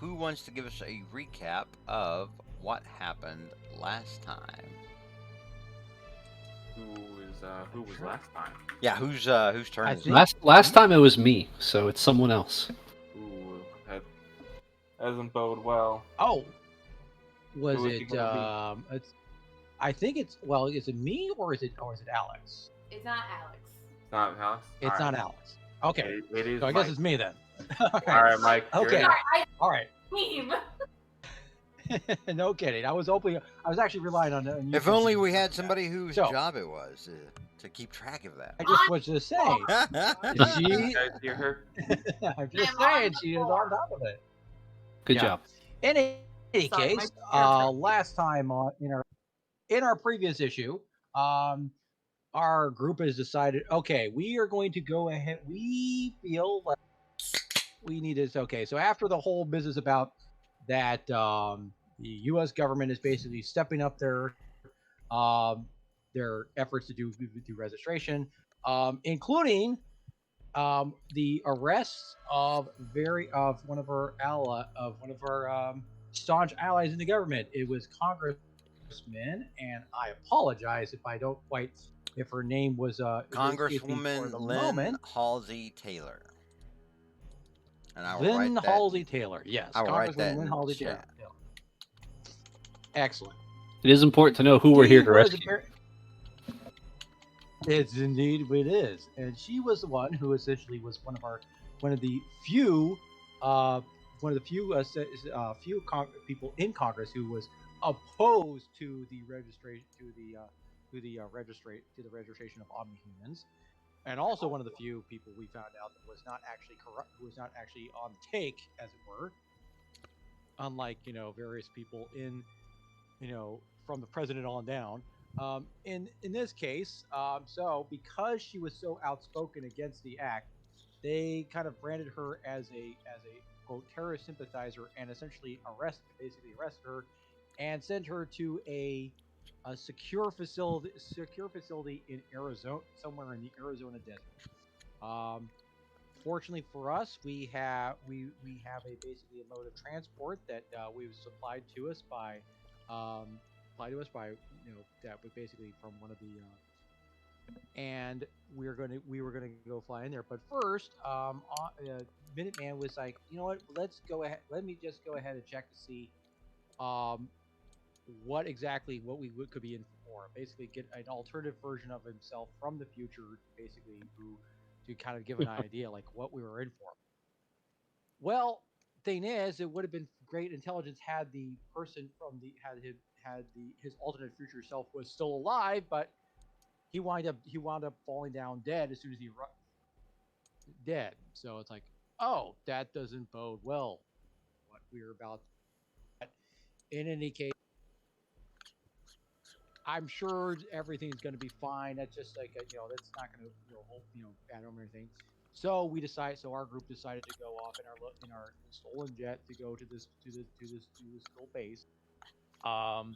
who wants to give us a recap of what happened last time? Who was last time? Yeah, whose turn I is think it? Last time it was me, so it's someone else. Ooh, that doesn't bode well. Oh, Who was is he it? gonna be? It's. I think it's. Well, is it me or is it Alex? It's not Alex. It's not Alex. All It's right. not Alex. Okay, It is so I guess Mike. it's me then. All All right. right, Mike. You're Okay. it. Sorry, I All right. team. No kidding. I was hoping. I was actually relying on you. If only we had somebody whose So- job it was to keep track of I that. just was just saying. You She. guys hear her? I'm just I'm on saying the she is on floor. top of it. Good Yeah. job. In any Sorry, case, my- last time in our previous issue, our group has decided, okay, we are going to go ahead. We feel like we need this. Okay, so after the whole business about that, the U.S. government is basically stepping up um, their efforts to do registration, including the arrests of one of our staunch allies in the government. It was Congressman, and I apologize if I don't quite if her name was escaping for Congresswoman the Lynn moment. Halsey Taylor. And I will Lynn write that. Halsey Taylor. Yes, I will write that Congresswoman Lynn in Halsey chat. Taylor. Excellent. It is important to know who we're She here to was rescue. It's indeed it is, and she was the one who essentially was one of the few uh, people in Congress who was opposed to the registration to the registration of omnihumans, and also one of the few people we found out that was not actually corrupt, who was not actually on the take, as it were, unlike various people from the president on down. In this case, so because she was so outspoken against the act, they kind of branded her as a quote terrorist sympathizer and essentially arrested her and sent her to a secure facility in Arizona, somewhere in the Arizona desert. Um, Fortunately for us, we have basically a mode of transport that we was um, supplied to us by that was basically from one of the and we were gonna go fly in there. But first, Minuteman was like, you know what? Let's go ahead. Let me just go ahead and check to see um, what we could be in for. Basically, get an alternative version of himself from the future, basically, who to kind of give an idea like what we were in for. Well, thing is, it would have been great intelligence had the person from the had his alternate future self was still alive, but he wound up falling down dead as soon as he dead. So it's like, oh, that doesn't bode well. What we're about. In any case, I'm sure everything's going to be fine. That's just like that's not going to bad or anything. So our group decided to go off in our stolen jet to go to this little base. Um,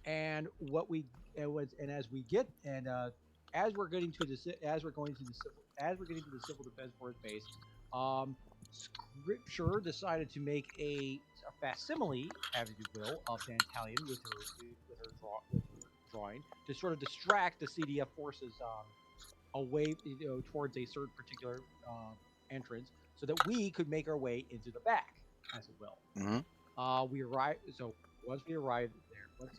and what we it was and as we get and as we're getting to the as we're going to the civil as we're getting to the civil defense force base, um, Scripture decided to make a facsimile, as you will, of Dantalion with her drawing to sort of distract the CDF forces away towards a certain particular entrance, so that we could make our way into the back, as it will. Hmm. We arrived. So once we arrived there,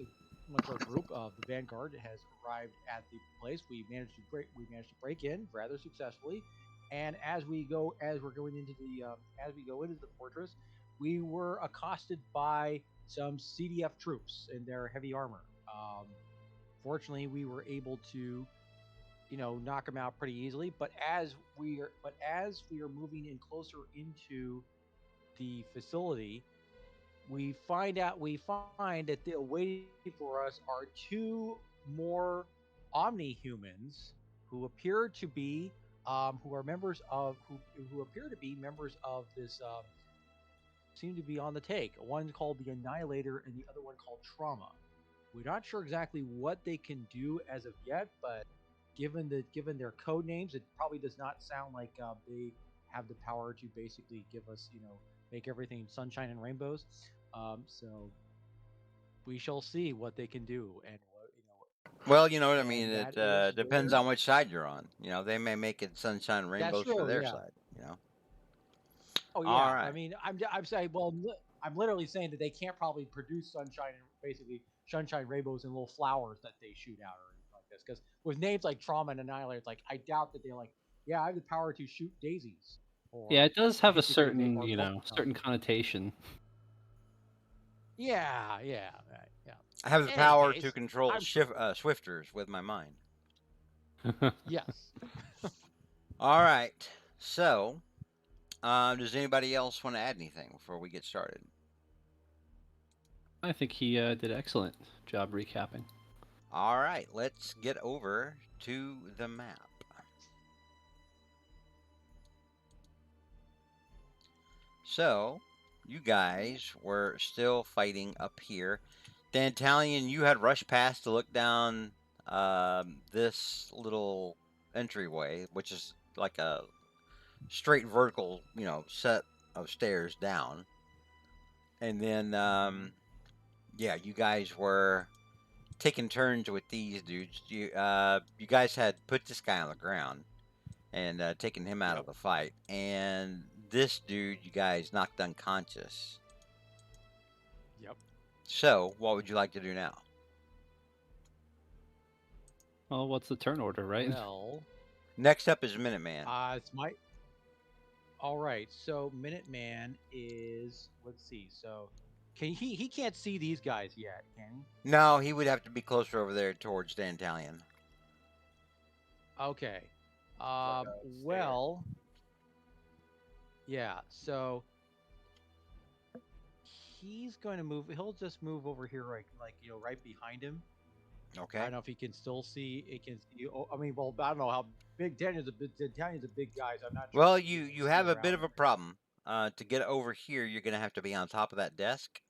once our group of the Vanguard has arrived at the place, we managed to break in rather successfully. And as we go into the fortress, we were accosted by some CDF troops in their heavy armor. Fortunately, we were able to knock them out pretty easily. But as we are moving in closer into the facility, we find that the waiting for us are two more Omni humans who appear to be who appear to be members of this seem to be on the take. One's called the Annihilator and the other one called Trauma. We're not sure exactly what they can do as of yet, but given their code names, it probably does not sound like they have the power to basically give us make everything sunshine and rainbows. So we shall see what they can do, and Well, you know what I mean. and that It is depends where. on which side you're on. You know, they may make it sunshine and That's rainbows for true. their Yeah. side. You know. Oh All yeah. I right. mean, I'm saying, well, I'm literally saying that they can't probably produce sunshine and basically sunshine rainbows and little flowers that they shoot out or anything like this. Because with names like Trauma and Annihilator, it's like I doubt that they're like, yeah, I have the power to shoot daisies Yeah, or it does have a basically make certain, or certain connotation. Yeah, yeah, right, yeah. I have the In any power to case, control I'm sure. swifters with my mind. Yes. All right. So, does anybody else want to add anything before we get started? I think he did excellent job recapping. All right. Let's get over to the map. So, you guys were still fighting up here. Dantalion, you had rushed past to look down this little entryway, which is like a straight vertical, set of stairs down. And then, yeah, you guys were taking turns with these dudes. You guys had put this guy on the ground and taken him out of Yep. the fight. And this dude, you guys knocked unconscious. Yep. So, what would you like to do now? Well, what's the turn order, right? Well, Next up is Minuteman. it's my. All right. So Minuteman is. Let's see. So, can he can't see these guys yet, can he? No, he would have to be closer over there towards Dantalion. Okay. a Well. Yeah. So he's going to move. He'll just move over here, like right behind him. I Okay. don't know if he can still see. It can see. Oh, I mean, well, I don't know how big Daniel's a big guy, so I'm not sure. Well, if he you can you see have a around bit of a there. problem. To get over here, you're gonna have to be on top of that desk,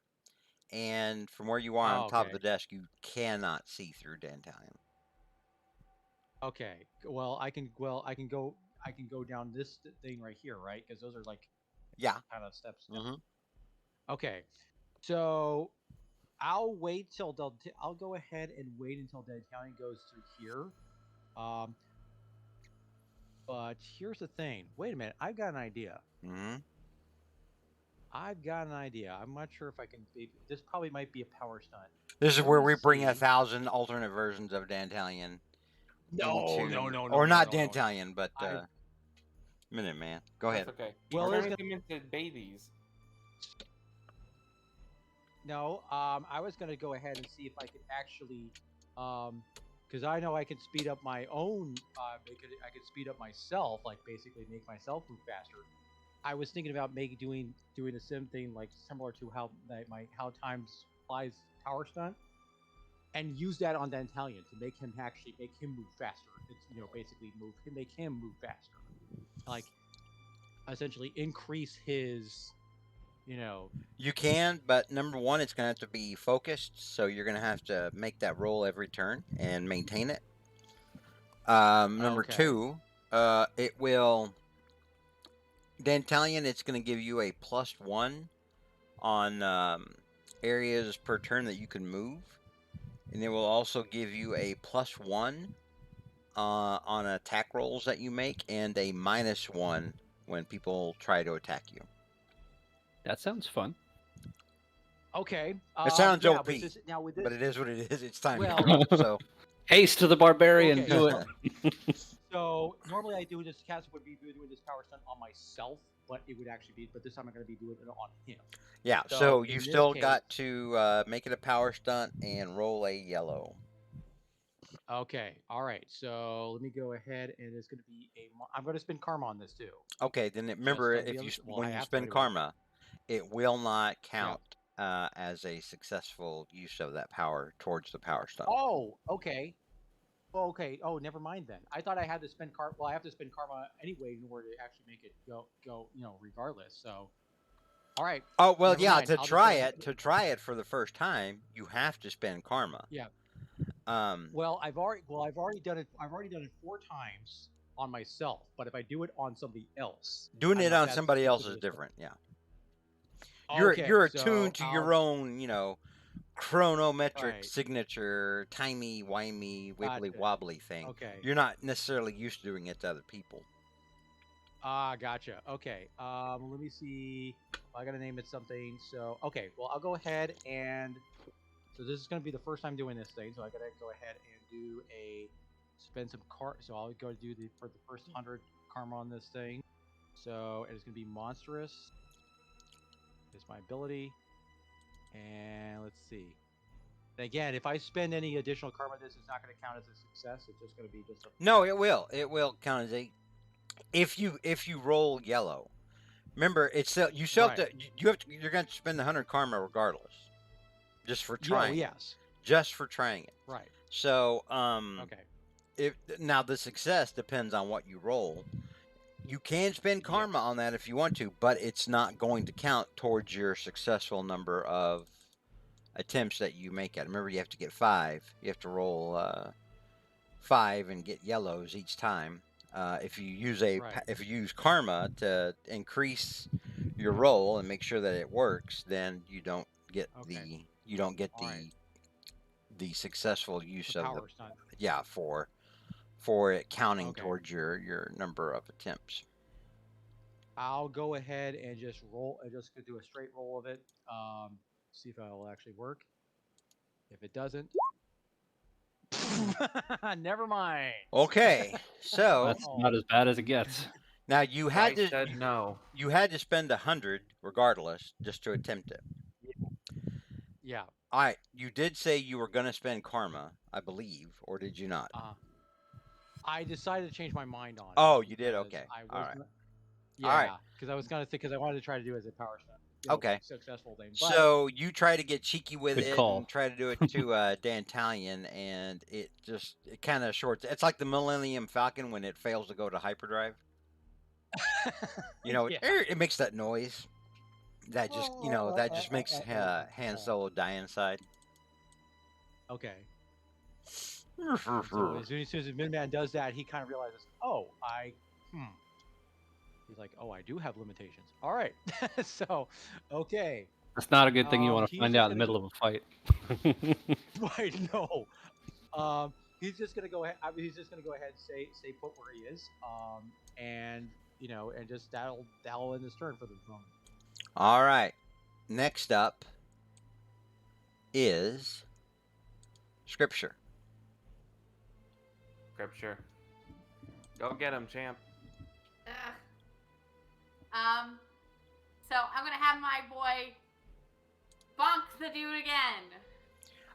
and from where you are on Oh, top of okay. the desk, you cannot see through Dantalion. Okay. Well, I can. Well, I can go. I can go down this thing right here, right? Because those are like Yeah. kind of steps. Mm-hmm. Okay. So I'll wait till I'll go ahead and wait until Dantalion goes through here. Um, but here's the thing. Wait a minute. I've got an idea. Mm-hmm. I've got an idea. I'm not sure if I can. This probably might be a power stunt. This is Let where me we bring see. 1,000 alternate versions of Dantalion No, no, into, no, no, or no, not no, no. Dantalion, but I Minuteman. Go ahead. That's okay. Well, Turn there's them into babies. no. I was gonna go ahead and see if I could actually, because I know I can speed up my own. I could speed up myself, like basically make myself move faster. I was thinking about doing the same thing, like similar to how time flies power stunt, and use that on Dantalion to make him move faster. It's basically make him move faster, like essentially increase his You can, but number one, it's going to have to be focused, so you're going to have to make that roll every turn and maintain it. Number Okay. two, it will. Dantalion, it's going to give you a +1 on areas per turn that you can move, and it will also give you a +1 on attack rolls that you make, and a -1 when people try to attack you. That sounds fun. Okay. It sounds yeah, OP, but this, now with this, but it is what it is. It's time well, to grow. So Haste to the barbarian, okay, do so, it. so normally I do this. Cast would be doing this power stunt on myself, but it would actually be. But this time I'm going to be doing it on him. yeah, So, so in you this still case- got to make it a power stunt and roll a yellow. Okay. All right. So let me go ahead, and it's going to be a. I'm going to spend karma on this too. Okay, then remember, so the if other- you well, when I you have to spend anyway. karma, it will not count as a successful use of that power towards the power stunt. Oh, okay. Oh, okay. Oh, never mind then. I thought I had to spend karma. Well, I have to spend karma anyway in order to actually make it go. Regardless. So, all right. Oh well, Never yeah. mind. To I'll just try go ahead- it, for the first time, you have to spend karma. Yeah. Um. Well, I've already done it. I've already done it 4 times on myself. But if I do it on somebody else, Doing I'm it not- on that's somebody else is considered a- different. Yeah. Okay, you're so attuned to your own, chronometric Right. signature, timey wimey, wibbly Gotcha. wobbly thing. Okay. You're not necessarily used to doing it to other people. Gotcha. Okay. Let me see. I gotta name it something. So, okay. Well, I'll go ahead and. So this is gonna be the first time doing this thing. So I gotta go ahead and do spend some So I'll go do for the first 100 karma on this thing. So it's gonna be monstrous. Is my ability. And let's see. Again, if I spend any additional karma, this is not going to count as a success. It's just going to be just a. No, it will. It will count as a. If you roll yellow, remember it's still you still have to Right. you have to you're going to spend the 100 karma regardless, just for Yeah. trying. Yes. Just for trying it. Right. So Okay. if now the success depends on what you roll. You can spend karma Yes. on that if you want to, but it's not going to count towards your successful number of attempts that you make at. Remember, you have to get 5. You have to roll 5 and get yellows each time. If you use Right. if you use karma to increase your roll and make sure that it works, then you don't get Okay. All right. the successful The use of the power stunt. for it counting Okay. towards your number of attempts. I'll go ahead and just roll. I just gonna do a straight roll of it. See if it'll actually work. If it doesn't, never mind. Okay, so That's not as bad as it gets. now you I had to said no. you had to spend 100 regardless just to attempt it. Yeah. All right, you did say you were going to spend karma, I believe, or did you not? I decided to change my mind on it. Oh, you did? because Okay. I All was right. gonna- All right. Yeah, because I was gonna think because I wanted to try to do it as a power stunt. Okay. Successful thing. But So you try to get cheeky with Good it call. and try to do it to Dantalion, and it kind of shorts. It's like the Millennium Falcon when it fails to go to hyperdrive. Yeah. It makes that noise. That just makes Han Solo die inside. Okay. And so as soon as the Midman does that, he kind of realizes, oh, He's like, oh, I do have limitations. All right. So, okay. That's not a good thing you want to he's find just out in the gonna middle of a fight. Right, no. He's just gonna go ahead. He's just gonna go ahead and stay put where he is. And and just that'll end his turn for the moment. All right. Next up is Scripture. Scripture. Go get him, champ. Ugh. So I'm gonna have my boy bonk the dude again.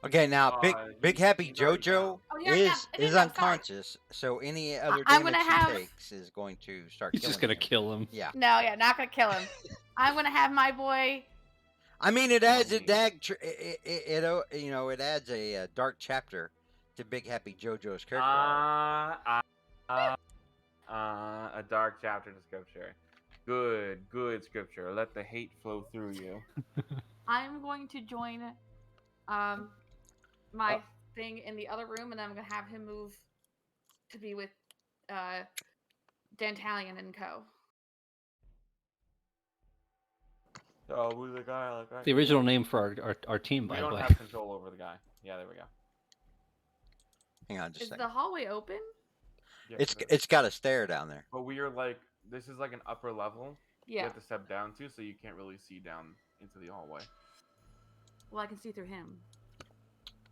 Okay, now Big Happy he's already JoJo down. Oh, he already is got- is sorry. unconscious, so any other I'm damage gonna he have- takes is going to start He's killing just gonna him. kill him. Yeah. No, yeah, not gonna kill him. I'm gonna have my boy. I mean, it adds a It it adds a dark chapter to Big Happy JoJo's character. A dark chapter to scripture. Good scripture. Let the hate flow through you. I'm going to join my thing in the other room, and then I'm gonna have him move to be with Dantalion and Co. So who's the guy like that? The original name for our team, We by the don't way. have control over the guy. Yeah, there we go. Hang on just a Is second. the hallway open? Yeah, It's got a stair down there. but we are like this is like an upper level. You Yeah. have to step down to, so you can't really see down into the hallway. Well, I can see through him.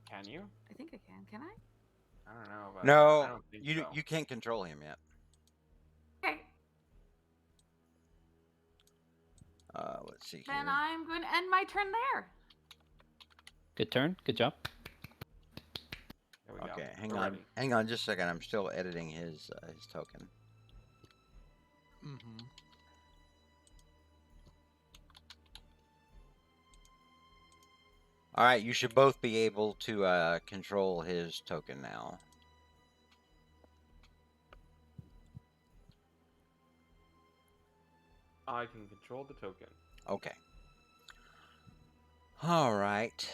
Can you? I think I can. Can I? I don't know. About No, I don't think so. you can't control him yet. Okay. Let's see here. Then I'm going to end my turn there. Good turn. Good job. There we go. Okay, We're ready. hang on just a second. I'm still editing his token. Mm-hmm. All right, you should both be able to control his token now. I can control the token. Okay. All right.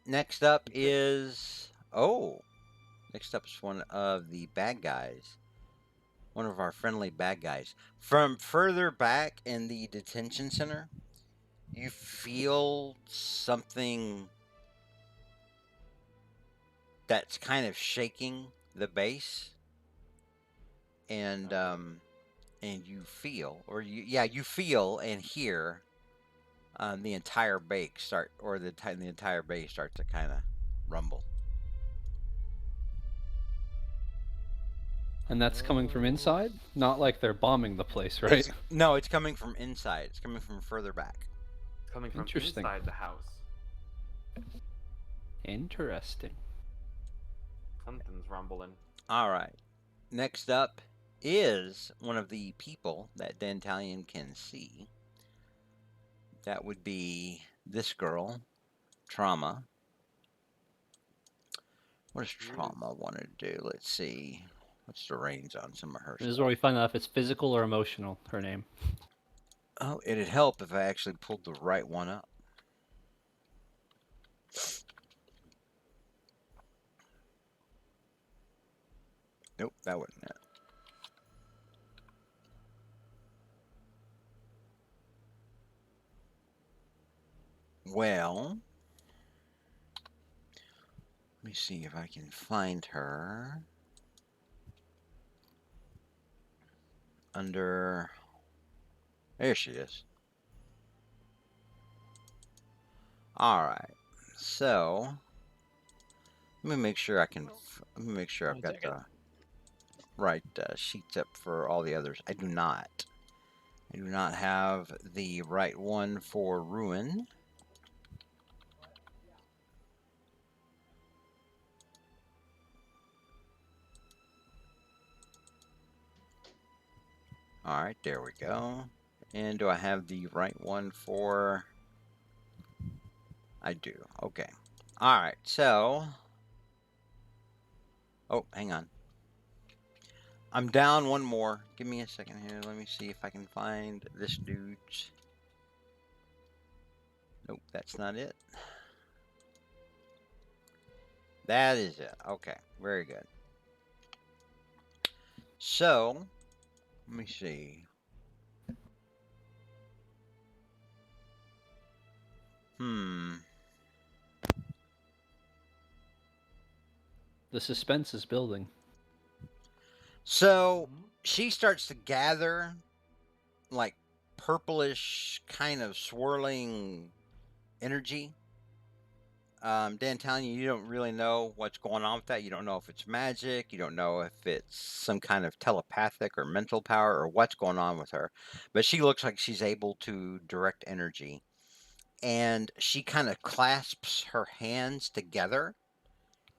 Next up is next up is one of the bad guys. One of our friendly bad guys from further back in the detention center. you feel something that's kind of shaking the base, and you feel, or you feel and hear the entire base start, or the entire base start to kind of rumble. And that's coming from inside? Not like they're bombing the place, right? No, it's coming from inside. It's coming from further back. It's coming from Interesting. inside the house. Interesting. Something's rumbling. All right. Next up is one of the people that Dantalion can see. That would be this girl, Trauma. What does Trauma want to do? Let's see. What's the range on some of her This is stuff? where we find out if it's physical or emotional, her name. Oh, it'd help if I actually pulled the right one up. Nope, that wasn't it. Well, let me see if I can find her under. There she is. All right. So let me make sure I can. Let me make sure I've got the right sheets up for all the others. I do not. I do not have the right one for Ruin. All right, there we go. And do I have the right one for... I do. Okay. All right, so... Oh, hang on. I'm down one more. Give me a second here. Let me see if I can find this dude's... Nope, that's not it. That is it. Okay, very good. So, let me see. The suspense is building. So, she starts to gather, like, purplish, kind of swirling energy. Dantalion, you don't really know what's going on with that. You don't know if it's magic. You don't know if it's some kind of telepathic or mental power or what's going on with her. But she looks like she's able to direct energy. And she kind of clasps her hands together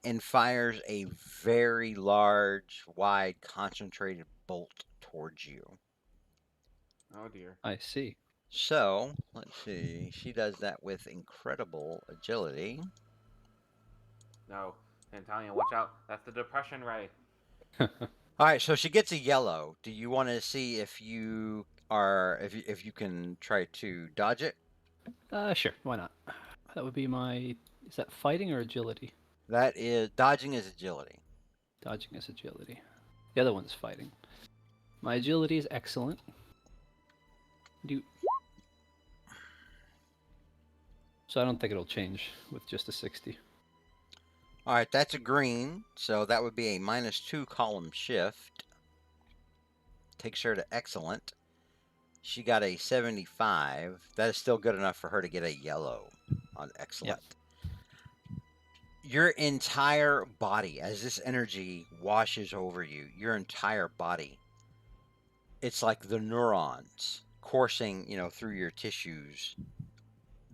and fires a very large, wide, concentrated bolt towards you. Oh dear. I see. So, let's see. She does that with incredible agility. No. Italian, watch out. That's the depression ray. All right, so she gets a yellow. Do you want to see if you are if you can try to dodge it? Sure, why not? That would be my... Is that fighting or agility? That is dodging is agility. Dodging is agility. The other one's fighting. My agility is excellent. So I don't think it'll change with just a 60. All right, that's a green, so that would be a -2 column shift. Takes her to excellent. She got a 75. That is still good enough for her to get a yellow on excellent. Yep. Your entire body, as this energy washes over you, your entire body, it's like the neurons coursing, through your tissues.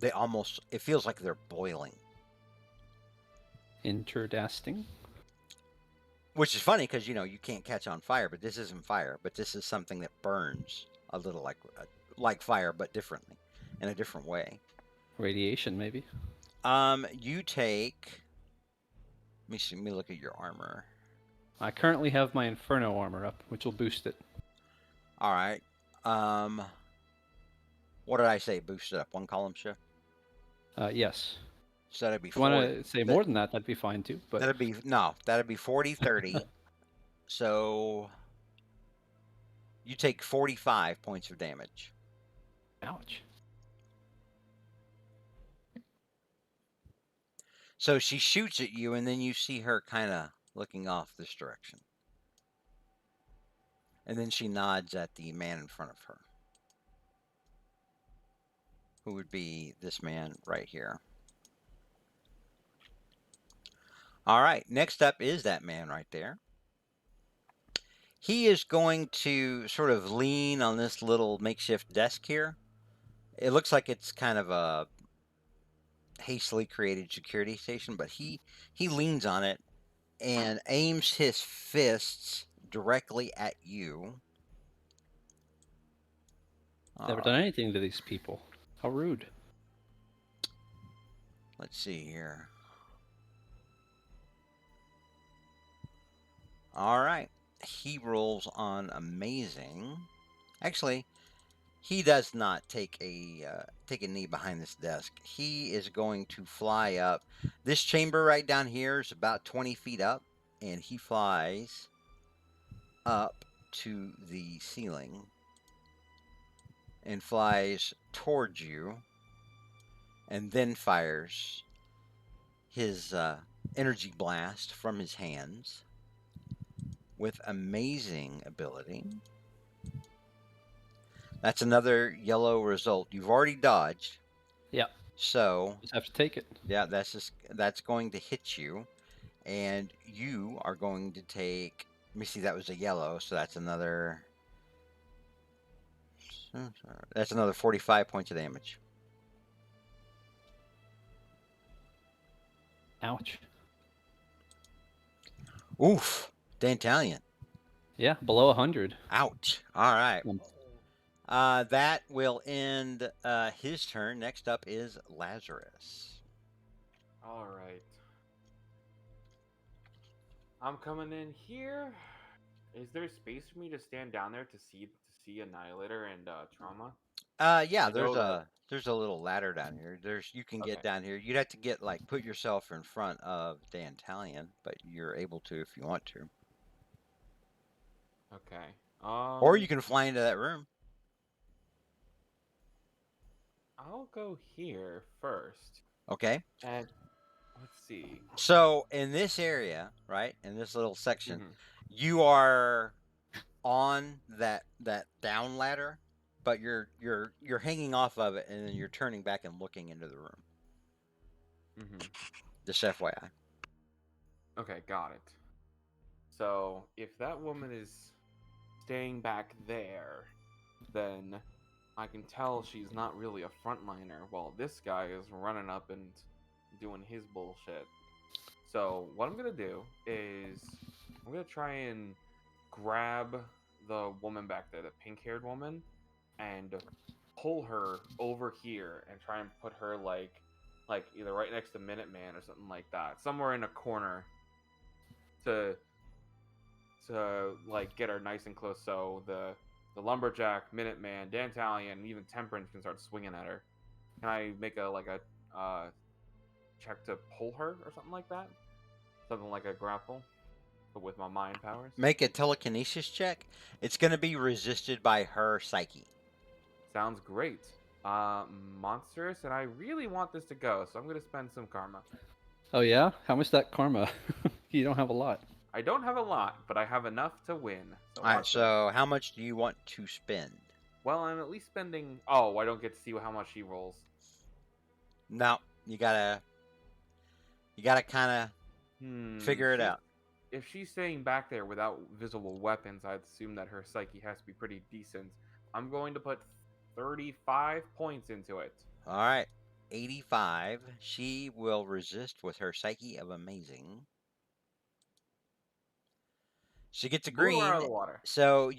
It feels like they're boiling. Interdasting. Which is funny because, you can't catch on fire, but this isn't fire, but this is something that burns a little like fire, but differently, in a different way. Radiation, maybe? You take... Let me look at your armor. I currently have my Inferno armor up, which will boost it. All right. What did I say? Boost it up 1 column shift? Yes. So that'd be 40. If you want to say more than that, that'd be fine too. But that'd be 40, 30. So you take 45 points of damage. Ouch. So she shoots at you, and then you see her kind of looking off this direction. And then she nods at the man in front of her, who would be this man right here. All right, next up is that man right there. He is going to sort of lean on this little makeshift desk here. It looks like it's kind of a hastily created security station, but he leans on it and aims his fists directly at you. Never done anything to these people. How rude. Let's see here. All right. He rolls on amazing. Actually, he does not take a knee behind this desk. He is going to fly up. This chamber right down here is about 20 feet up, and he flies up to the ceiling and flies towards you, and then fires his energy blast from his hands with amazing ability. That's another yellow result. You've already dodged. Yeah. So Just have to take it. yeah, that's going to hit you, and you are going to take. Let me see. That was a yellow, so that's another. That's another 45 points of damage. Ouch. Oof, Dantalion. Yeah, below 100. Ouch. All right. Um, That will end his turn. Next up is Lazarus. All right. I'm coming in here. Is there space for me to stand down there to see Annihilator and Trauma? Yeah, I know that. there's a little ladder down here. You can get Okay. down here. You'd have to get like put yourself in front of Dantalion, but you're able to if you want to. Okay. Or you can fly into that room. I'll go here first. Okay. And let's see. So in this area, right, in this little section, Mhm. you are on that down ladder, but you're hanging off of it, and then you're turning back and looking into the room. Mhm. Just FYI. Okay, got it. So if that woman is staying back there, then I can tell she's not really a frontliner, while this guy is running up and doing his bullshit. So what I'm gonna do is I'm gonna try and grab the woman back there, the pink-haired woman, and pull her over here and try and put her like either right next to Minuteman or something like that, somewhere in a corner to like get her nice and close so the lumberjack, Minuteman, Dantalion, and even Temperance can start swinging at her. Can I make a check to pull her or something like that? Something like a grapple, but with my mind powers. Make a telekinesis check. It's going to be resisted by her psyche. Sounds great. Monstrous, and I really want this to go, so I'm gonna spend some karma. oh, yeah? How much that karma? You don't have a lot. I don't have a lot, but I have enough to win. So All right. watch this. So how much do you want to spend? Well, I'm at least spending. Oh, I don't get to see how much he rolls. No, you gotta kind of figure it She's- out. If she's staying back there without visible weapons, I'd assume that her psyche has to be pretty decent. I'm going to put 35 points into it. All right. 85. She will resist with her psyche of amazing. She gets a Blew her out of green. the water. So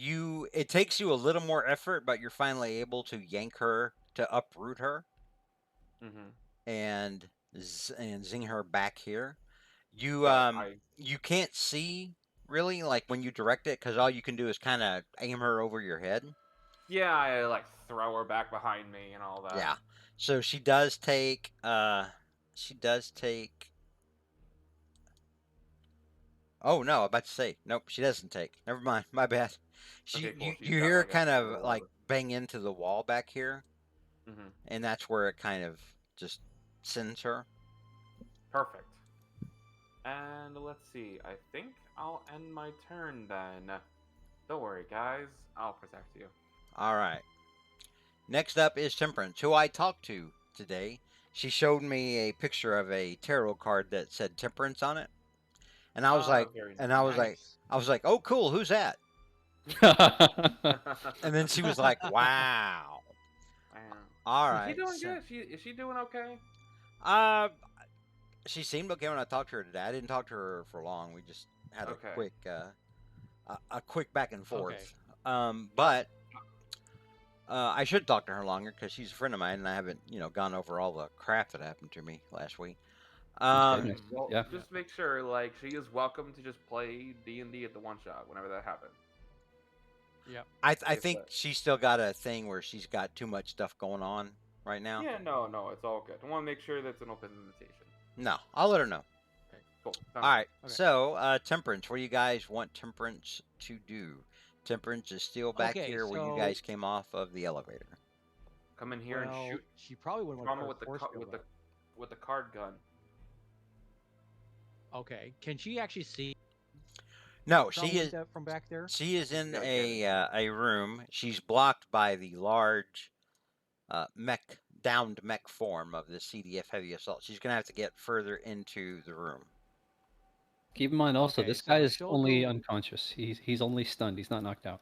it takes you a little more effort, but you're finally able to yank her to uproot her Mm-hmm. and zing her back here. You But you can't see really like when you direct it because all you can do is kind of aim her over your head. I like throw her back behind me and all that. Yeah. So she does take she does take. Oh no, I'm about to say nope. She doesn't take. Never mind. My bad. Okay, cool. She's You got, hear her like, a kind of little like whatever. bang into the wall back here, Mm-hmm. and that's where it kind of just sends her. Perfect. And let's see. I think I'll end my turn then. Don't worry, guys. I'll protect you. All right. Next up is Temperance, who I talked to today. She showed me a picture of a tarot card that said Temperance on it, and I was like, Very and I was like, Nice. I was like, oh, cool. Who's that? nice. And then she was like, wow. Wow. All Is she right. doing So, good? Is she doing okay? uh, she seemed okay when I talked to her today. I didn't talk to her for long. We just had Okay. a quick back and Okay. forth. But I should talk to her longer because she's a friend of mine, and I haven't, gone over all the crap that happened to me last week. Okay, Um, nice. Well, Yeah. just make sure like she is welcome to just play D&D at the one shot whenever that happens. Yep. I If think that- she's still got a thing where she's got too much stuff going on right now. Yeah, no, it's all good. I want to make sure that's an open invitation. No, I'll let her know. Okay, cool. All right. Okay. So, Temperance, what do you guys want Temperance to do? Temperance is still back Okay, here where you so- guys came off of the elevator. Come in here and Well, shoot she probably wouldn't want trauma to with the force field up. with the card gun. Okay. Can she actually see No, trauma she with is that from back there? she is in Yeah, a room. She's blocked by the large downed mech form of the CDF heavy assault. She's gonna have to get further into the room. Keep in mind also, Okay, this guy so is she'll only go- unconscious. He's only stunned. He's not knocked out.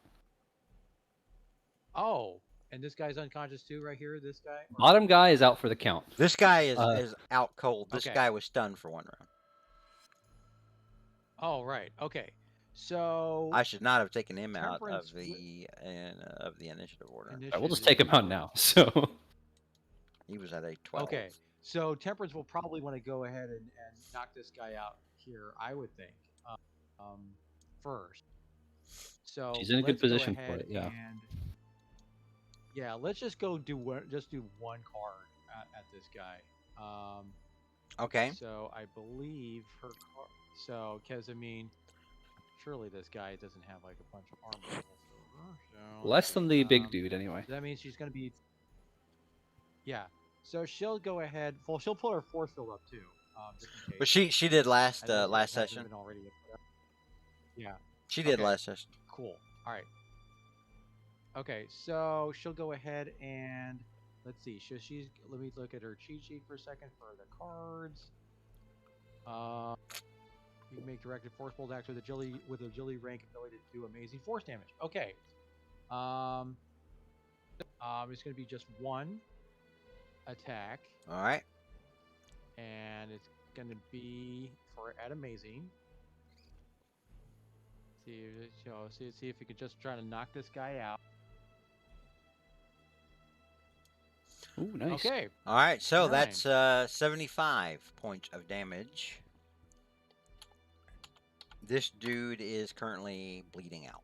Oh, and this guy's unconscious too, right here. This guy. Or- Bottom guy is out for the count. This guy is Uh, is out cold. This Okay. guy was stunned for one round. Oh, right. Okay. So I should not have taken him out Temperance of the initiative order. Alright, we'll just take him out now. So He was at a 12. Okay. So Temperance will probably want to go ahead and knock this guy out here, I would think, first. So She's in a good let's go position for ahead it, yeah. And, yeah, let's just go do one. Just do one card at this guy. Okay. So I believe her card. So, because I mean, surely this guy doesn't have like a bunch of armor level for her. So, less than the big dude anyway. that means she's gonna be. Yeah. So she'll go ahead. Well, she'll pull her force field up too. Just in But case. she did last I don't know if it last hasn't session. been already. Yeah. She did Okay. last session. Cool. All right. Okay, so she'll go ahead and let's see. She's let me look at her cheat sheet for a second for the cards. You can make directed force bolt acts with agility rank ability to do amazing force damage. Okay. It's gonna be just one attack, All right. and it's gonna be for at amazing. See if we could just try to knock this guy out. Ooh, nice. Okay. All right. So Nine. that's 75 points of damage. This dude is currently bleeding out.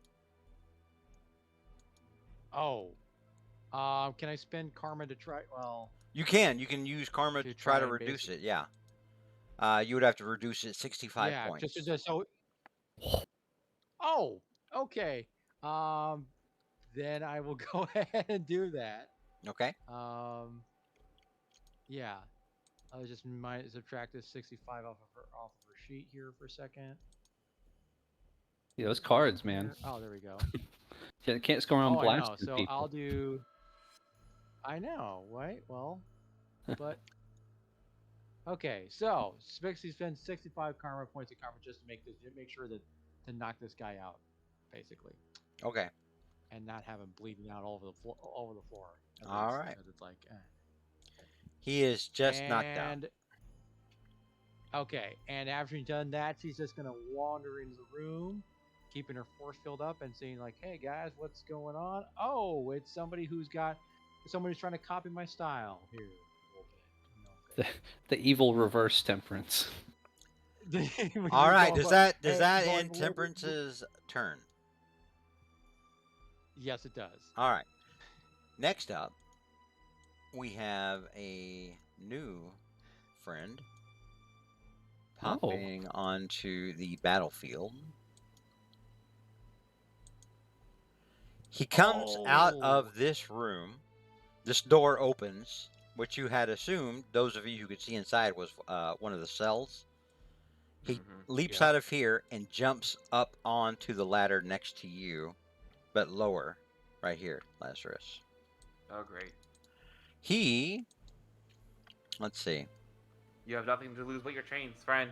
Oh. Can I spend karma to try? Well, You can use karma To to try try to and reduce basic- it. Yeah. You would have to reduce it 65 yeah, points. just so. Oh, okay. Then I will go ahead and do that. Okay. Yeah. I'll just subtract this 65 off of her sheet here for a second. Yeah, those cards, man. Oh, there we go. Yeah, can't go around Oh, I know. blasting So people. I'll do. I know, right? Well, but okay. So Spixie spends 65 karma points of karma just to make sure that to knock this guy out, basically, Okay. and not have him bleeding out all over the floor. at All least, right. because it's like. He is just knocked out. And okay, and after he's done that, she's just gonna wander into the room, keeping her force field up and saying like, "Hey guys, what's going on? Oh, it's somebody who's trying to copy my style here." a little bit. The evil reverse temperance. Okay. All right. Does that going- end Temperance's turn? Yes, it does. All right. Next up, we have a new friend popping onto the battlefield. He comes out Oh. of this room. This door opens which you had assumed, those of you who could see inside, was one of the cells. He leaps Yeah. out of here and jumps up onto the ladder next to you, but lower, right here, Lazarus. Oh, great. He, let's see, You have nothing to lose but your chains, friend.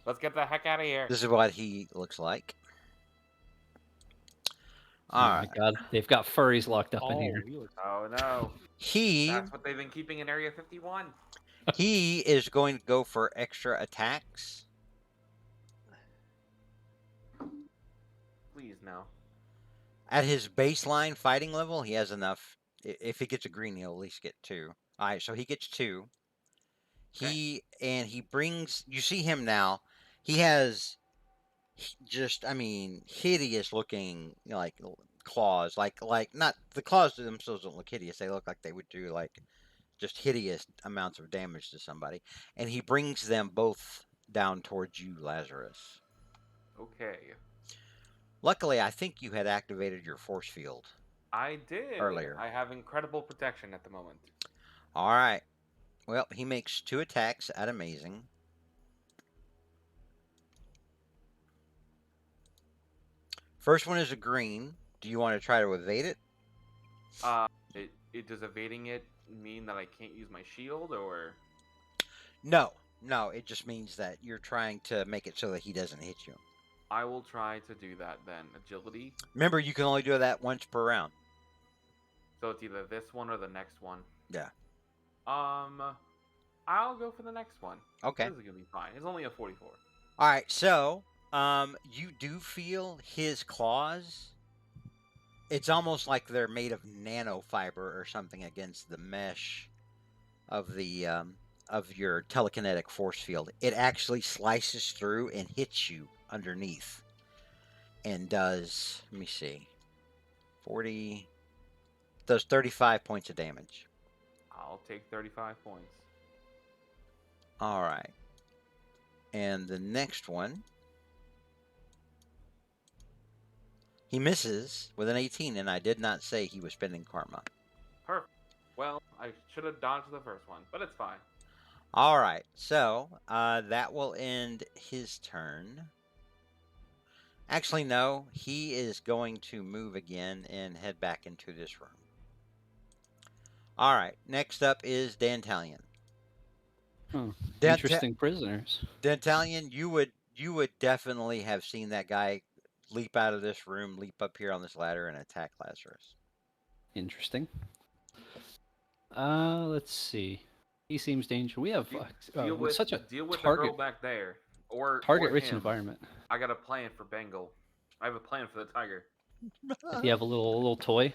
Let's get the heck out of here. this is what he looks like. Oh All my right. god, they've got furries locked up in Oh, here. he looks. Oh no. He That's what they've been keeping in Area 51. he is going to go for extra attacks. Please, no. At his baseline fighting level, he has enough. If he gets a green, he'll at least get 2. All right, so he gets 2. He brings. You see him now. He has just, I mean, hideous looking, like claws. Like not the claws themselves don't look hideous. They look like they would do like just hideous amounts of damage to somebody. And he brings them both down towards you, Lazarus. Okay. Luckily, I think you had activated your force field. I did. Earlier. I have incredible protection at the moment. All right. Well, he makes 2 attacks at amazing. First one is a green. Do you want to try to evade it? Does evading it mean that I can't use my shield, or? No. It just means that you're trying to make it so that he doesn't hit you. I will try to do that then. Agility. Remember, you can only do that once per round. So it's either this one or the next one. Yeah. I'll go for the next one. Okay. This is gonna be fine. It's only a 44. All right. So, you do feel his claws. It's almost like they're made of nanofiber or something against the mesh of the of your telekinetic force field. It actually slices through and hits you underneath, and does. Let me see. 40. Does 35 points of damage. I'll take 35 points. All right. And the next one, he misses with an 18, and I did not say he was spending karma. Perfect. Well, I should have dodged the first one, but it's fine. All right. So that will end his turn. Actually, no. He is going to move again and head back into this room. All right. Next up is Dantalion. Interesting prisoners. Dantalion, you would definitely have seen that guy leap out of this room, leap up here on this ladder, and attack Lazarus. Interesting. Let's see. He seems dangerous. We have Deal with such a deal with the target girl back there, or target-rich him. environment. I got a plan for Bengal. I have a plan for the tiger. Do you have a little toy?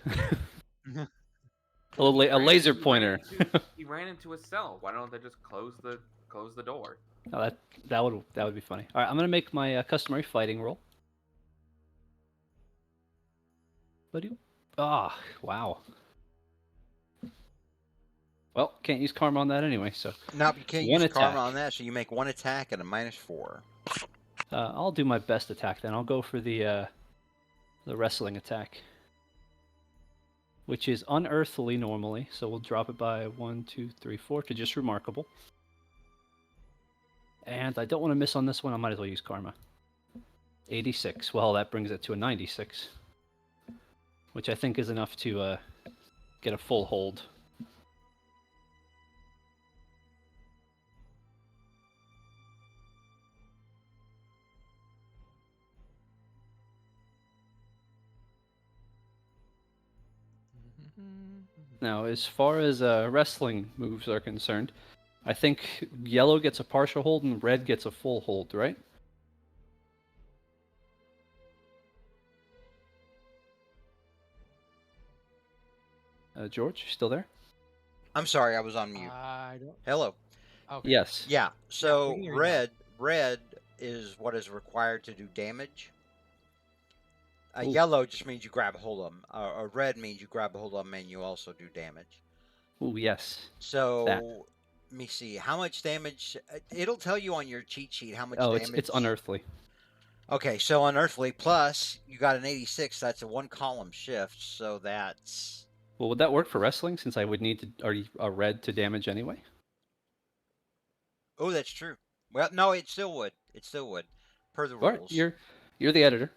He a ran- laser he ran pointer. into- He ran into a cell. Why don't they just close the door? Oh, that would be funny. All right, I'm gonna make my customary fighting roll. Ah, wow. Well, can't use karma on that anyway, so Nope, you can't One use karma attack. on that, so you make 1 attack and a -4. I'll do my best attack then. I'll go for the wrestling attack, which is unearthly normally, so we'll drop it by 1, 2, 3, 4 to just remarkable. And I don't want to miss on this one. I might as well use karma. 86. Well, that brings it to a 96, which I think is enough to get a full hold. Now, as far as wrestling moves are concerned, I think yellow gets a partial hold and red gets a full hold, right? George, you still there? I'm sorry, I was on mute. I don't. Hello. Okay. Yes. Yeah. So we can hear you now. red is what is required to do damage. Ooh. Yellow just means you grab a hold of them. A red means you grab a hold of them and you also do damage. Ooh, yes. So That. let me see how much damage. It'll tell you on your cheat sheet how much Oh, damage. it's unearthly. Okay, so unearthly plus you got an 86. That's a 1 column shift. So that's Well, would that work for wrestling since I would need to already a red to damage anyway? Oh, that's true. Well, no, it still would. It still would, per the All right, rules. you're the editor.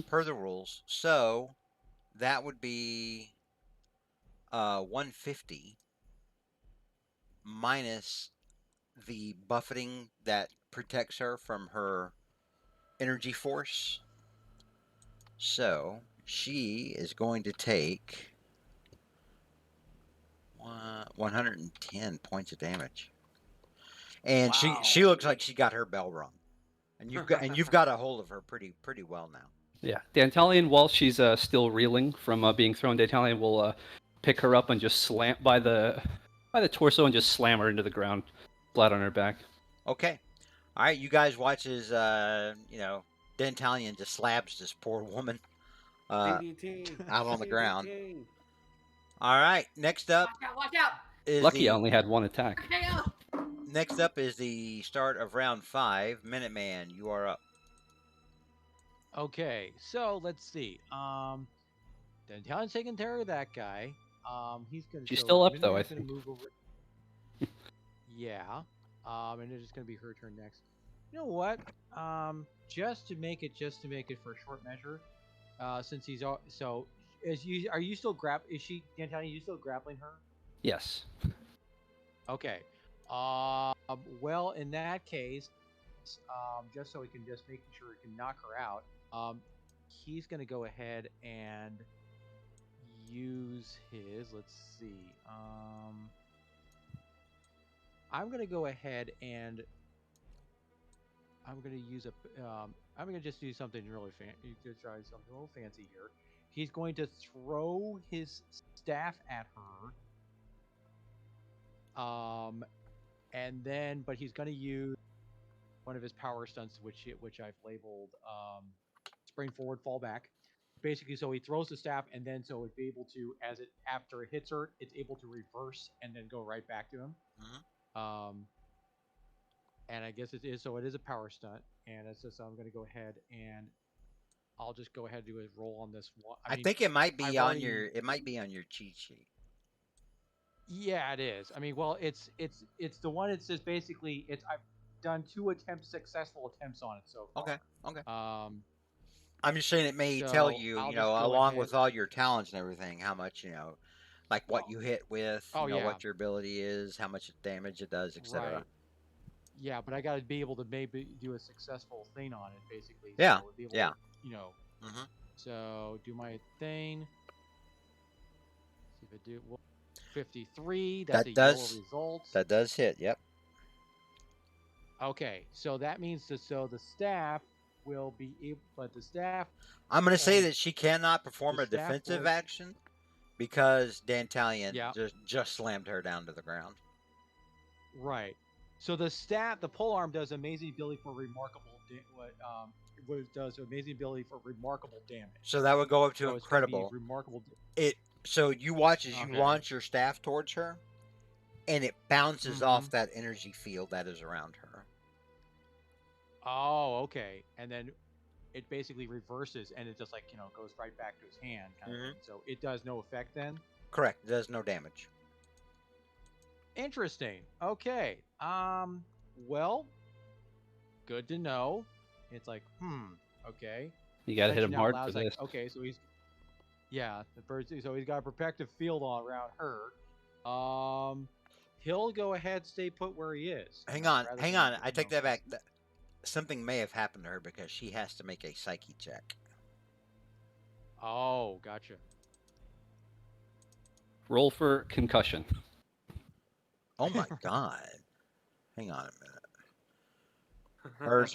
Per the rules. So that would be 150 minus the buffeting that protects her from her energy force. So she is going to take 110 points of damage, and she Wow. looks like she got her bell rung, and you've got a hold of her pretty well now. Yeah, Dantalion, while she's still reeling from being thrown, Dantalion will pick her up and just slam by the torso and just slam her into the ground, flat on her back. Okay, all right. You guys watch as Dentalion just slabs this poor woman DDT. out on the ground. DDT. All right, next up Watch out! Watch out! is Lucky I the only had one attack. KO. next up is the start of round 5. Minuteman, you are up. Okay, so let's see. Then Talon's taking care of that guy. He's gonna. She's so still up, though, I Minuteman's gonna think. move over. Yeah. And it's gonna be her turn next. You know what? Just to make it for short measure, since he's so are you still is she Dantani, you still grappling her? Yes. Okay. Well, in that case, just so we can just making sure we can knock her out, he's gonna go ahead and use his. Let's see. I'm gonna go ahead and I'm gonna use a. I'm gonna just do something really fancy. Try something a little fancy here. He's going to throw his staff at her. But he's gonna use one of his power stunts, which I've labeled spring forward, fall back. Basically, so he throws the staff, and then so it'd be able to, after it hits her, it's able to reverse and then go right back to him. Mhm. And I guess it is so. It is a power stunt, and it's just so I'm going to go ahead and I'll just go ahead and do a roll on this one. I think it might be on already, your cheat sheet. Yeah, it is. I mean, well, it's the one. It says basically I've done 2 successful attempts on it so far. Okay. I'm just saying it may tell you, along with all your talents and everything, how much, like what you hit with, what your ability is, how much damage it does, etc. Right. Yeah, but I got to be able to maybe do a successful thing on it, basically. Yeah. So be able Yeah. To, So do my thing. See if I do 53. That's a yellow result. That does hit. Yep. Okay, so that means the staff will be able, but the staff. I'm going to say that she cannot perform a defensive action because Dantalion just slammed her down to the ground. Right. So the polearm does amazing ability for remarkable damage. So that would go up to incredible. Remarkable. So you watch as you launch your staff towards her, and it bounces off that energy field that is around her. Oh, okay. And then it basically reverses, and it just goes right back to his hand. Kind of thing. So it does no effect then. Correct. It does no damage. Interesting. Okay. Well, good to know. It's like, okay. You gotta hit him hard for this. Okay, so he's got a protective field all around her. He'll go ahead, stay put where he is. Hang on. I take that back. Something may have happened to her because she has to make a psyche check. Oh, gotcha. Roll for concussion. Oh my god. Hang on a minute. Hers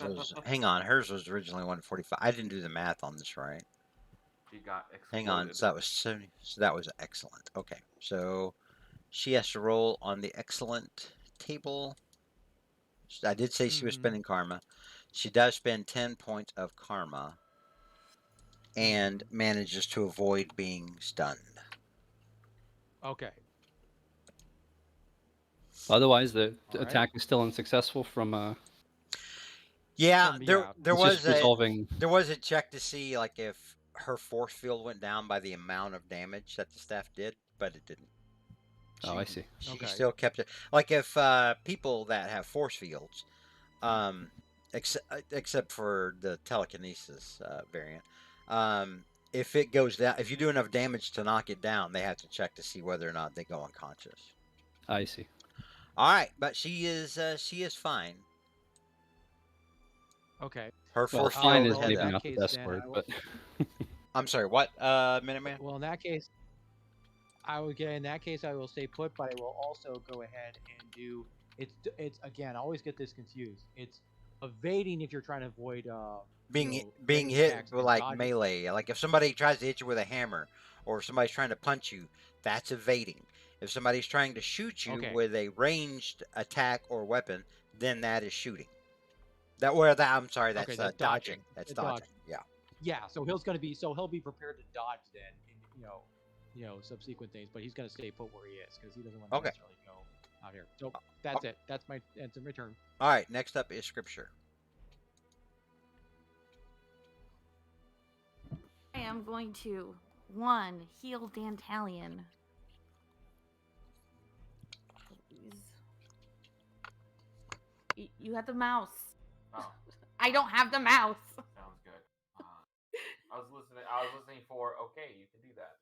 was originally 145. I didn't do the math on this right. She got exploded. Hang on. So that was excellent. Okay. So she has to roll on the excellent table. I did say she was spending karma. She does spend 10 points of karma and manages to avoid being stunned. Okay. Otherwise, the attack is still unsuccessful from. There was a check to see like if her force field went down by the amount of damage that the staff did. but it didn't. Oh, I see. She Okay. still kept it. Like if people that have force fields, um, except for the telekinesis variant, um, if it goes down, if you do enough damage to knock it down, they have to check to see whether or not they go unconscious. I see. All right, but she is fine. Okay. Her Well, force fine field is Well, in had. maybe that not the case, best then word, I will. but I'm sorry. What, Minuteman? Well, in that case, I would get. In that case, I will stay put, but I will also go ahead and do. It's again. I always get this confused. It's evading if you're trying to avoid Being ranged hit attacks, with and like dodging. melee. Like if somebody tries to hit you with a hammer, or if somebody's trying to punch you, that's evading. If somebody's trying to shoot you Okay. with a ranged attack or weapon, then that is shooting. I'm sorry, Okay, that's that's dodging. dodging. That's Dodge. dodging. Yeah. Yeah. So he'll be prepared to dodge then, in subsequent things. But he's gonna stay put where he is because he doesn't want to Okay. necessarily go out here. So that's it. That's my turn. All right. Next up is scripture. I am going to heal Dantalion. Please. You have the mouse. Oh, I don't have the mouse. sounds good. I was listening for. Okay, you can do that.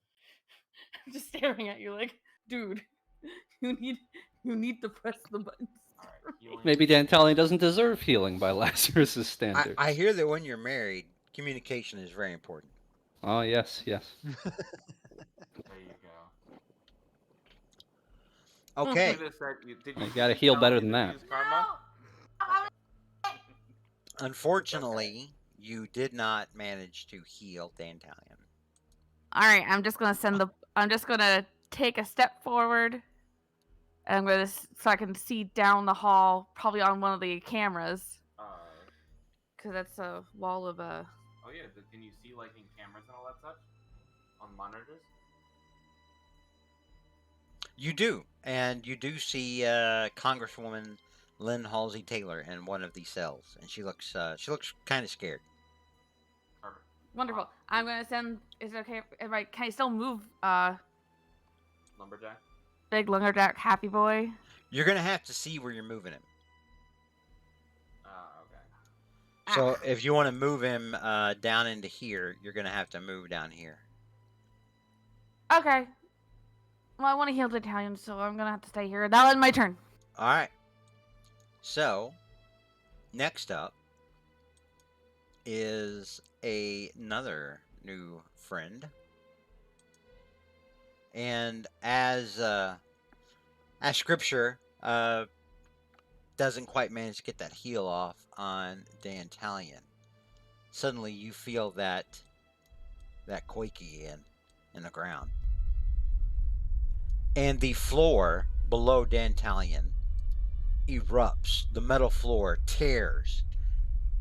I'm just staring at you like, dude, you need to press the buttons. All right, healing. maybe Dantalion doesn't deserve healing by Lazarus's standards. I hear that when you're married, communication is very important. Oh, yes, yes. There you go. Okay. Did You you gotta heal better than Did you that. use karma? Unfortunately, you did not manage to heal Dantalion. All right, I'm just gonna take a step forward. And I'm gonna so I can see down the hall, probably on one of the cameras, because that's a wall of a. Oh yeah, can you see like in cameras and all that stuff on monitors? You do, and you do see Congresswoman Lynn Halsey Taylor in one of these cells, and she looks kind of scared. Perfect. Wonderful. I'm gonna send. Is it okay? Can I still move? Lumberjack. Big lumberjack happy boy. You're gonna have to see where you're moving him. Okay. So if you want to move him down into here, you're gonna have to move down here. Okay. Well, I want to heal the Italian, so I'm gonna have to stay here. That'll end my turn. All right. So next up is another new friend, and as Scripture doesn't quite manage to get that heal off on Dantalion, suddenly you feel that quakey in the ground, and the floor below Dantalion erupts. The metal floor tears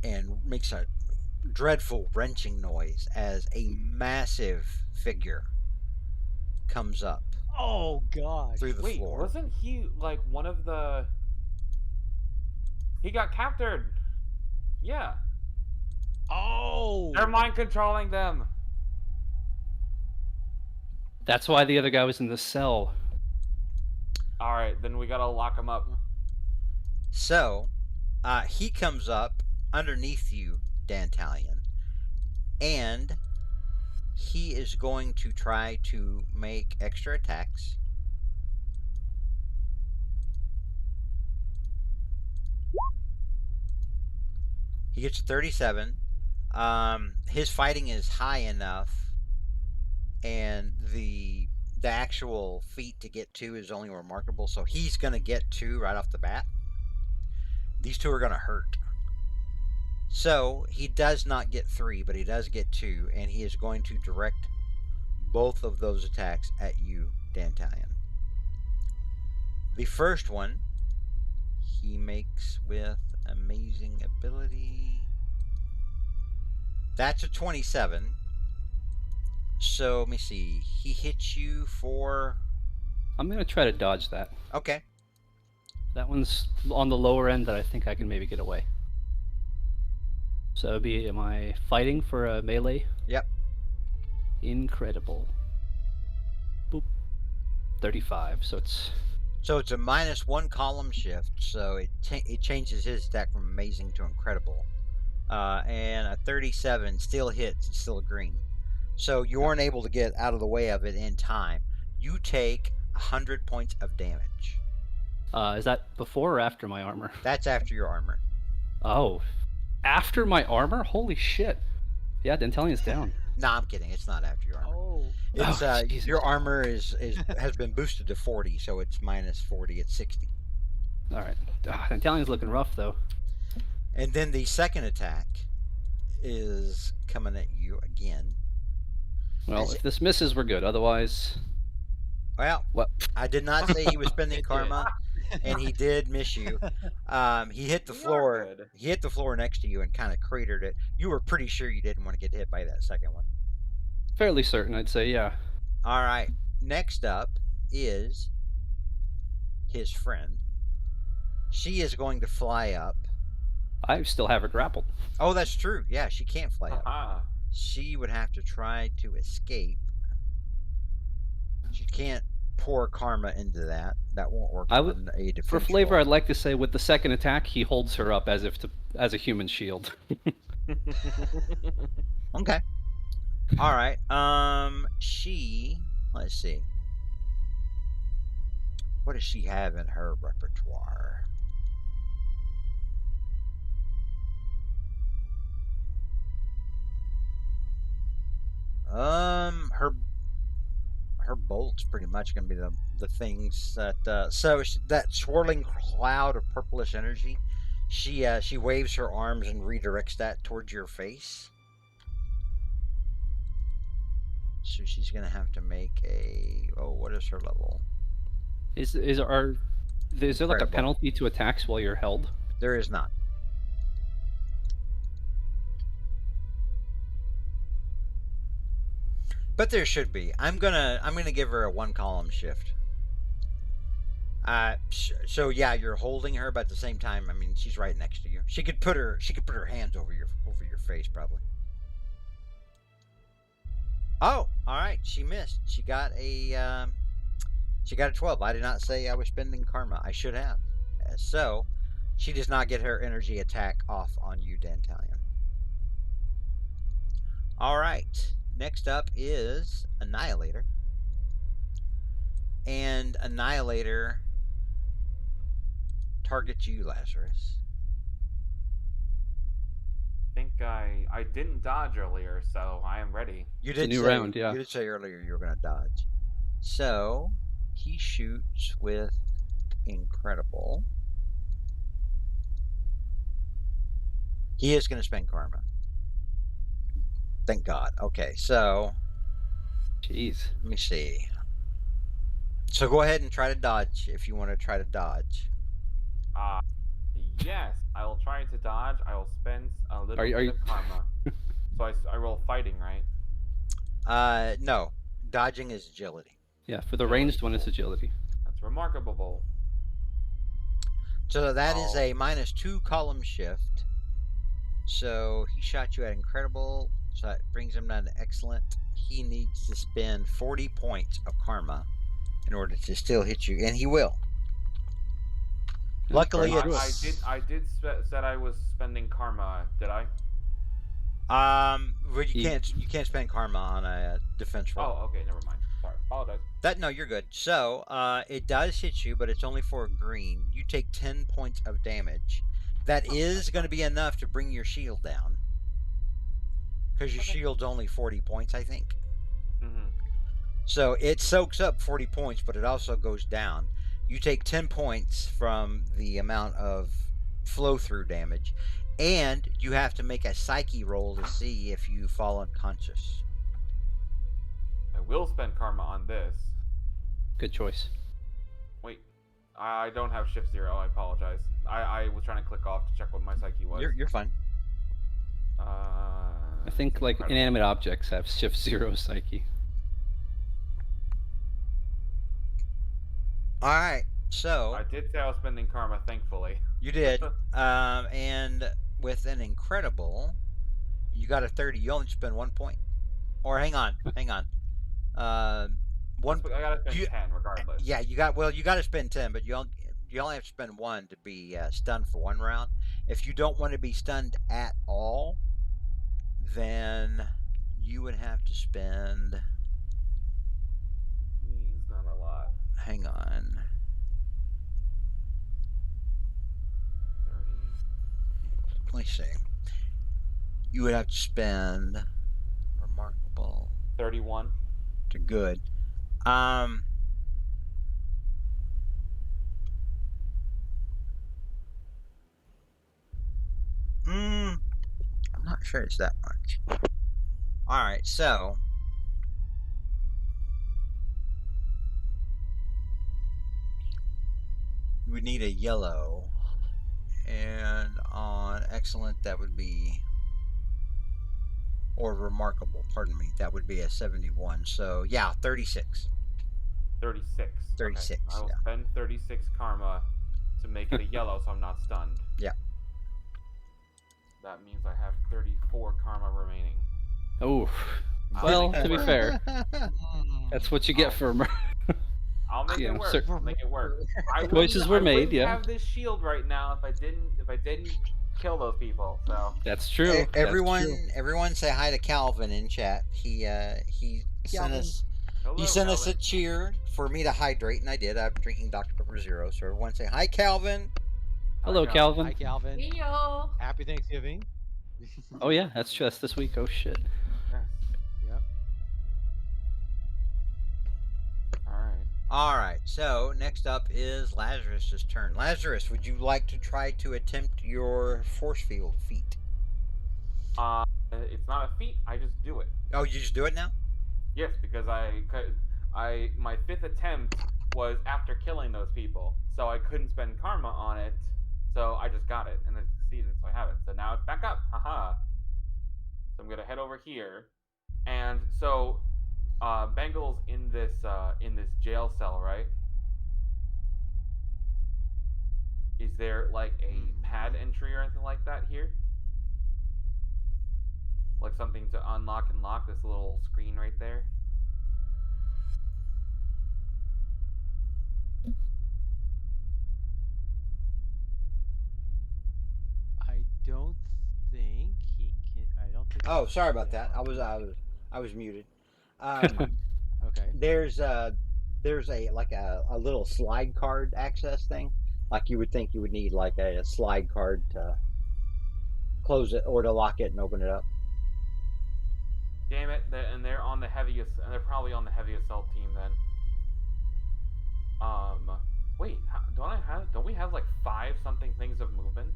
and makes a dreadful wrenching noise as a massive figure comes up Oh gosh. through the Wait, floor. wasn't he like one of the? He got captured. Yeah, Oh. they're mind controlling them. That's why the other guy was in the cell. All right, then we gotta lock him up. So he comes up underneath you, Dantalion, and he is going to try to make extra attacks. He gets a 37. His fighting is high enough, and the actual feat to get 2 is only remarkable, so he's going to get 2 right off the bat. These 2 are going to hurt. So he does not get 3, but he does get 2, and he is going to direct both of those attacks at you, Dantalion. The first one he makes with amazing ability. That's a 27. So let me see. He hits you for. I'm gonna try to dodge that. Okay. That one's on the lower end that I think I can maybe get away. So it'd be, am I fighting for a melee? Yep. Incredible. Boop. 35. So it's So it's a -1 column shift. So it changes his attack from amazing to incredible. And a 37 still hits. It's still a green. So you weren't able to get out of the way of it in time. You take 100 points of damage. is that before or after my armor? That's after your armor. Oh, after my armor? Holy shit! Yeah, Dentalian's down. No, I'm kidding. It's not after your armor. Oh, It's Oh, Jesus. your armor has been boosted to 40, so it's -40 at 60. All right. Dentalian's looking rough though. And then the second attack is coming at you again. Well, As- if this misses, we're good. Otherwise, Well, what? I did not say he was spending It did. karma, and he did miss you. He hit the We are floor. good. He hit the floor next to you and kind of cratered it. You were pretty sure you didn't want to get hit by that second one. Fairly certain, I'd say. Yeah. All right. Next up is his friend. She is going to fly up. I still have her grappled. Oh, that's true. Yeah, she can't fly up. Haha. She would have to try to escape. She can't pour karma into that. That won't work I would- on a defense For flavor, roll. I'd like to say with the second attack, he holds her up as as a human shield. Okay. All right. Let's see. What does she have in her repertoire? Her bolt's pretty much going to be the things that that swirling cloud of purplish energy. She waves her arms and redirects that towards your face. So she's going to have to make what is her level? Is there like a Incredible. penalty to attacks while you're held? There is not. But there should be. I'm gonna give her a 1 column shift. So yeah, you're holding her, but at the same time, I mean, she's right next to you. She could put her hands over your face, probably. Oh, all right. She missed. She got a 12. I did not say I was spending karma. I should have. So she does not get her energy attack off on you, Dantalion. All right. Next up is Annihilator. And Annihilator targets you, Lazarus. I think I didn't dodge earlier, so I am ready. You It's a did new say, round, yeah. You did say earlier you were going to dodge. So he shoots with Incredible. He is going to spend karma. Thank God. Okay, so Jeez. let me see. So go ahead and try to dodge if you want to try to dodge. Yes, I will try to dodge. I will spend a little Are bit you- of karma. So I roll fighting, right? No. Dodging is agility. Yeah, for the ranged one, it's agility. That's remarkable. So that is Oh. a -2 column shift. So he shot you at Incredible. So that brings him down to Excellent. He needs to spend 40 points of karma in order to still hit you, and he will. Yeah, Luckily, burn through it's- it. I did said I was spending karma. Did I? Well, you can't spend karma on a defense roll. Oh, okay. Never mind. Sorry. Apologize. No, you're good. So, it does hit you, but it's only for a green. You take 10 points of damage. That is going to be enough to bring your shield down. Because your Okay. shield's only 40 points, I think. Mm-hmm. So it soaks up 40 points, but it also goes down. You take 10 points from the amount of flow-through damage, and you have to make a psyche roll to see if you fall unconscious. I will spend karma on this. Good choice. Wait, I don't have shift 0. I apologize. I was trying to click off to check what my psyche was. You're fine. I think like Incredible. inanimate objects have shift 0 psyche. All right, so I did say I was spending karma, thankfully. you did, and with an Incredible, you got a 30. You only spend 1 point. Or hang on. one. I gotta spend You, 10 regardless. yeah, you got. Well, you got to spend 10, but you only have to spend one to be stunned for one round. If you don't want to be stunned at all, then you would have to spend. Please, not a lot. Hang on. 30. Let me see. You would have to spend remarkable 31. to good. I'm not sure it's that much. All right, so we need a yellow, and on excellent that would be, or remarkable. Pardon me, that would be a 71. So yeah, 36. 36. 36. Okay. I will Yeah. spend 36 karma to make it a yellow so I'm not stunned. Yeah. That means I have 34 karma remaining. Oh, I'll well, make it to be work. fair, that's what you get Oh. for. I'll make You it know, work. I'll make it work. I Choices were made, wouldn't yeah. have this shield right now if I didn't kill those people. So That's true. Everyone, That's true. everyone, say hi to Calvin in chat. He sent Calvin. us. hello, He sent us a Calvin. cheer for me to hydrate, and I did. I'm drinking Dr. Pepper Zero. So everyone say hi, Calvin. Hello, Calvin. Hi, Calvin. Yo. Happy Thanksgiving. Oh yeah, that's true. That's this week. Oh shit. Yes. Yep. All right. All right. So next up is Lazarus's turn. Lazarus, would you like to try to attempt your force field feat? It's not a feat. I just do it. Oh, you just do it now? Yes, because my 5th attempt was after killing those people, so I couldn't spend karma on it. So I just got it and I succeeded, so I have it. So now it's back up. Haha. So I'm gonna head over here, and so Bengal's in this jail cell, right? Is there like a pad entry or anything like that here? Like something to unlock and lock this little screen right there? I don't think he can. I don't think. Oh, sorry about yeah, that. I was muted. Okay. There's a like a little slide card access thing. Like you would think you would need like a slide card to close it or to lock it and open it up. Damn it! And they're on the heaviest. And they're probably on the heavy assault team then. Wait, don't we have like 5 something things of movement?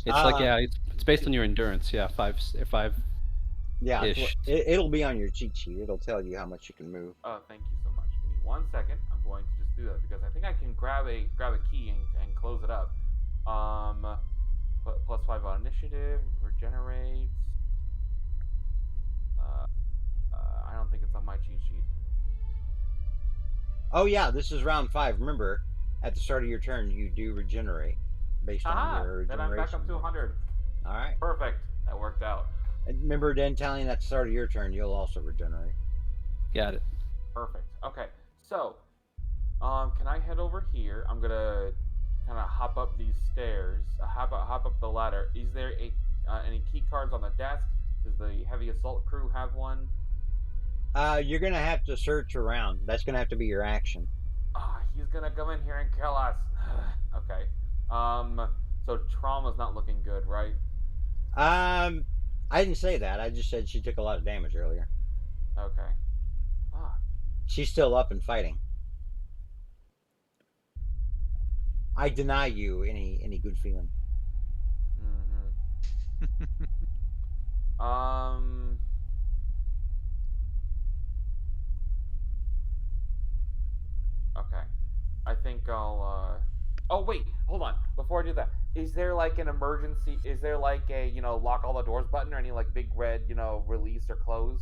It's like yeah, it's based on your endurance. Yeah, five. Yeah, Ish. it'll be on your cheat sheet. It'll tell you how much you can move. Oh, thank you so much. Give me 1 second. I'm going to just do that because I think I can grab a key and close it up. +5 on initiative, regenerates. I don't think it's on my cheat sheet. Oh yeah, this is round 5. Remember, at the start of your turn, you do regenerate based on your Then I'm back regeneration. up to 100. All right. Perfect. That worked out. And remember, Dentalian, at the start of your turn, you'll also regenerate. Got it. Perfect. Okay. So, can I head over here? I'm gonna kind of hop up these stairs. Hop up the ladder. Is there any key cards on the desk? Does the heavy assault crew have one? You're gonna have to search around. That's gonna have to be your action. He's gonna come in here and kill us. Okay. So trauma's not looking good, right? I didn't say that. I just said she took a lot of damage earlier. Okay. Fuck. She's still up and fighting. I deny you any good feeling. Okay. I think I'll. Oh wait, hold on. Before I do that, is there like an emergency? Is there like a lock all the doors button or any like big red release or close?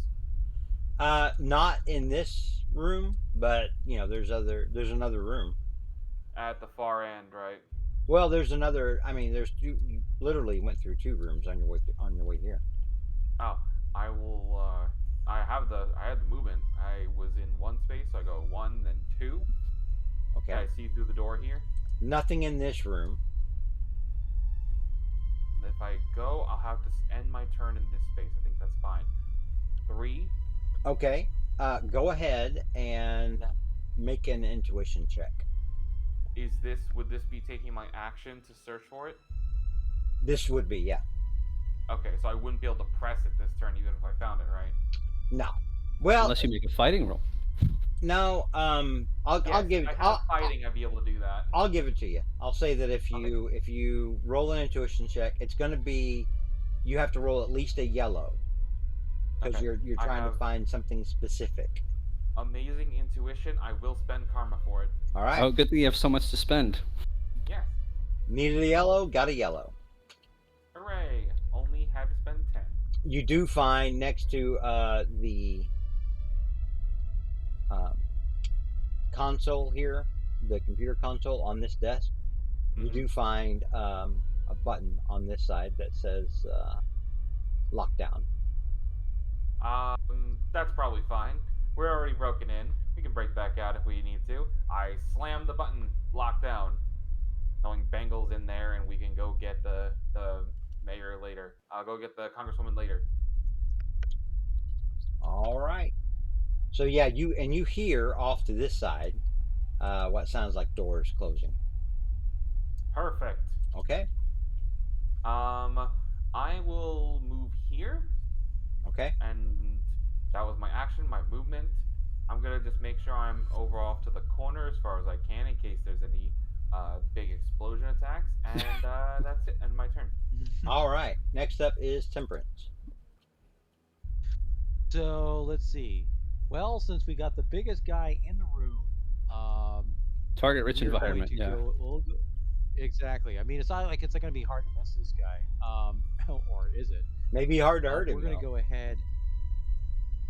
Not in this room, but there's another room. At the far end, right? Well, there's another. I mean, there's two. You literally went through 2 rooms on your way here. Oh, I will. I had the movement. I was in one space, so I go 1, then 2. Okay. Can I see through the door here? Nothing in this room. If I go, I'll have to end my turn in this space. I think that's fine. 3. Okay. Go ahead and make an intuition check. Would this be taking my action to search for it? This would be, yeah. Okay, so I wouldn't be able to press it this turn even if I found it, right? No. Well, Unless you make a fighting roll. no. I'll give. If I have fighting, I'd be able to do that. I'll give it to you. I'll say that if you roll an intuition check, it's going to be, you have to roll at least a yellow because Okay. you're trying to find something specific. Amazing intuition. I will spend karma for it. All right. Oh, good thing you have so much to spend. Yes. Needed a yellow, got a yellow. Hooray! Only had to spend 10. You do find next to the console here, the computer console on this desk, you do find a button on this side that says lockdown. That's probably fine. We're already broken in. We can break back out if we need to. I slam the button, lockdown, knowing Bengal's in there, and we can go get the mayor later. I'll go get the congresswoman later. All right. So yeah, you hear off to this side what sounds like doors closing. Perfect. Okay. I will move here, Okay. and that was my action, my movement. I'm gonna just make sure I'm over off to the corner as far as I can in case there's any big explosion attacks, and that's it. And my turn. All right. Next up is Temperance. So let's see. Well, since we got the biggest guy in the room, Target rich we're going environment. to Yeah. we'll go, exactly. I mean, it's not like it's going to be hard to miss this guy, or is it? Maybe hard to hurt him. We're going to go ahead.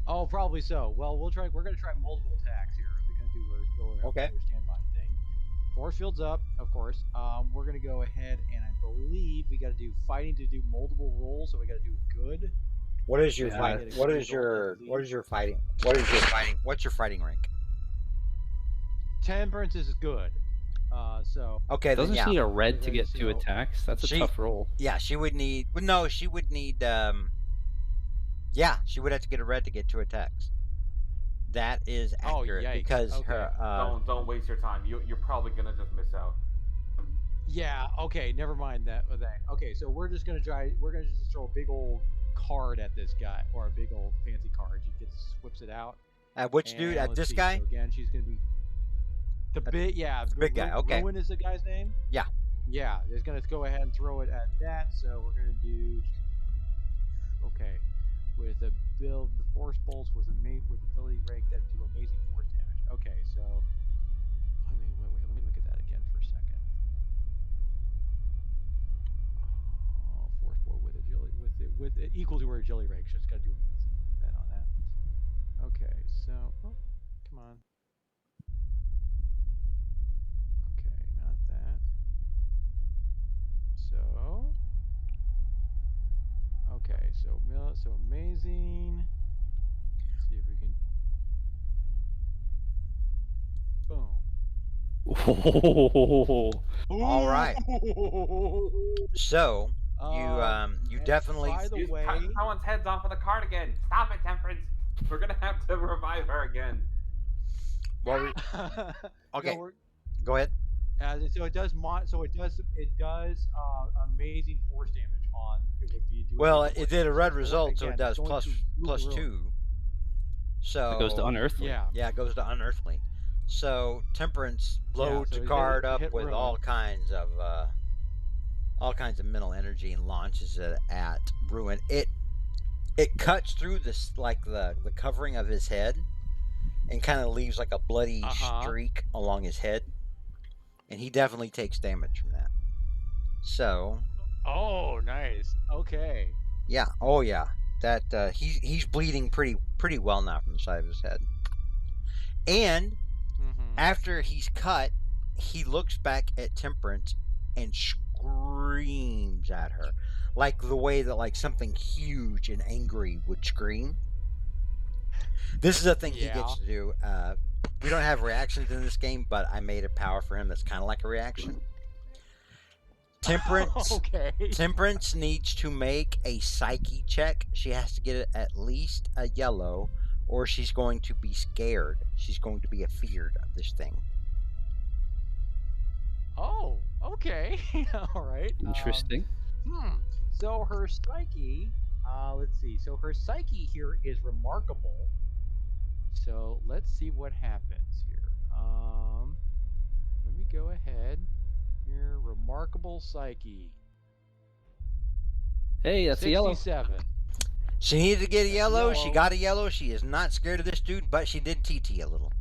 Oh, probably so. Well, we're going to try multiple attacks here. If we're going to do our Okay. standby thing. Force field's up, of course. We're going to go ahead, and I believe we got to do fighting to do multiple rolls. So we got to do good. What is your Yeah, fight? it's What is your fighting? What's your fighting rank? Temperance is good. So Okay, then Doesn't yeah. she need a red to Okay, get 2 so- attacks? That's a She- tough roll. Yeah, she would need. Well, no, she would need. Yeah, she would have to get a red to get 2 attacks. That is Oh, accurate yikes. because Okay. her. Don't waste your time. You're probably gonna just miss out. Yeah. Okay. Never mind that. Okay. So we're just gonna try. We're gonna just throw a big old card at this guy, or a big old fancy card. She whips it out. At which dude? And At let's this see, guy? So again, she's gonna be the big. Yeah. the big guy, okay. Rowan is the guy's name. Yeah. Yeah. They're gonna go ahead and throw it at that. So we're gonna do. Okay. With a build, the force bolts with ability rank that do amazing force damage. Okay. So. Wait. Let me look at that again for a second. Force bolt with agility with it equal to her agility rank. So it's got to do that on that. Okay, so come on. Okay, not that. So okay, so amazing. Let's see if we can. Boom. All right. So you and definitely. By the way, Cut someone's heads off with a card again. Stop it, Temperance. We're gonna have to revive her again. Well, okay. Go ahead. So it does amazing force damage on. It would be doing. Well, the it did a red force. result, so it Again, does it's going to plus ruin. 2. So It goes to unearthly. Yeah. Yeah, it goes to unearthly. So Temperance loads so a it card hit up with ruin. all kinds of mental energy and launches it at Ruin. It cuts through this like the covering of his head and kind of leaves like a bloody streak along his head, and he definitely takes damage from that. So Oh, nice. Okay. yeah, oh yeah, that he's bleeding pretty well now from the side of his head, and after he's cut, he looks back at Temperance and screams at her, like the way that like something huge and angry would scream. This is a thing he Yeah. gets to do. We don't have reactions in this game, but I made a power for him that's kind of like a reaction. Temperance. Okay. Temperance needs to make a psyche check. She has to get at least a yellow, or she's going to be scared. She's going to be afeared of this thing. Oh, okay. All right. Interesting. So her psyche, let's see. So her psyche here is remarkable. So let's see what happens here. Let me go ahead. Here, remarkable psyche. Hey, that's a yellow. 67. She needed to get a That's yellow. She yellow. got a yellow. She is not scared of this dude, but she did TT a little.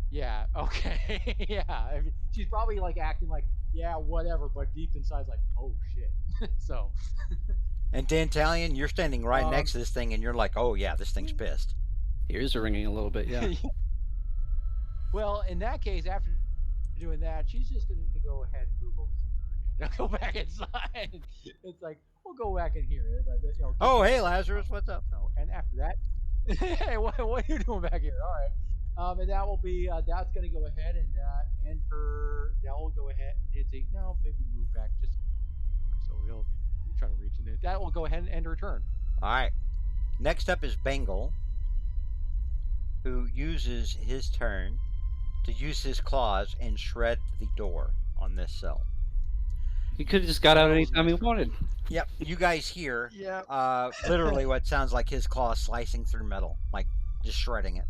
Yeah. Okay. Yeah. I mean, she's probably like acting like, yeah, whatever, but deep inside's like, oh shit. So. And Dantalion, you're standing right Um, next to this thing, and you're like, oh yeah, this thing's pissed. Ears are ringing a little bit, yeah. Well, in that case, after doing that, she's just going to go ahead and move over here and go back inside. It's like, we'll go back in here. Oh, hey, Lazarus, what's up? And after that, hey, what are you doing back here? All right. And that will be, that's going to go ahead and end her. That will go ahead and say, no, maybe move back just so we'll try to reach it. That will go ahead and end her turn. All right. Next up is Bengal, who uses his turn to use his claws and shred the door on this cell. He could have just got out anytime he wanted. Yep, you guys hear Yeah. literally what sounds like his claws slicing through metal, like just shredding it.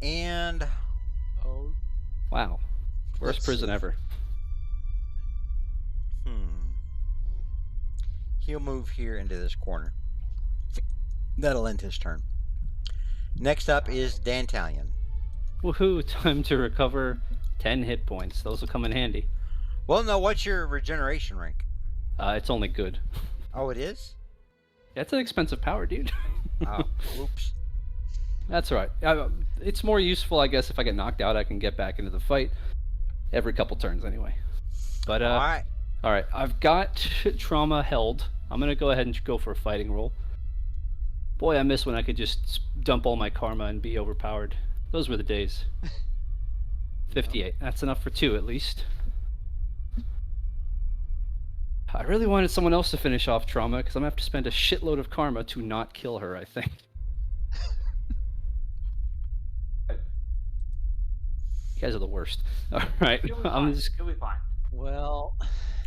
And Oh, Wow. Worst Let's prison see. ever. He'll move here into this corner. That'll end his turn. Next up is Dantalion. Woohoo, time to recover 10 hit points. Those will come in handy. Well, no, what's your regeneration rank? It's only good. Oh, it is? That's an expensive power, dude. Oh, whoops. That's all right. It's more useful, I guess, if I get knocked out, I can get back into the fight every couple turns anyway. But, All right. all right, I've got trauma held. I'm going to go ahead and go for a fighting roll. Boy, I miss when I could just dump all my karma and be overpowered. Those were the days. 58. That's enough for 2 at least. I really wanted someone else to finish off trauma because I'm going to have to spend a shitload of karma to not kill her, I think. You guys are the worst. All right, You'll be I'm fine. just... You'll be fine. well.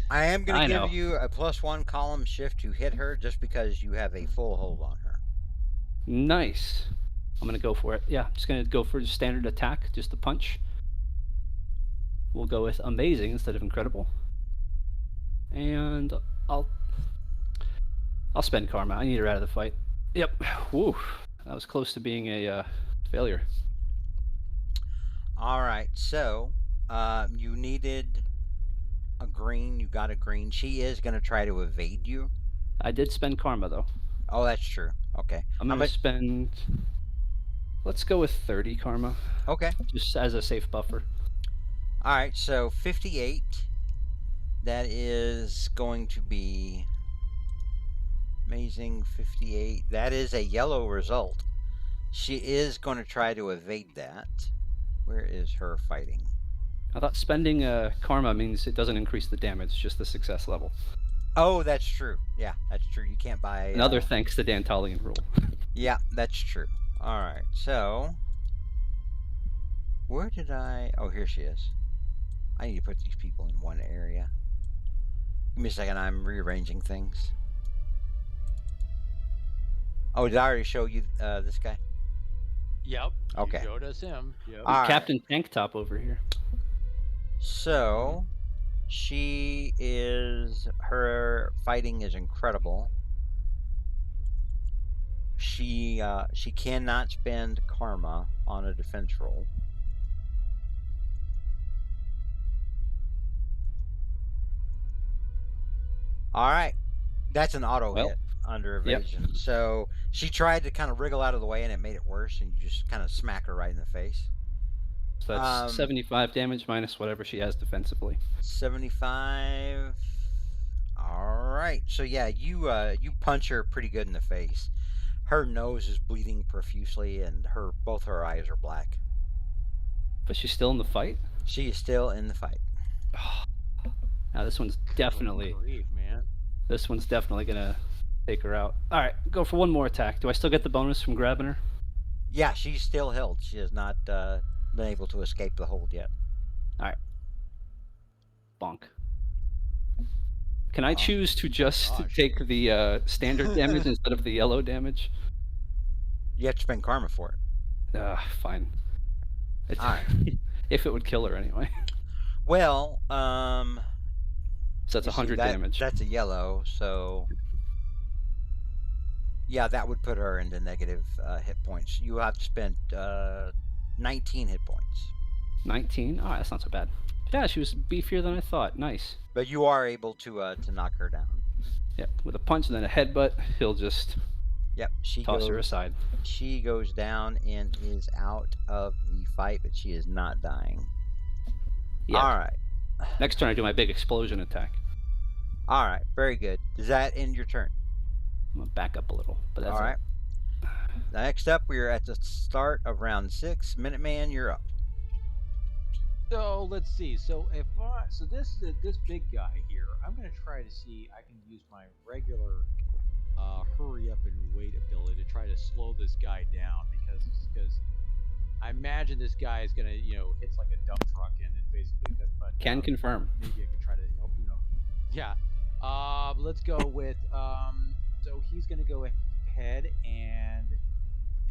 I am going I to know. give you a +1 column shift to hit her just because you have a full hold on her. Nice. I'm going to go for it. Yeah, I'm just going to go for the standard attack, just a punch. We'll go with amazing instead of incredible. And I'll spend karma. I need her out of the fight. Yep. Woo. That was close to being a failure. All right, so you needed a green. You got a green. She is going to try to evade you. I did spend karma, though. Oh, that's true. Okay. I'm How going to much- spend... Let's go with 30 karma, Okay. just as a safe buffer. All right, so 58. That is going to be amazing. 58. That is a yellow result. She is going to try to evade that. Where is her fighting? I thought spending karma means it doesn't increase the damage, just the success level. Oh, that's true. Yeah, that's true. You can't buy Another thanks to Dantalian rule. Yeah, that's true. All right, so where did I? Oh, here she is. I need to put these people in one area. Give me a second. I'm rearranging things. Oh, did I already show you this guy? Yep. Okay. You showed us him. Yep. All right. Captain Tank Top over here. So she is. Her fighting is incredible. She cannot spend karma on a defense roll. All right, that's an auto Well, hit under yep. evasion. So she tried to kind of wriggle out of the way, and it made it worse. And you just kind of smack her right in the face. So that's 75 damage minus whatever she has defensively. 75. All right. So yeah, you punch her pretty good in the face. Her nose is bleeding profusely, and both her eyes are black. But she's still in the fight. She is still in the fight. Now this one's definitely Grief, man. gonna take her out. All right, go for one more attack. Do I still get the bonus from grabbing her? Yeah, she's still held. She has not been able to escape the hold yet. Bonk. Can I choose to just gosh. take the standard damage instead of the yellow damage? You have to spend karma for it. Fine. All right. If it would kill her anyway. Well, So that's you see, 100 damage. That's a yellow, so yeah, that would put her into negative hit points. You have to spend 19 hit points. 19? Oh, that's not so bad. Yeah, she was beefier than I thought. Nice. But you are able to knock her down. Yep, with a punch and then a headbutt, he'll just Yep, toss her aside. She goes down and is out of the fight, but she is not dying. Yep. All right. Next turn, I do my big explosion attack. All right, very good. Does that end your turn? I'm gonna back up a little, but that's All right. Next up, we are at the start of round 6. Minuteman, you're up. So let's see. So this big guy here, I'm gonna try to see I can use my regular hurry up and wait ability to try to slow this guy down because I imagine this guy is gonna hits like a dump truck and it basically. But Can confirm. Maybe I could try to help. Yeah. Let's go with So he's gonna go ahead and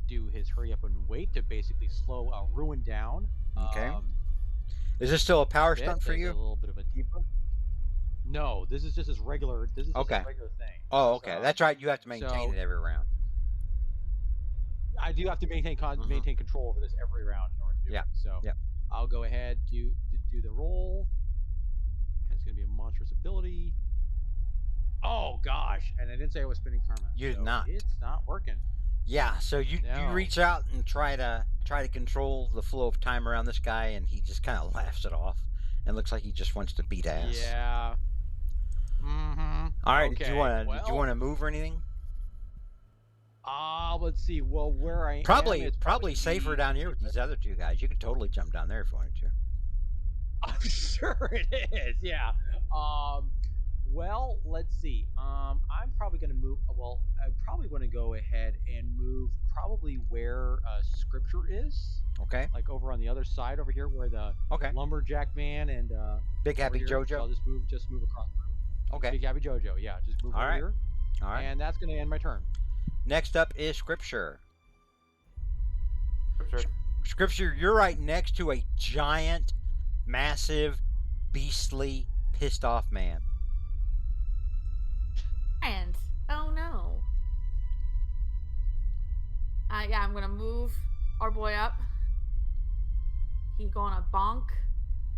do his hurry up and wait to basically slow Ruin down. Okay. Is this still a power bit. stunt for There's you? A little bit of a deeper. No, this is just his regular. This is just Okay. his regular thing. Oh, okay. So- That's right. You have to maintain so- it every round. I do have to maintain maintain control over this every round in order to do Yeah. it. So Yep. I'll go ahead do the roll. And it's gonna be a monstrous ability. Oh gosh! And I didn't say I was spending karma. You did so not. It's not working. Yeah. So you No. reach out and try to control the flow of time around this guy, and he just kind of laughs it off, and looks like he just wants to beat ass. Yeah. Mm-hmm. All right. Okay, Did you want well- to move or anything? Let's see. Well, where I am, Probably it's probably safer down here with these other two guys. You could totally jump down there if you wanted to. I'm sure it is. Yeah. Well, let's see. I'm probably going to move. Well, I probably want to go ahead and move probably where Scripture is, Okay. like over on the other side over here, where the Okay. lumberjack man and Big over Happy here. So Jojo. I'll just move across. Okay. Big Happy Jojo. Yeah, just move All over right. here, All right. and that's going to end my turn. Next up is Scripture. Sure. Scripture, you're right next to a giant, massive, beastly, pissed off man. And oh no. Yeah, I'm gonna move our boy up. He gonna bonk,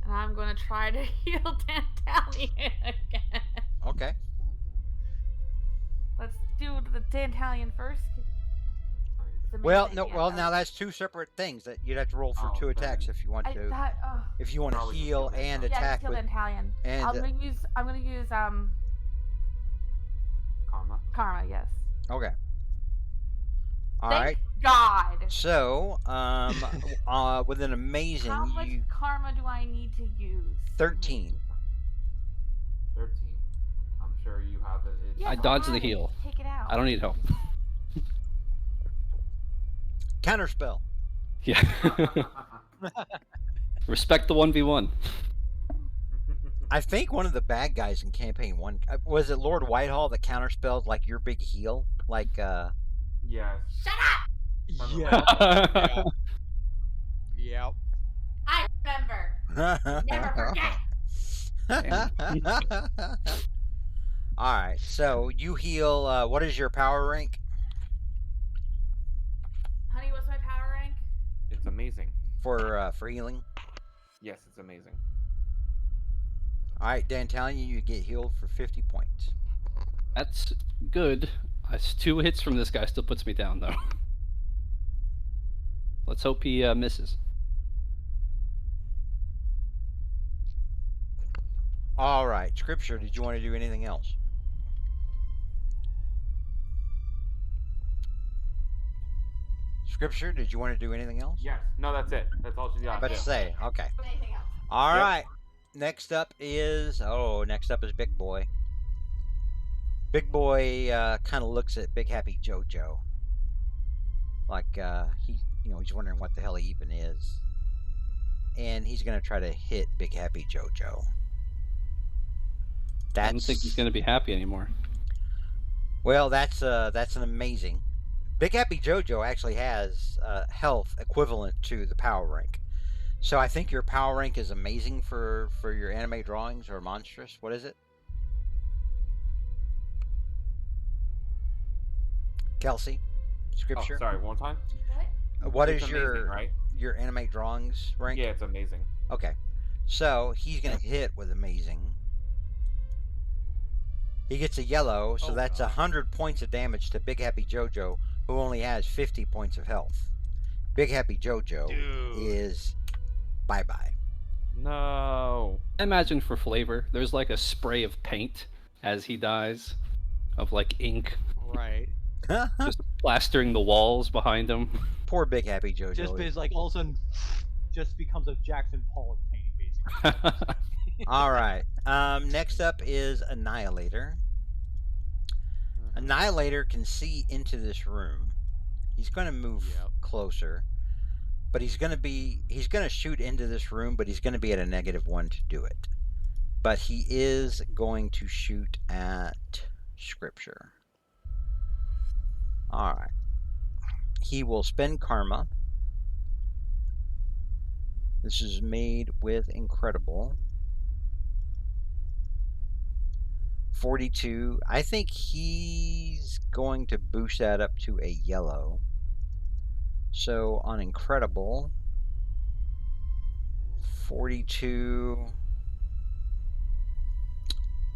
and I'm gonna try to heal Dantalion again. Okay. Let's do the Dantalion first. It's Well, amazing. no. Yeah, Well, that now was- that's two separate things that you'd have to roll for Oh, 2 attacks then- if you want I to. thought. Oh. If you want to Probably just heal heal and Dantalion. Yeah, attack just heal with, Dantalion. and I'm gonna use Karma. Karma. Yes. okay. All Thank right. God. So, with an amazing How much karma do I need to use? 13. 13. I'm sure you have it. Yes, I dodged the have it. heal. Take it out. I don't need help. Counterspell. Yeah. Respect the 1v1. I think one of the bad guys in campaign 1 was it Lord Whitehall that counterspelled like your big heal, like Yes. Shut up! Yeah. Yep. I remember. Never forget. All right, so you heal. What is your power rank? Honey, what's my power rank? It's amazing. For healing? Yes, it's amazing. All right, Dantalion, you get healed for 50 points. That's good. That's 2 hits from this guy still puts me down, though. Let's hope he misses. All right, Scripture, did you want to do anything else? Scripture, did you want to do anything else? Yes. No, that's it. That's all she's got About to to do. say, okay. All Yep. right. Next up is Big Boy. Big Boy kind of looks at Big Happy JoJo, like he's wondering what the hell he even is, and he's gonna try to hit Big Happy JoJo. I don't think he's going to be happy anymore. Well, that's an amazing. Big Happy JoJo actually has health equivalent to the power rank. So I think your power rank is amazing for your anime drawings, or monstrous. What is it? Kelsey, Oh, Scripture. sorry. One more time. What It's is amazing, right? your anime drawings rank? Yeah, it's amazing. Okay. So he's gonna hit with amazing. He gets a yellow, so that's 100 points of damage to Big Happy JoJo, who only has 50 points of health. Big Happy JoJo is bye-bye. No. I imagine for flavor, there's like a spray of paint as he dies, of like ink, Right. just plastering the walls behind him. Poor Big Happy JoJo. Just is like all of a sudden, just becomes a Jackson Pollock painting, basically. All right. Next up is Annihilator. Annihilator can see into this room. He's going to move closer, but he's going to shoot into this room, but he's going to be at a -1 to do it. But he is going to shoot at Scripture. All right. He will spend karma. This is made with incredible. 42. I think he's going to boost that up to a yellow. So on incredible, 42.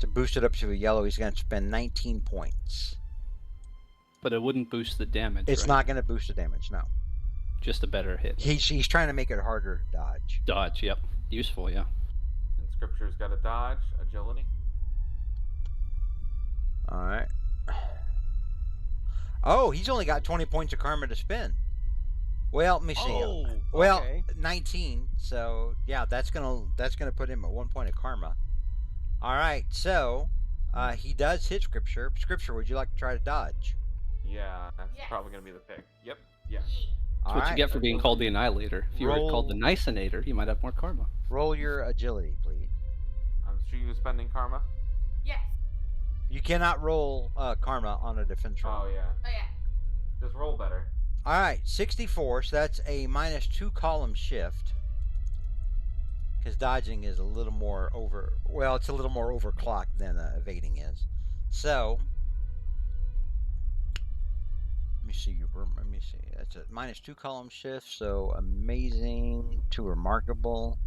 To boost it up to a yellow, he's going to spend 19 points. But it wouldn't boost the damage. It's right? not going to boost the damage, no. Just a better hit. He's trying to make it harder to dodge. Dodge, yep. Useful, yeah. And Scripture's got a dodge, agility. All right. Oh, he's only got 20 points of karma to spend. Well, let me see. Well, okay. 19. So yeah, that's gonna put him at 1 point of karma. All right. So he does hit Scripture. Scripture, would you like to try to dodge? Yeah, that's probably gonna be the pick. Yep. Yeah. That's what you get for being called the Annihilator. If you were called the Nicinator, you might have more karma. Roll your agility, please. I'm sure you're spending karma. Yes. You cannot roll karma on a defense roll. Oh yeah. Oh yeah. Just roll better. All right, 64. So that's a -2 column shift. Because dodging is a little more it's a little more overclocked than evading is. So let me see. That's a -2 column shift. So amazing to remarkable.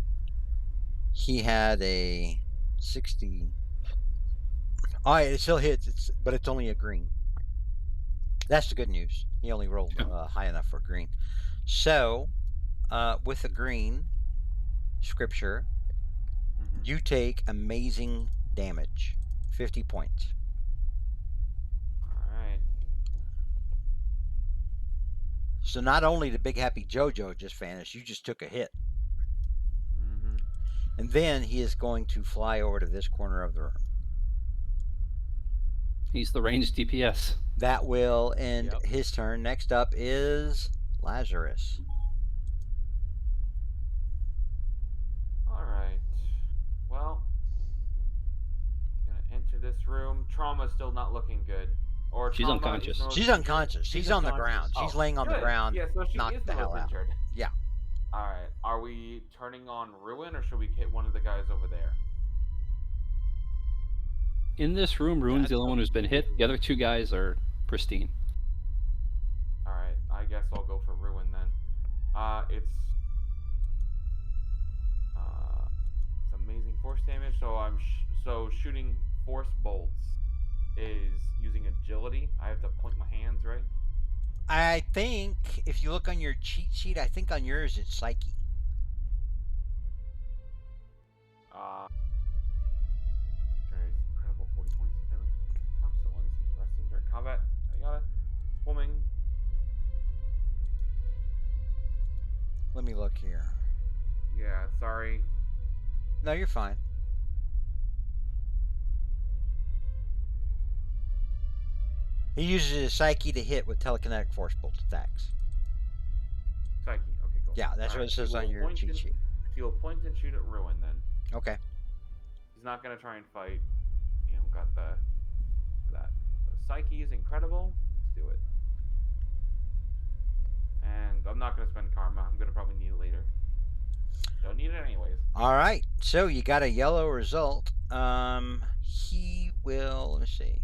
He had a 60. All right, it still hits. But it's only a green. That's the good news. He only rolled high enough for green. So, with a green Scripture, you take amazing damage, 50 points. All right. So not only did Big Happy JoJo just vanish, you just took a hit. And then he is going to fly over to this corner of the room. He's the ranged DPS. That will end his turn. Next up is Lazarus. All right. Well, gonna enter this room. Trauma's still not looking good. Or She's Trauma unconscious. is no She's injured. unconscious. She's on the ground. She's laying on the Good. ground. Yeah, so she knocked is the hell out. injured. Yeah. All right. Are we turning on Ruin, or should we hit one of the guys over there? In this room, Ruin's the only one who's been hit. The other two guys are pristine. All right. I guess I'll go for Ruin then. It's amazing force damage. So so shooting force bolts is using agility. I have to point my hands, right? I think if you look on your cheat sheet, I think on yours it's Psyche. Generates incredible 40 points of damage. I'm still on these resting during combat. I got it. Swimming. look here. Yeah, sorry. No, you're fine. He uses his psyche to hit with telekinetic force bolt attacks. Psyche. Okay, cool. Yeah, that's what it says on your cheat sheet. He will point and shoot at Ruin then. Okay. He's not gonna try and fight. Got that. So Psyche is incredible. Let's do it. And I'm not gonna spend karma. I'm gonna probably need it later. Don't need it anyways. All right. So you got a yellow result. He will. Let me see.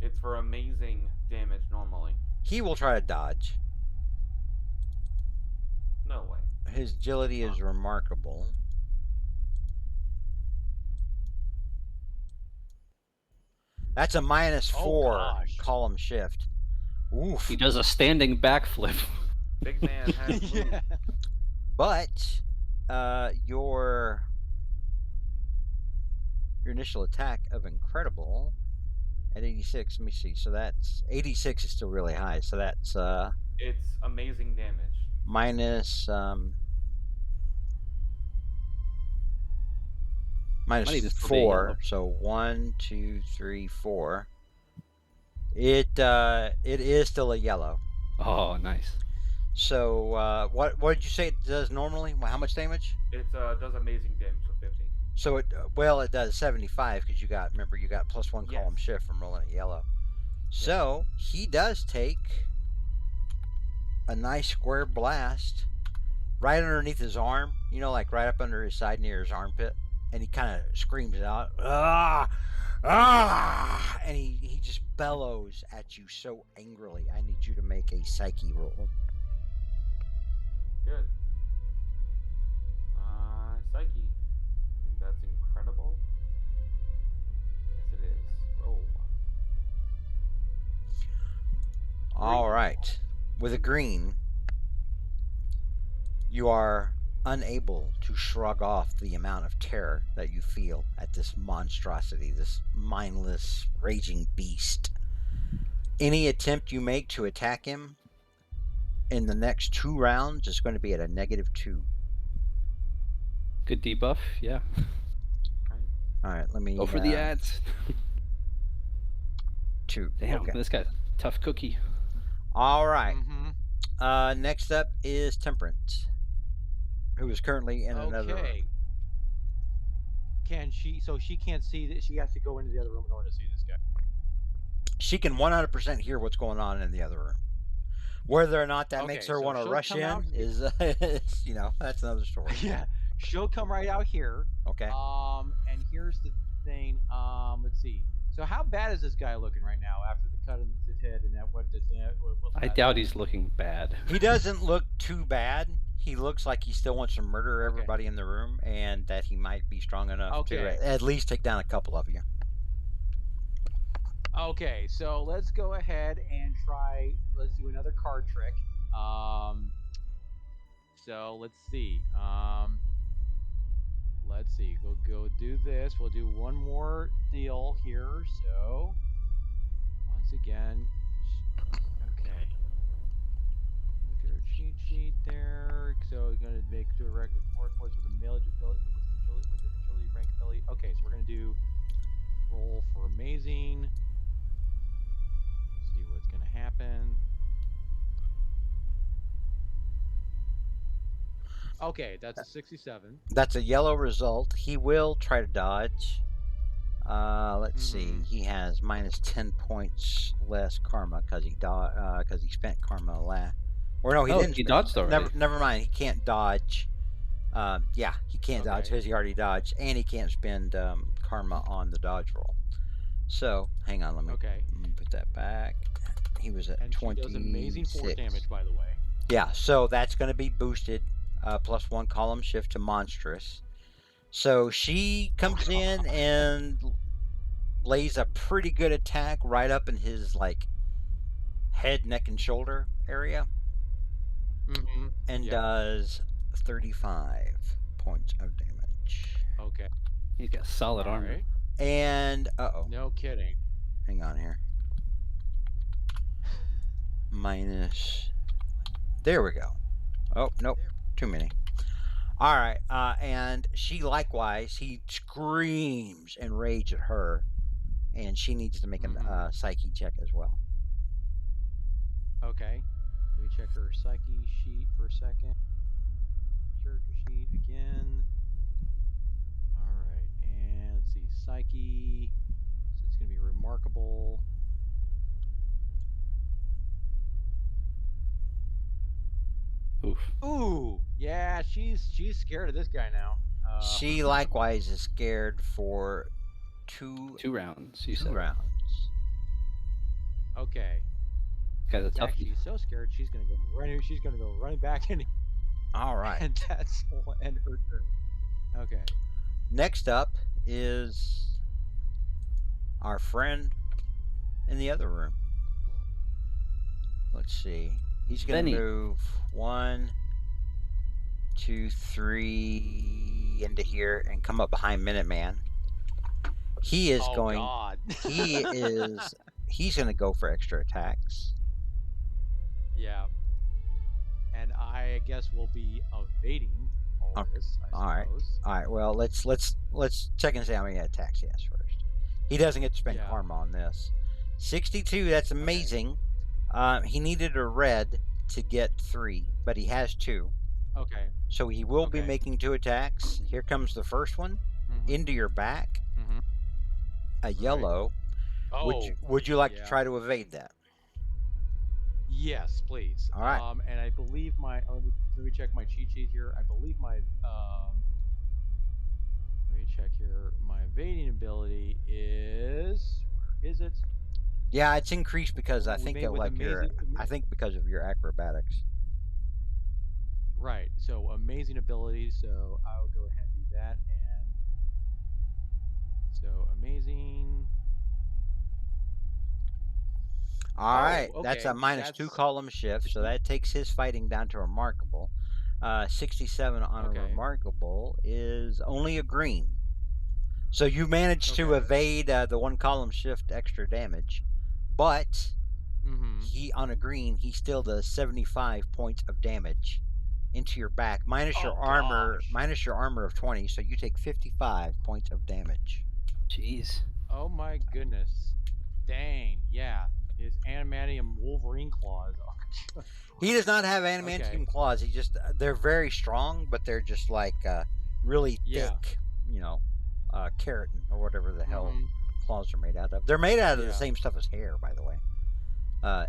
It's for amazing damage normally. He will try to dodge. No way. His agility is remarkable. That's a -4 column shift. Oof. He does a standing backflip. Big man has moves. Yeah. But your initial attack of incredible at 86. Let me see. So that's 86 is still really high. So that's It's amazing damage. minus Might even still be 4. yellow. So 1, 2, 3, 4. It is still a yellow. Oh, nice. So what did you say it does normally? How much damage? It does amazing damage with 50. So it does 75 because you got +1 column Yes. shift from rolling a yellow. So he does take a nice square blast right underneath his arm, like right up under his side near his armpit, and he kind of screams out, "Ah! Ah!" And he just bellows at you so angrily. I need you to make a psyche roll. Good. Psyche. I think that's incredible. Yes, it is. Roll. All right. With a green, you are unable to shrug off the amount of terror that you feel at this monstrosity, this mindless, raging beast. Any attempt you make to attack him in the next 2 rounds is going to be at a -2. Good debuff. Yeah. All right, let me Go for the ads. 2. Damn, Okay. this guy's a tough cookie. All right. Mm-hmm. Next up is Temperance, who is currently in another room. Okay. Can she? So she can't see that. She has to go into the other room in order to see this guy. She can 100% hear what's going on in the other room. Whether or not that Okay, makes her so want to she'll rush come in out- is, that's another story. Yeah. She'll come right out here. Okay. And here's the thing. Let's see. So how bad is this guy looking right now after the cut in the head and what's I that? doubt he's looking bad. He doesn't look too bad. He looks like he still wants to murder Okay. everybody in the room, and that he might be strong enough Okay. to at least take down a couple of you. Okay, so let's go ahead and try. Let's do another card trick. So let's see. Let's see. We'll go do this. We'll do one more deal here. So once again, okay. Look at our cheat sheet there. So we're gonna make direct force with a male agility with agility rank ability. Okay, so we're gonna do roll for amazing. See what's gonna happen. Okay, that's a 67. That's a yellow result. He will try to dodge. Let's see. He has minus 10 points less karma because he spent karma last. Or no, he didn't. He spend- dodged already. Never mind. He can't dodge. Yeah, he can't dodge Okay. because he already dodged, and he can't spend karma on the dodge roll. So hang on, let me put that back. He was at And she 26. does amazing force damage, by the way. Yeah, so that's going to be boosted, +1 column shift to monstrous. So she comes in and lays a pretty good attack right up in his head, neck, and shoulder area, Mm-hmm. and does 35 points of damage. Okay. He's got solid armor. Alright. And No kidding. hang on here. Minus. There we go. Oh nope, too many. All right. And she likewise, he screams in rage at her, and she needs to make a psyche check as well. Okay. Let me check her psyche sheet for a second. Character sheet again. All right. And let's see. Psyche. So it's going to be remarkable. Oof. Ooh. Yeah, she's scared of this guy now. She likewise is scared for two 2 rounds, you two said. rounds. Okay. Got a In tough. fact, she's so scared she's gonna go running. She's gonna go running back in, All right. and that's will end her turn. Okay. Next up is our friend in the other room. Let's see. He's going to Benny. move 1, 2, 3 into here and come up behind Minuteman. He is Oh going. God. He's going to go for extra attacks. Yeah. And I guess we'll be evading all this. I all right. suppose. All right. Well, let's check and see how many attacks he has first. He doesn't get to spend Yeah. karma on this. 62. That's amazing. He needed a red to get 3, but he has 2. Okay. So he will be Okay. making 2 attacks. Here comes the first one into your back. Mm-hmm. A yellow. Oh. Would you like to yeah. try to evade that? Yes, please. All right. And I believe my. Let me check my cheat sheet here. I believe my. Let me check here. My evading ability is. Where is it? Yeah, it's increased because I We think made of with like your. amazing- I think because of your acrobatics. Right. So amazing ability. So I'll go ahead and do that. And so amazing. All right, Oh, that's a okay. minus 2 That's- column shift, so that takes his fighting down to remarkable. 67 on a Okay. remarkable is only a green. So you managed to Okay. evade the 1 column shift extra damage, but Mm-hmm. he on a green he still does 75 points of damage into your back minus your Oh, armor gosh. minus your armor of 20, so you take 55 points of damage. Jeez. Oh my goodness. Dang. Yeah. His animatium Wolverine claws. He does not have adamantium claws. He just they're very strong, but they're just like really thick, keratin or whatever the hell claws are made out of. They're made out of the same stuff as hair, by the way,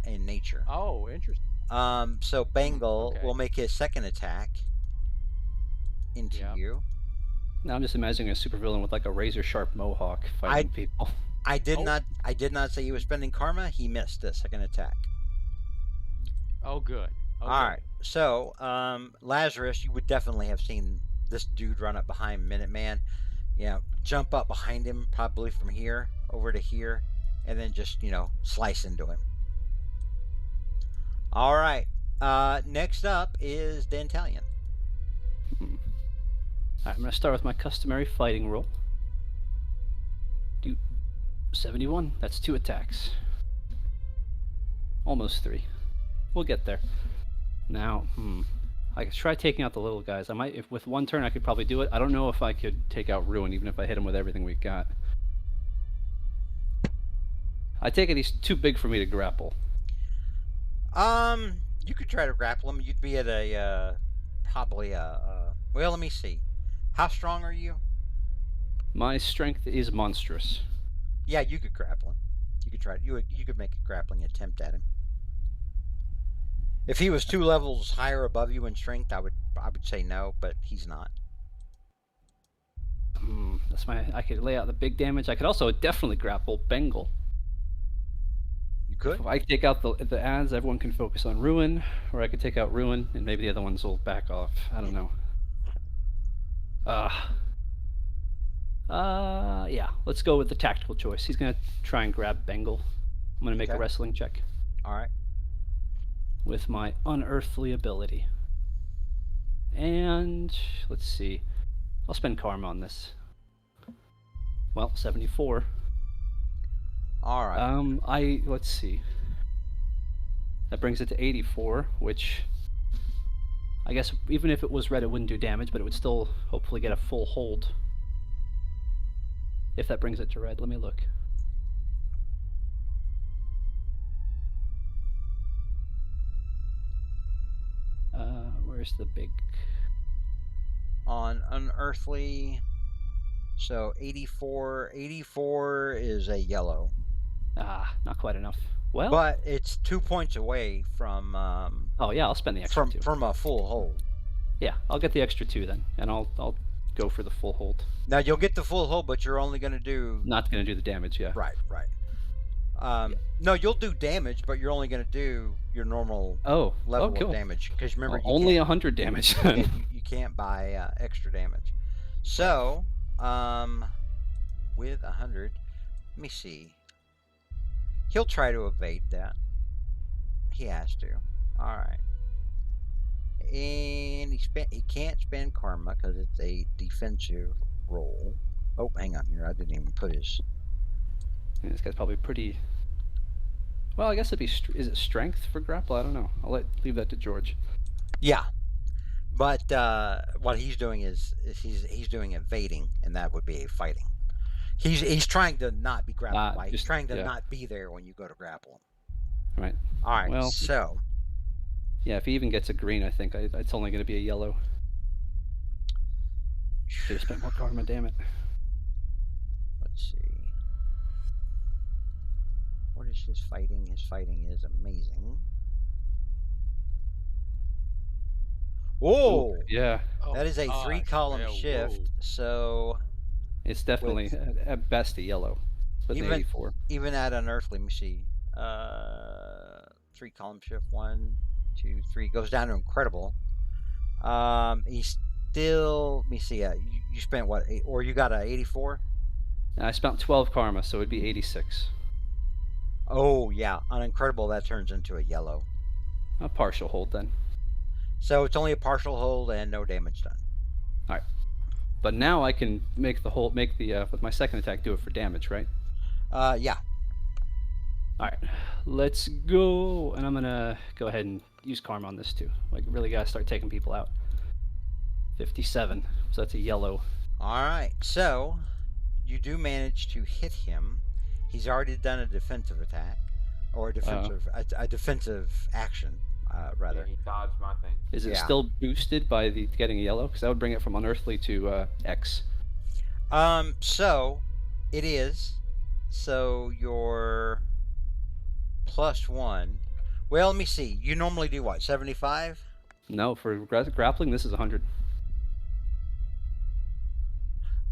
in nature. Oh, interesting. So Bengal okay. will make his second attack into you. Now I'm just imagining a supervillain with like a razor sharp mohawk fighting people. I did not say he was spending karma. He missed the second attack. Oh, good. Okay. All right. So, Lazarus, you would definitely have seen this dude run up behind Minuteman. Yeah, jump up behind him, probably from here over to here, and then just, slice into him. All right. Next up is Dantalion. All right, I'm going to start with my customary fighting roll. Do 71. That's 2 attacks. Almost 3. We'll get there. Now, I could try taking out the little guys. I might, if with 1 turn I could probably do it. I don't know if I could take out Ruin, even if I hit him with everything we got. I take it he's too big for me to grapple. You could try to grapple him. You'd be at a probably well, let me see. How strong are you? My strength is monstrous. Yeah, you could grapple him. You could try. You could make a grappling attempt at him. If he was 2 levels higher above you in strength, I would say no, but he's not. That's I could lay out the big damage. I could also definitely grapple Bengal. You could. If I take out the ads, everyone can focus on Ruin, or I could take out Ruin, and maybe the other ones will back off. I don't know. Yeah, let's go with the tactical choice. He's gonna try and grab Bengal. I'm gonna make a wrestling check. All right. With my unearthly ability. And let's see. I'll spend karma on this. Well, 74. All right. Let's see. That brings it to 84, which I guess even if it was red, it wouldn't do damage, but it would still hopefully get a full hold. If that brings it to red, let me look. Where's the big? On unearthly, so 84. 84 is a yellow, Not quite enough. Well, but it's 2 points away from oh yeah, I'll spend the extra two. from a full hold. Yeah, I'll get the extra 2 then, and I'll go for the full hold. Now you'll get the full hold, but you're only going to do Not gonna do the damage, yeah. right. No, you'll do damage, but you're only going to do your normal Oh, level cool. of damage because remember Only 100 damage. you can't buy extra damage. So, with 100, let me see. He'll try to evade that. He has to. All right. And he can't spend karma because it's a defensive roll. Oh, hang on here. I didn't even put his. Yeah, this guy's probably pretty. Well, I guess it'd be. Is it strength for grapple? I don't know. I'll leave that to George. Yeah, but what he's doing is he's doing evading, and that would be a fighting. He's trying to not be grappled by. He's trying to not be there when you go to grapple him. Right. All right. Well, so. Yeah, if he even gets a green, I think it's only going to be a yellow. Should have spent more karma. Damn it. Let's see. What is his fighting? His fighting is amazing. Whoa! Ooh, yeah. Oh, That is a gosh, 3-column yeah, shift. whoa. So It's definitely at best a yellow. With an Even- 84. even at unearthly, let me see. 3-column shift. 1, 2, 3 goes down to incredible. He's still. Let me see. You spent what? Or you got a 84? I spent 12 karma, so it'd be 86. Oh yeah, on incredible that turns into a yellow. A partial hold then. So it's only a partial hold and no damage done. But now I can make the hold, with my second attack, do it for damage, right? Yeah. All right, let's go. And I'm gonna go ahead and use karma on this too. Like, really gotta start taking people out. 57. So that's a yellow. All right. So you do manage to hit him. He's already done a defensive attack, or a defensive action, rather. Yeah, he dodged my thing. Is it Yeah. still boosted by the getting a yellow? Because that would bring it from unearthly to X. So it is. So your +1. Well, let me see. You normally do what? 75? No, for grappling, this is 100.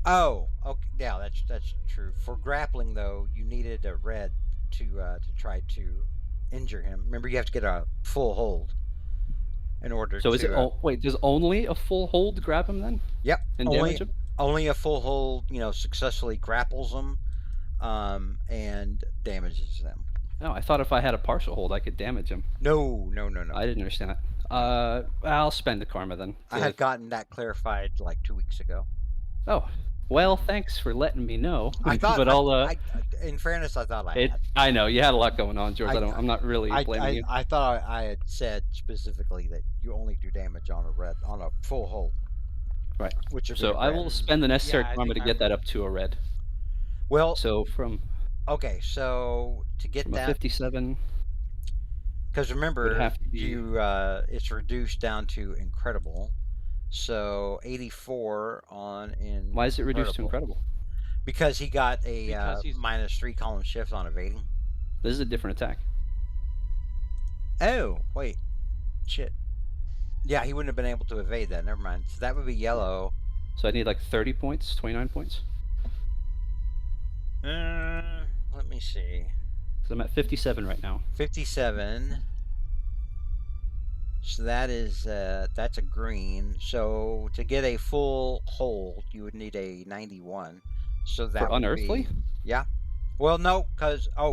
Oh, okay. Yeah, that's true. For grappling though, you needed a red to try to injure him. Remember, you have to get a full hold in order So to. is it? Wait, does only a full hold grab him then? Yep. And only, damage him? only a full hold, successfully grapples them, and damages them. No, I thought if I had a partial hold, I could damage him. No. I didn't understand that. I'll spend the karma then. I had gotten that clarified like 2 weeks ago. Oh, well, thanks for letting me know. I thought, but in fairness, I thought I it. had. I know you had a lot going on, George. I'm not really blaming you. I thought I had said specifically that you only do damage on a full hold. Right. Which is So I will spend the necessary Yeah, I karma to think get that up to a red. Well, So from okay, so to get a that, 57, because remember, would have to be- it's reduced down to incredible. So 84 on in. why is it reduced to incredible? Because he got a Because he's- -3-column shift on evading. This is a different attack. Oh, wait. Shit. Yeah, he wouldn't have been able to evade that. Never mind. So that would be yellow. So I need like 30 points, 29 points. Let me see. So I'm at 57 right now. 57. So that's a green. So to get a full hold, you would need a 91. So that For would unearthly? be, yeah. Well, no,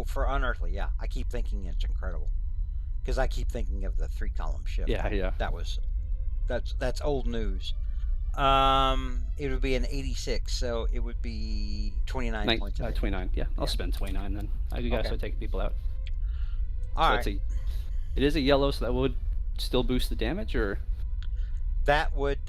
for unearthly, yeah. I keep thinking it's incredible. Because I keep thinking of the 3-column shift. Yeah. That's old news. It would be an 86, so it would be 29 points. 29. Yeah, I'll Yeah. spend 29 then. I gotta Okay. start taking people out. All So right. it is a yellow, so that would still boost the damage, or That would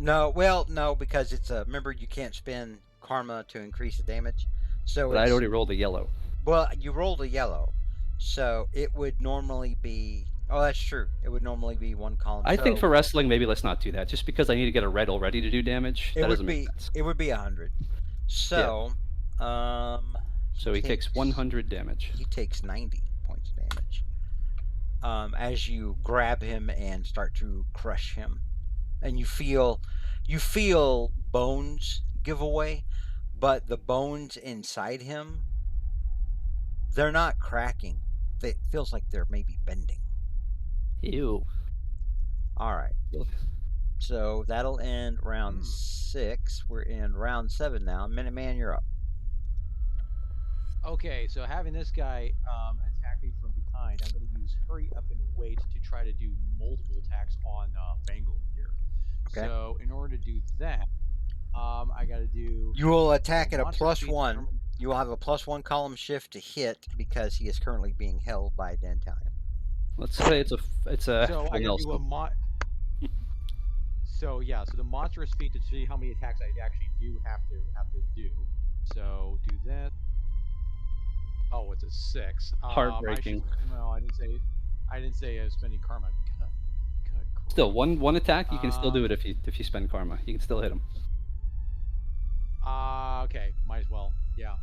no, well, no, because it's a remember you can't spend karma to increase the damage. So But I'd it's already rolled a yellow. well, you rolled a yellow. So it would normally be oh, that's true. It would normally be one column. I think So for wrestling, maybe let's not do that. Just because I need to get a red already to do damage, it that would doesn't make be sense. it would be 100. So So he takes 100 damage. He takes 90 points of damage. As you grab him and start to crush him, and you feel bones give away, but the bones inside him, they're not cracking. It feels like they're maybe bending. Ew. All right. So that'll end round 6. We're in round 7 now. Minuteman, you're up. Okay, so having this guy attack me from behind, I'm going to use hurry up and wait to try to do multiple attacks on Bengal here. Okay. So in order to do that, I got to do. You will attack at a monster speed +1. determine- You will have a +1 column shift to hit because he is currently being held by Dantalion. Let's say it's a So full I got to do a Nelson. So yeah, so the monstrous feat to see how many attacks I actually do have to do. So do that. Oh, it's a 6. Heartbreaking. No, I didn't say spending karma. Good crap. Still, one attack, you can still do it if you spend karma. You can still hit him. Okay, might as well. Yeah.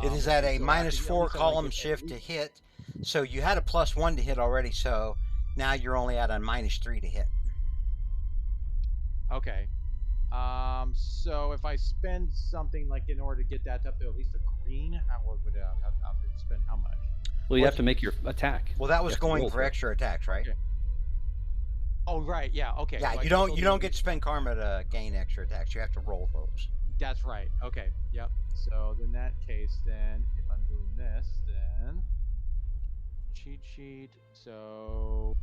It is at a so -4 at least I wanna column get at shift to least- hit. So you had a +1 to hit already, so now you're only at a -3 to hit. Okay. So if I spend something like in order to get that up to at least a green, how would I have to spend how much? Well, you Well, have to make your attack. Well, that You was have to going roll for it. extra attacks, right? Okay. Oh right, yeah, okay. Yeah, so I you can don't still you do don't at get to least- spend karma to gain extra attacks. You have to roll those. That's right. Okay. Yep. So in that case, then if I'm doing this, then cheat sheet. So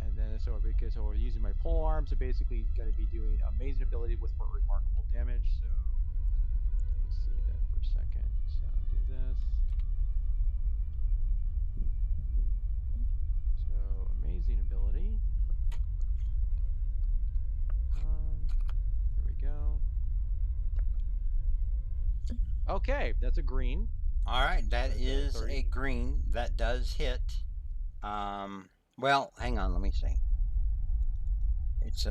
and then because we're using my pole arm, so basically going to be doing amazing ability with remarkable damage. So let me see that for a second. So do this. So amazing ability. There we go. Okay, that's a green. All right, that Okay, is 30. a green. That does hit. Well, hang on, let me see. It's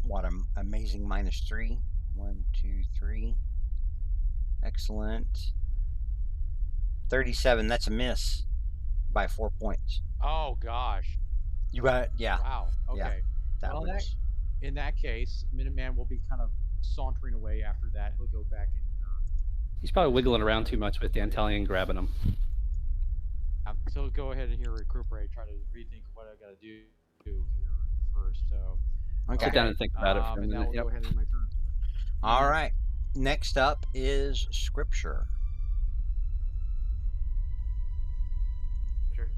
what amazing -3. 1, 2, 3. Excellent. 37. That's a miss by 4 points. Oh gosh. You got it. Yeah, Wow. Okay. Yeah. that Well, was. in that case, Minuteman will be kind of sauntering away after that. He'll go back in. He's probably wiggling around too much with Dantalion grabbing him. So he'll go ahead and here recuperate, try to rethink what I got to do here first. So Okay. Sit down and think about it for a and now minute. we'll go Yep. ahead and my turn. All right. Next up is Scripture. Sure.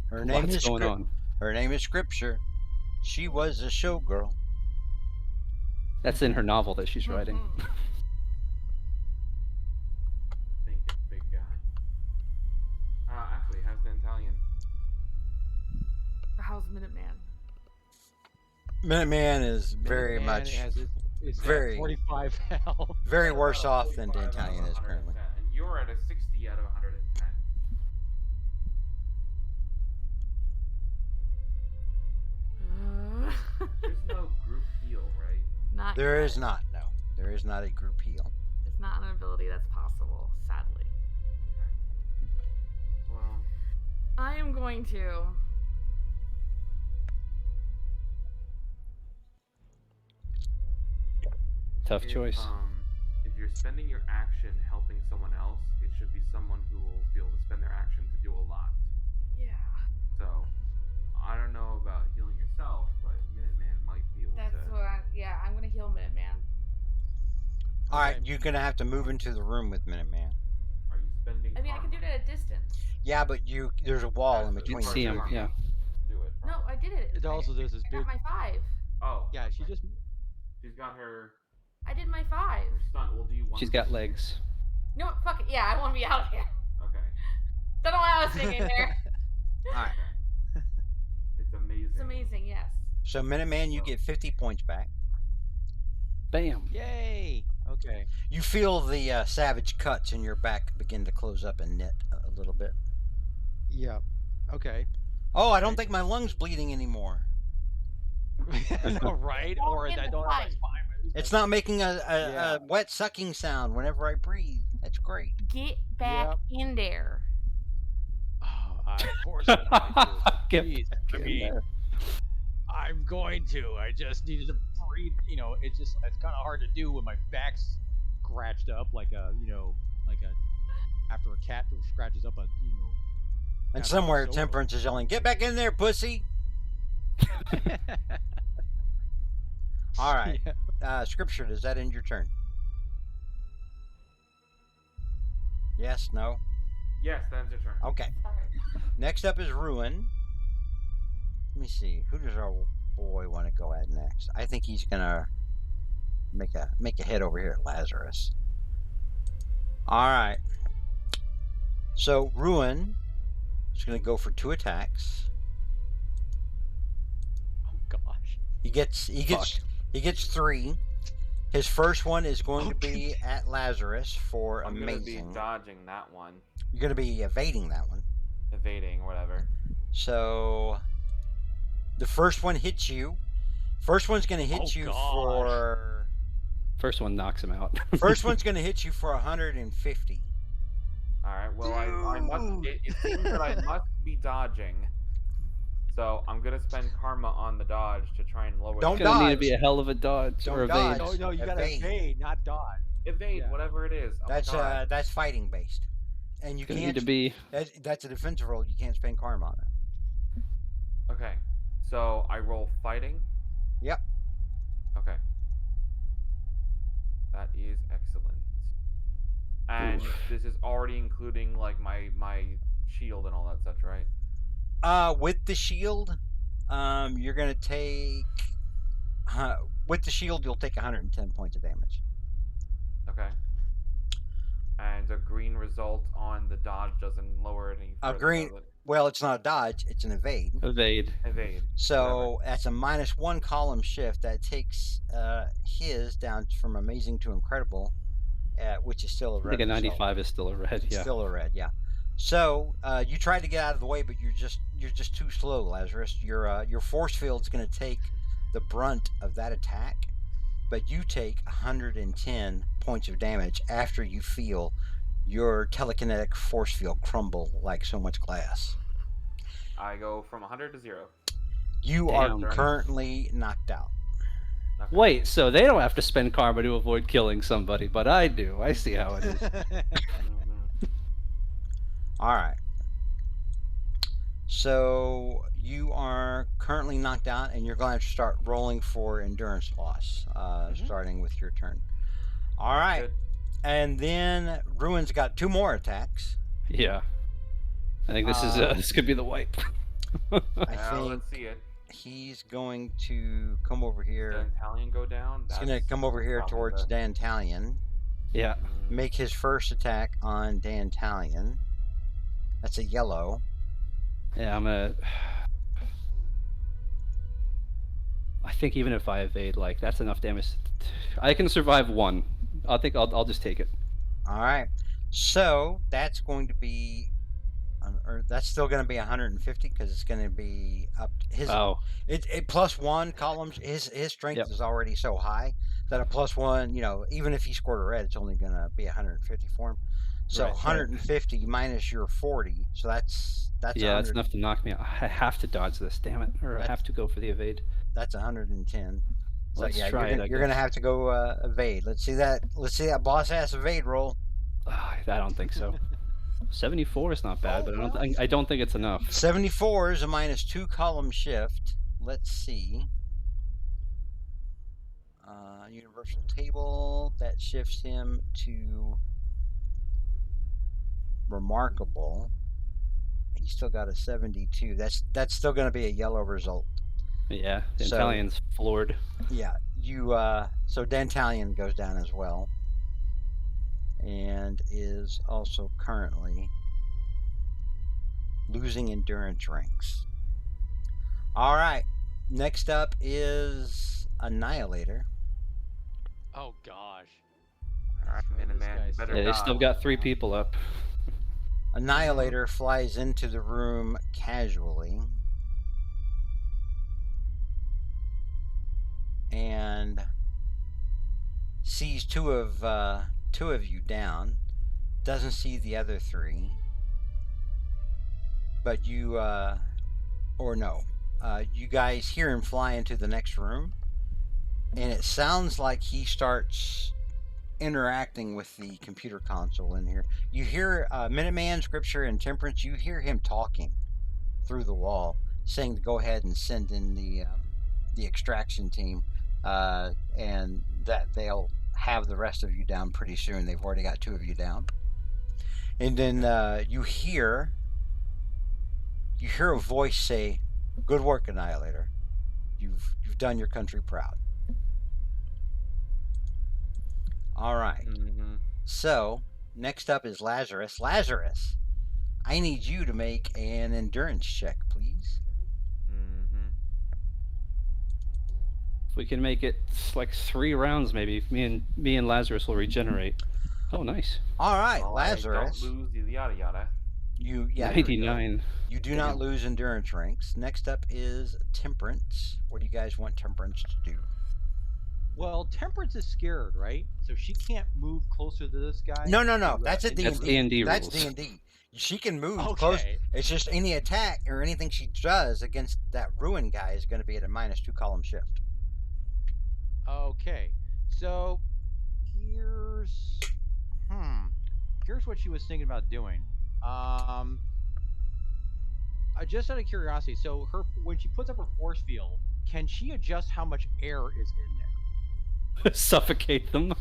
Her name What's is going on? Her name is Scripture. She was a showgirl. That's in her novel that she's writing. Think it's big guy. Actually, how's Dantalion? How's Minuteman? Minuteman is very Minuteman much it's very- 45 health. very worse off than 45 out of Dantalion is currently. 110, and you're at a 60 out of 110. There's no group heal, right? Not There yet. is not, no. There is not a group heal. It's not an ability that's possible, sadly. Well, I am going to. Tough if, choice. If you're spending your action helping someone else, it should be someone who will be able to spend their action to do a lot. Yeah. So, I don't know about healing yourself, but Minuteman might be able That's to. what I'm gonna heal Minuteman. All right, Okay. you're going to have to move into the room with Minuteman. Are you spending? I mean, I can do it at a distance. Yeah, but there's a wall in That's between. You can see him, Karma. yeah. Do it. No, I did it. It also does this I big. got my 5. Oh. Yeah, she okay. just. She's got her I did my 5. stunt. We'll do you one. She's got legs. No, fuck it. Yeah, I want to be out of here. Okay. Don't know why I was thinking there. All right. It's It's amazing, yes. So Minuteman, you get 50 points back. Bam. Yay! Okay. You feel the savage cuts in your back begin to close up and knit a little bit. Yeah. Okay. Oh, I don't Okay. think my lung's bleeding anymore. No, right? Walk Or in I the don't have my fight. spine. At least It's I- not making a Yeah. wet sucking sound whenever I breathe. That's great. Get back Yep. in there. Oh, of course I'm going to. Get Jeez, I in mean, there. I'm going to. I just needed to breathe. It's kind of hard to do when my back's scratched up like after a cat scratches up And after somewhere soda. Temperance is yelling, "Get back in there, pussy!" All right. Yeah. Scripture, does that end your turn? Yes, no? Yes, that's your turn. Okay. Next up is Ruin. Let me see. Who does our boy want to go at next? I think he's gonna make a hit over here at Lazarus. All right. So Ruin is gonna go for 2 attacks. Oh gosh. He gets 3. His first one is going to be at Lazarus for I'm gonna be amazing. dodging that one, You're gonna be evading that one. evading or whatever. So the first one hits you. First one's gonna hit Oh, you gosh. for. First one knocks him out. First one's gonna hit you for 150. All right. Well, I must. It seems that I must be dodging. So I'm gonna spend karma on the dodge to try and lower. Don't that. Gonna need to dodge. be a hell of a dodge Don't or evade. dodge. No, you gotta Evade. evade, not dodge. Evade, Yeah. whatever it is. Oh my That's God. that's fighting based, and you Gonna need can't. to be. That's a defensive roll. You can't spend karma on it. Okay. So I roll fighting. Yep. Okay. That is excellent. And this is already including like my shield and all that such, right? With the shield, you're gonna take. With the shield, you'll take 110 points of damage. Okay. And a green result on the dodge doesn't lower it any A further, green- does it? Well, it's not a dodge; it's an evade. Evade. Evade. So that's a -1 column shift that takes his down from amazing to incredible, which is still a I red. think a result. 95 is still a red. It's Yeah. still a red, yeah. So you tried to get out of the way, but you're just too slow, Lazarus. Your force field's going to take the brunt of that attack, but you take 110 points of damage after you feel your telekinetic force field crumble like so much glass. I go from 100 to 0. You Damn. are currently knocked out. Okay. Wait, so they don't have to spend karma to avoid killing somebody, but I do. I see how it is. Mhm. All right. So you are currently knocked out, and you're going to start rolling for endurance loss, starting with your turn. All right. Good. And then Ruin's got 2 more attacks. Yeah. I think this is this could be the wipe. I Now think let's see it. he's going to come over Does here. the Italian go down? He's going to come over here probably towards the- Dantalion. Yeah. Make his first attack on Dantalion. That's a yellow. Yeah, I'm gonna. I think even if I evade, like that's enough damage. I can survive 1. I think I'll just take it. All right. So that's going to be, or that's still going to be 150 because it's going to be up. His Oh, it +1 columns. His strength Yep. is already so high that a +1, even if he scored a red, it's only going to be 150 for him. So Right. 150 minus your 40. So that's yeah, that's 100, enough to knock me out. I have to dodge this, damn it, or I That's- have to go for the evade. That's 110. So Let's yeah, try you're it, gonna, I you're gonna guess. have to go evade. Let's see that boss ass evade roll. I don't think so. 74 is not bad, Oh, but well. I don't think it's enough. 74 is a -2 column shift. Let's see. Universal table, that shifts him to remarkable. He's still got a 72. That's still going to be a yellow result. Yeah, the So- Italian's floored. Yeah, so Dantalion goes down as well, and is also currently losing endurance ranks. All right. Next up is Annihilator. Oh gosh. All right, Well, this Minuteman, you guy's better Yeah, they still dodge. got 3 people up. Annihilator flies into the room casually and sees two of you down. Doesn't see the other 3, but you you guys hear him fly into the next room, and it sounds like he starts interacting with the computer console in here. You hear Minuteman, Scripture, and Temperance. You hear him talking through the wall, saying to go ahead and send in the extraction team, and that they'll have the rest of you down pretty soon. They've already got 2 of you down, and then you hear a voice say, "Good work, Annihilator. You've done your country proud." All right. Mm-hmm. So next up is Lazarus. Lazarus, I need you to make an endurance check, please. Mm-hmm. If we can make it like 3 rounds, maybe me and Lazarus will regenerate. Oh, nice. All right, Don't Lazarus. lose yada yada. You 99. You do not lose endurance ranks. Next up is Temperance. What do you guys want Temperance to do? Well, Temperance is scared, right? So she can't move closer to this guy. No. to, That's a into That's D&D. D&D That's rules. D&D. She can move Okay. close. It's just any attack or anything she does against that ruin guy is going to be at a -2 column shift. Okay. So here's what she was thinking about doing. Just out of curiosity, so when she puts up her force field, can she adjust how much air is in there? Suffocate them.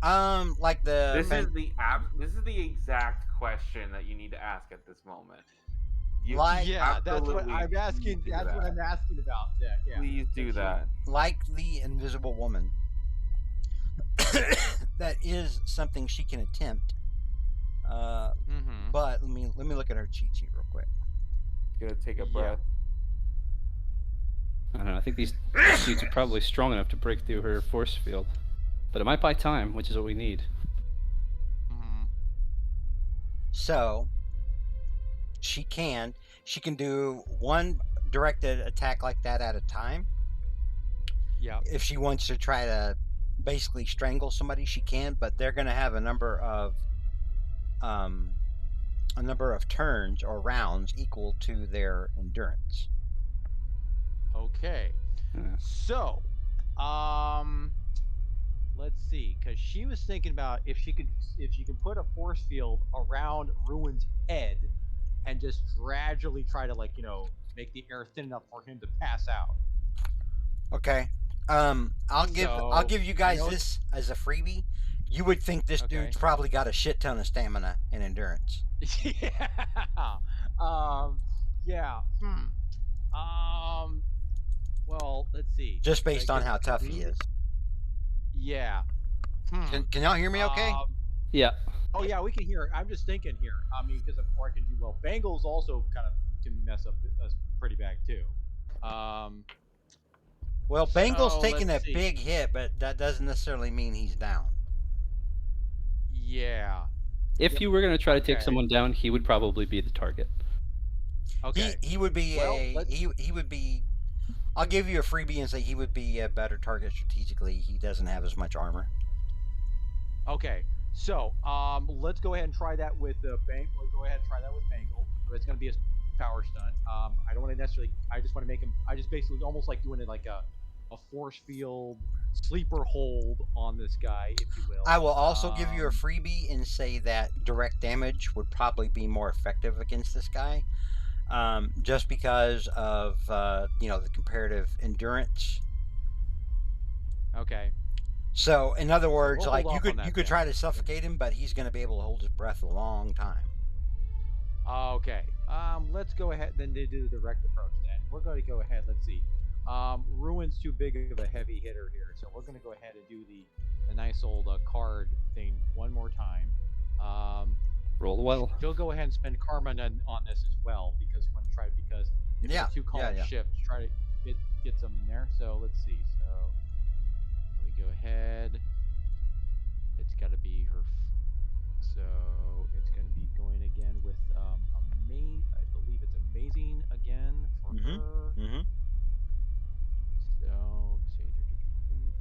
Like the This is the exact question that you need to ask at this moment. You Like- Yeah, that's what absolutely I'm asking. need to do That's what that. I'm asking about. Yeah. Please do that. like the invisible woman. That is something she can attempt. Mm-hmm. But let me look at her cheat sheet real quick. Gonna take a Yeah. breath. I don't know. I think these suits are probably strong enough to break through her force field. But it might buy time, which is what we need. Mm-hmm. So she can do one directed attack like that at a time. Yeah. If she wants to try to basically strangle somebody, she can, but they're going to have a number of turns or rounds equal to their endurance. Okay. Yeah. So, let's see, because she was thinking about if she can put a force field around Ruin's head and just gradually try to make the air thin enough for him to pass out. Okay. I'll give you guys know- this as a freebie. You would think this Okay. dude's probably got a shit ton of stamina and endurance. Yeah. Yeah. Well, let's see. Just based I on guess how tough he is. Yeah. Can y'all hear me okay? Yeah. Oh yeah, we can hear it. I'm just thinking here. I mean, because I can do well. Bengals also kind of can mess up us pretty bad too. Well, Bengal's so taking a let's see. big hit, but that doesn't necessarily mean he's down. Yeah. If you were going to try to take Okay. someone down, he would probably be the target. Okay. He would be Well, he would be. I'll give you a freebie and say he would be a better target strategically. He doesn't have as much armor. Okay. So, let's go ahead and try that with Bengal. Let's go ahead and try that with Bengal. It's going to be a power stunt. I don't want to necessarily. I just want to make him. I just basically almost like doing it like a force field sleeper hold on this guy, if you will. I will also give you a freebie and say that direct damage would probably be more effective against this guy, just because of the comparative endurance. Okay. So, in other words, we'll like hold you off on that could then. try to suffocate him, but he's going to be able to hold his breath a long time. Okay. Let's go ahead then to do the direct approach then. We're going to go ahead. Let's see. Ruin's too big of a heavy hitter here, so we're going to go ahead and do the nice old card thing one more time. Roll well. She'll go ahead and spend karma on this as well because If Yeah, it's a two column yeah. shift, try to get some in there. So let's see. So we go ahead. It's got to be her. So it's going to be going again with I believe it's amazing again for her. Mm-hmm. So let's see.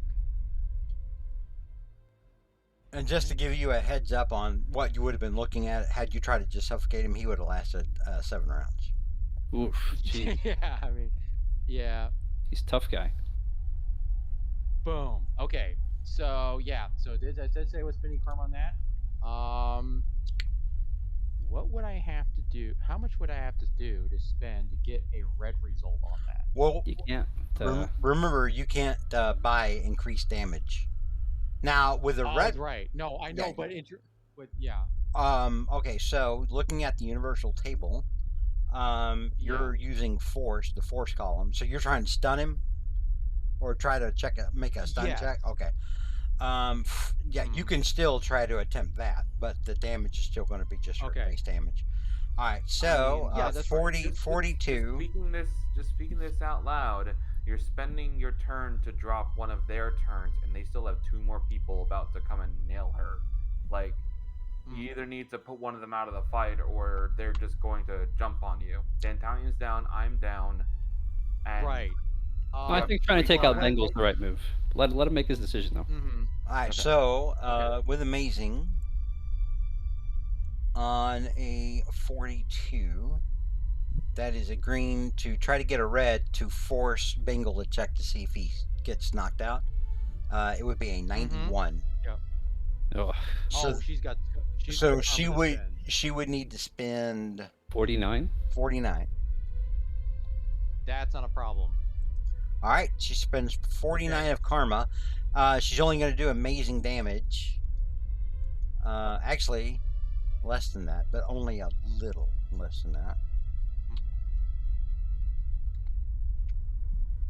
And just to give you a heads up on what you would have been looking at, had you tried to just suffocate him, he would have lasted 7 rounds. Oof. Gee, Yeah, I mean, yeah. he's a tough guy. Boom. Okay. So yeah. So I did say what's spending karma on that. What would I have to do? How much would I have to do to spend to get a red result on that? Well, You can't. remember, you can't buy increased damage. Now, with a Oh, red. right. No, I know, Yeah. but yeah. Okay, so looking at the universal table, you're using force, the force column. So you're trying to stun him, or try to make a stun Yes. check. Okay. Yeah, you can still try to attempt that, but the damage is still going to be just your base damage. All right, so I mean, that's 40, right. 42. Just speaking this out loud, you're spending your turn to drop one of their turns, and they still have 2 more people about to come and nail her. Like, you either need to put one of them out of the fight, or they're just going to jump on you. Dantalion's down, I'm down, and Right. I think trying to take out Bengal is the right move. Let him make his decision though. All right, Okay. so with amazing on a 42, that is agreeing to try to get a red to force Bengal to check to see if he gets knocked out. It would be a 91. Oh, So, she's got. so she would need to spend 49. 49. That's not a problem. All right, she spends 49 of karma. She's only going to do amazing damage. Actually, less than that, but only a little less than that.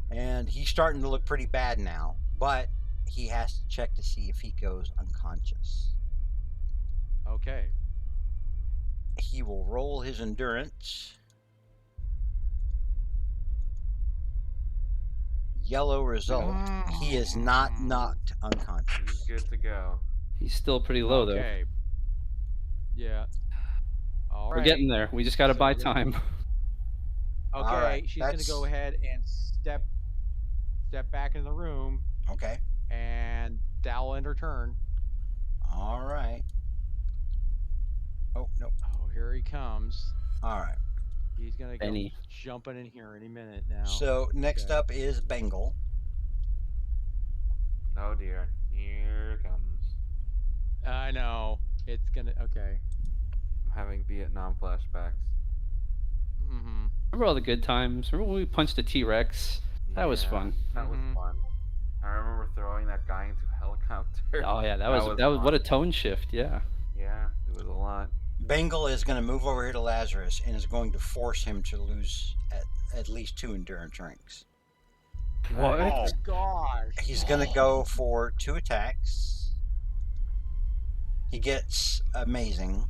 And he's starting to look pretty bad now, but he has to check to see if he goes unconscious. Okay. He will roll his endurance. Yellow result. He is not knocked unconscious. he's good to go. He's still pretty low though. Okay. Yeah. All We're right. getting there. We just got to So buy we're gonna- time. Okay, right, she's gonna go ahead and step back in the room, Okay. and that will end her turn. All right. Oh, no. Oh, here he comes. All right. He's gonna go Benny. jumping in here any minute now. So next Okay. up is Bengal. Oh dear, here it comes. I know it's gonna. Okay. I'm having Vietnam flashbacks. Remember all the good times? Remember when we punched a T-Rex? That was Yeah, fun. That was fun. I remember throwing that guy into a helicopter. Oh yeah, that was what a tone shift. Yeah. Yeah, it was a lot. Bengal is going to move over here to Lazarus and is going to force him to lose at least 2 endurance ranks. What? Oh gosh. He's going to go for 2 attacks. He gets amazing.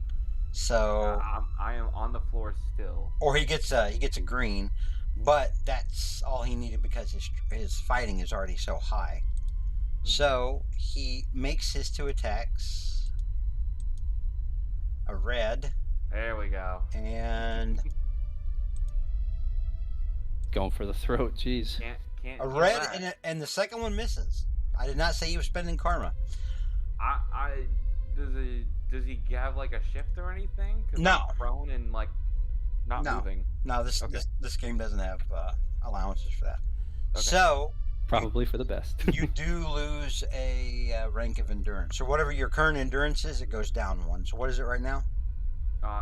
So I am on the floor still. or he gets a green, but that's all he needed because his fighting is already so high. So he makes his 2 attacks. A red. There we go. And Going for the throat. Jeez. Can't a get red, that. and the second one misses. I did not say he was spending karma. Does he have like a shift or anything? 'Cause No. I'm prone and like not No. moving. No, this game doesn't have allowances for that. Okay. So Probably for the best. you do lose a rank of endurance. So whatever your current endurance is, it goes down 1. So what is it right now?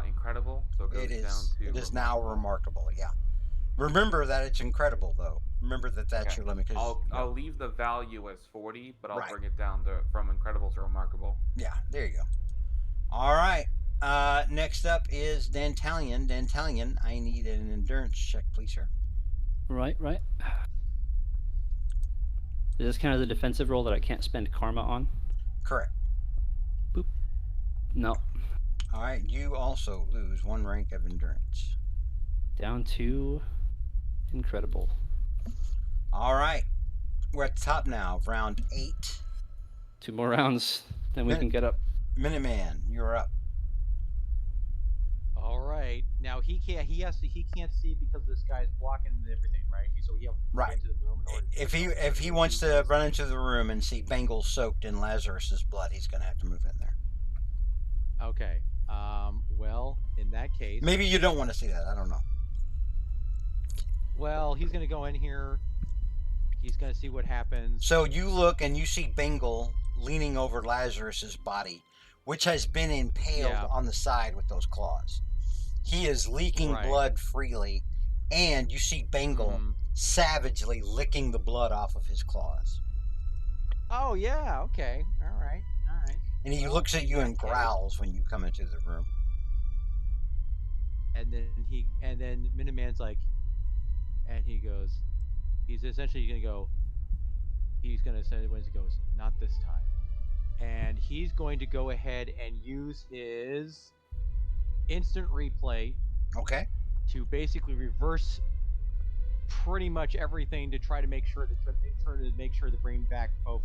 Incredible. So it goes down to. It is now remarkable. Yeah. Remember that it's incredible though. Remember that that's your limit. I'll leave the value as 40, but I'll Right. bring it down from incredible to remarkable. Yeah, there you go. All right. Next up is Dantalion. Dantalion, I need an endurance check, please, sir. Right. Is this kind of the defensive role that I can't spend karma on? Correct. Boop. No. All right. You also lose 1 rank of endurance. Down to Incredible. All right. We're at the top now of round 8. 2 more rounds, then we Min- can get up. Minuteman, you're up. All right. Now he can't. He can't see because this guy's blocking everything, right? So he has to move Right. into the room in order to If he wants to run into the room and see Bengal soaked in Lazarus's blood, he's going to have to move in there. Okay. Well, in that case, Maybe you don't want to see that. I don't know. well, he's gonna go in here. He's gonna see what happens. So you look and you see Bengal leaning over Lazarus's body, which has been impaled Yeah. on the side with those claws. He is leaking Right. blood freely, and you see Bengal Mhm. savagely licking the blood off of his claws. Oh yeah. Okay. All right. All right. And he Well, looks at in you that and case- growls when you come into the room. And then Minuteman's like, and he goes, he's essentially gonna go. He's gonna say when he goes, not this time, and he's going to go ahead and use his instant replay Okay? to basically reverse pretty much everything to try to make sure that bring back both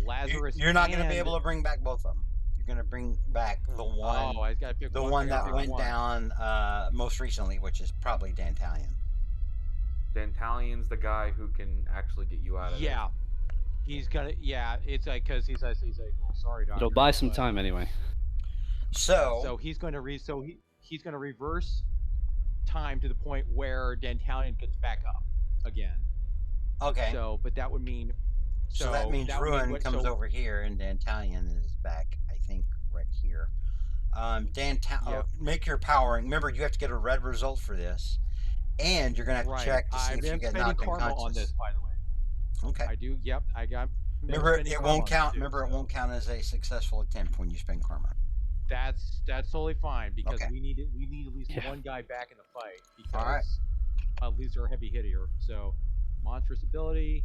Lazarus. You're not going to be and- able to bring back both of them. You're going to bring back the one, Oh, I got to pick the one. one I gotta that pick went one. down most recently, which is probably Dantalion. Dantalion's the guy who can actually get you out of Yeah, he's gonna. Yeah, it's like because he's like, well, sorry, doctor. It'll buy some but- time anyway. So he's going to he's going to reverse time to the point where Dantalion gets back up again. Okay. So, but that would mean. So that means would mean Ruin comes over here, and Dantalion is back, I think, right here. Make your powering. Remember, you have to get a red result for this, and you're gonna have to Right. check to see I've if you been get spending knocked karma unconscious. on this, by the way. Okay. I do. Yep, I got. Remember, spending it karma won't on count. this too, Remember, it so won't count as a successful attempt when you spend karma. That's totally fine because Okay. we need at least Yeah. one guy back in the fight because All right. at least they're heavy hitter. So, monstrous ability,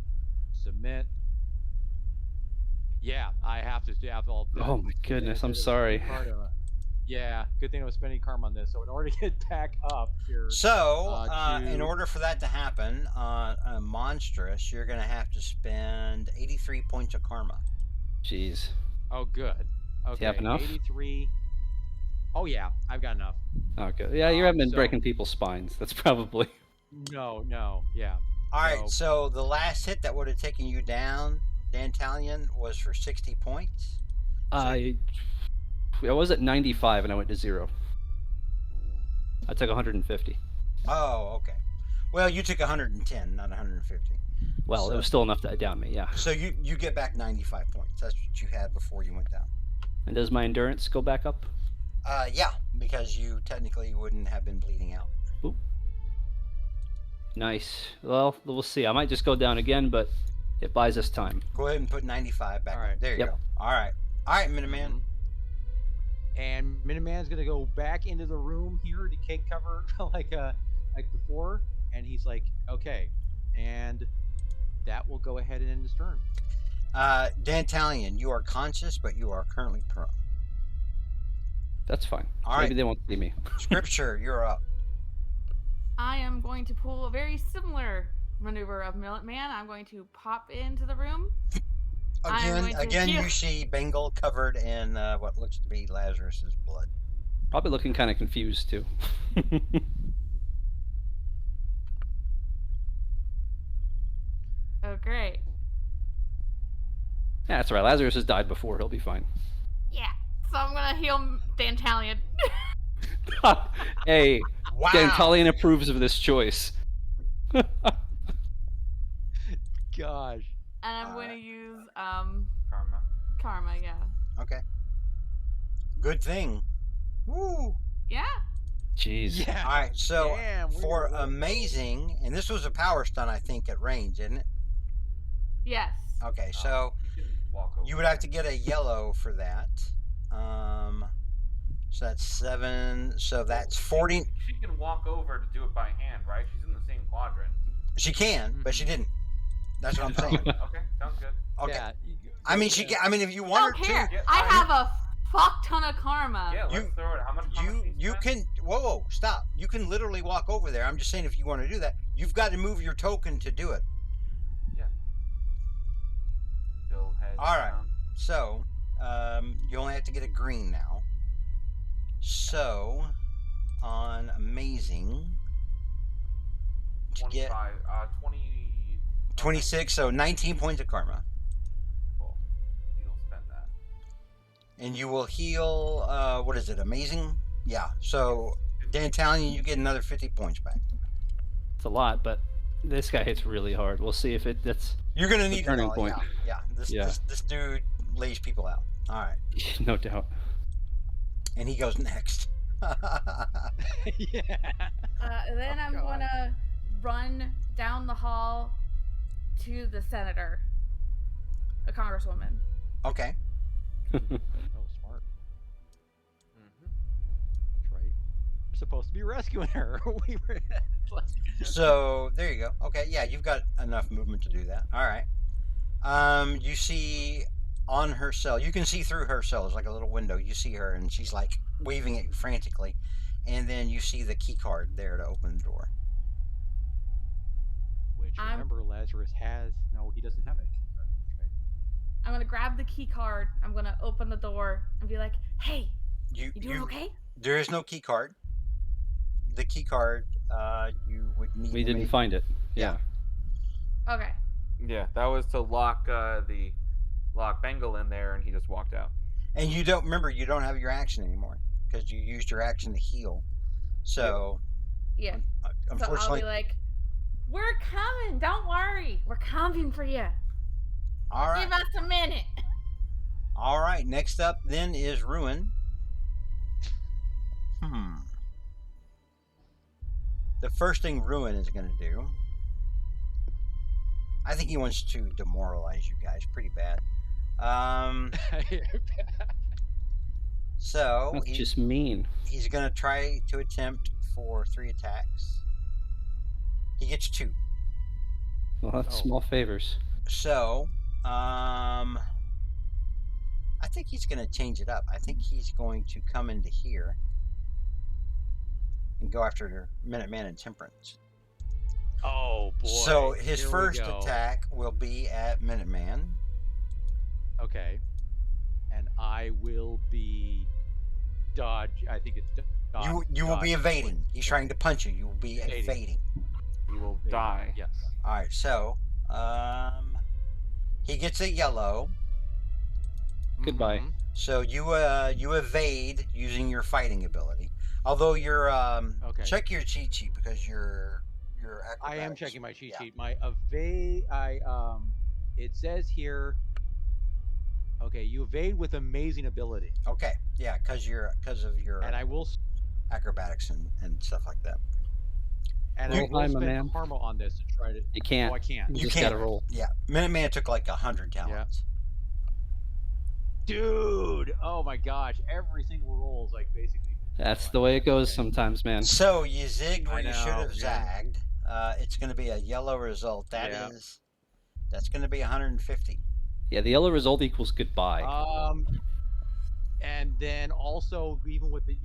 submit. Yeah, I have to have all. Oh my goodness, I'm sorry. Yeah, good thing I was spending karma on this. So in order to get back up here, So, in to- order for that to happen, monstrous, you're gonna have to spend 83 points of karma. Jeez. oh good. Okay, have enough? 83. Oh yeah, I've got enough. Okay. Yeah, you haven't been so- breaking people's spines. That's probably. No, yeah. All right. So the last hit that would have taken you down, Dantalion, was for 60 points. I was at 95 and I went to 0. I took 150. Oh, okay. Well, you took 110, not 150. Well, So- it was still enough to down me, yeah. So you get back 95 points. That's what you had before you went down. And does my endurance go back up? Yeah, because you technically wouldn't have been bleeding out. Nice. Well, we'll see. I might just go down again, but it buys us time. Go ahead and put 95 back. All right. There you Yep. go. All right, Minuteman. Mhm. And Minuteman's gonna go back into the room here to take cover like before, and he's like, okay, and that will go ahead and end his turn. Dantalion, you are conscious, but you are currently prone. That's fine. All Maybe right. they won't see me. Scripture, you're up. I am going to pull a very similar maneuver of Man. I'm going to pop into the room. I'm going to Again, heal. you see Bengal covered in what looks to be Lazarus's blood. Probably looking kind of confused too. Oh, great. Yeah, that's all right. Lazarus has died before. He'll be fine. Yeah. So I'm going to heal Dantalion. Hey, Wow. Dantalion approves of this choice. Gosh. And I'm going to use Karma. Karma, yeah. Okay. Good thing. Woo. Yeah. Jeez. Yeah. All right. So Damn, we for were- amazing, and this was a power stun, I think, at range, isn't it? Yes. Okay. So You can walk over. you would have to get a yellow for that. So that's 7. So that's 40. She can walk over to do it by hand, right? She's in the same quadrant. She can, but she didn't. That's what I'm saying. Okay, sounds good. Okay. Yeah, I mean, she. I mean, if you I want don't her care. to, Yeah, I I- have a fuck ton of karma. Yeah, let's You- throw it. How much karma she needs You can. Whoa, stop. You can literally walk over there. I'm just saying, if you want to do that, you've got to move your token to do it. Yeah. Still head All right. down. So, you only have to get a green now. So, on amazing, to get 25, 20. 26, so 19 points of karma. Cool. You'll spend that. And you will heal, what is it, amazing? Yeah, so Dantalion, you get another 50 points back. It's a lot, but this guy hits really hard. We'll see if that's You're going to the need it turning all, point. yeah. This dude lays people out. All right. No doubt. And he goes next. Yeah. Then Oh, I'm God. gonna run down the hall to the senator, a congresswoman. Okay. Oh, smart. Mm-hmm. That's right. We're supposed to be rescuing her. We were. So there you go. Okay, yeah, you've got enough movement to do that. All right. You see on her cell, you can see through her cell. There's like a little window. You see her, and she's like waving at you frantically. And then you see the key card there to open the door. Which, remember, Lazarus has. No, he doesn't have it. Right. I'm gonna grab the key card. I'm gonna open the door and be like, "Hey, You doing okay?" There is no key card. The key card, you would need. We to didn't make- find it. Yeah. Okay. Yeah, that was to lock Bengal in there, and he just walked out. And you don't remember. You don't have your action anymore because you used your action to heal. So, Yeah. So I'll unfortunately, be like, "We're coming. Don't worry. We're coming for you. all right. Give us a minute." All right, next up then is Ruin. The first thing Ruin is going to do, I think he wants to demoralize you guys pretty bad. So That's just mean. he's going to try to attempt for 3 attacks. He gets 2. Well, that's Oh. small favors. So, I think he's going to change it up. I think he's going to come into here and go after Minuteman and Temperance. Oh boy. So his Here we first go. attack will be at Minuteman. Okay. And I will be dodge. I think it's dodge. You will be dodge. evading. He's trying to punch you. You will be Evading. evading. He will Evading, die. Yes. All right. So, he gets a yellow. Goodbye. Mhm. So you evade using your fighting ability. Although you're Okay. check your cheat sheet because your I am acrobatics- checking my cheat yeah. sheet. My evade. It says here. Okay, you evade with amazing ability, Okay. Yeah, because of your and I will. acrobatics and stuff like that. And You- I will Hi, my spend man. karma on this to try to. You can't. Oh, I can't. You You just can't. gotta roll. Yeah, Minuteman took like 100 talents. Dude, oh my gosh! Every single roll is like basically. That's the way it goes Okay. sometimes, man. So you zigged where I you should know, have yeah. zagged. It's going to be a yellow result. Yeah. That's going to be 150. Yeah, the yellow result equals goodbye. And then also even with the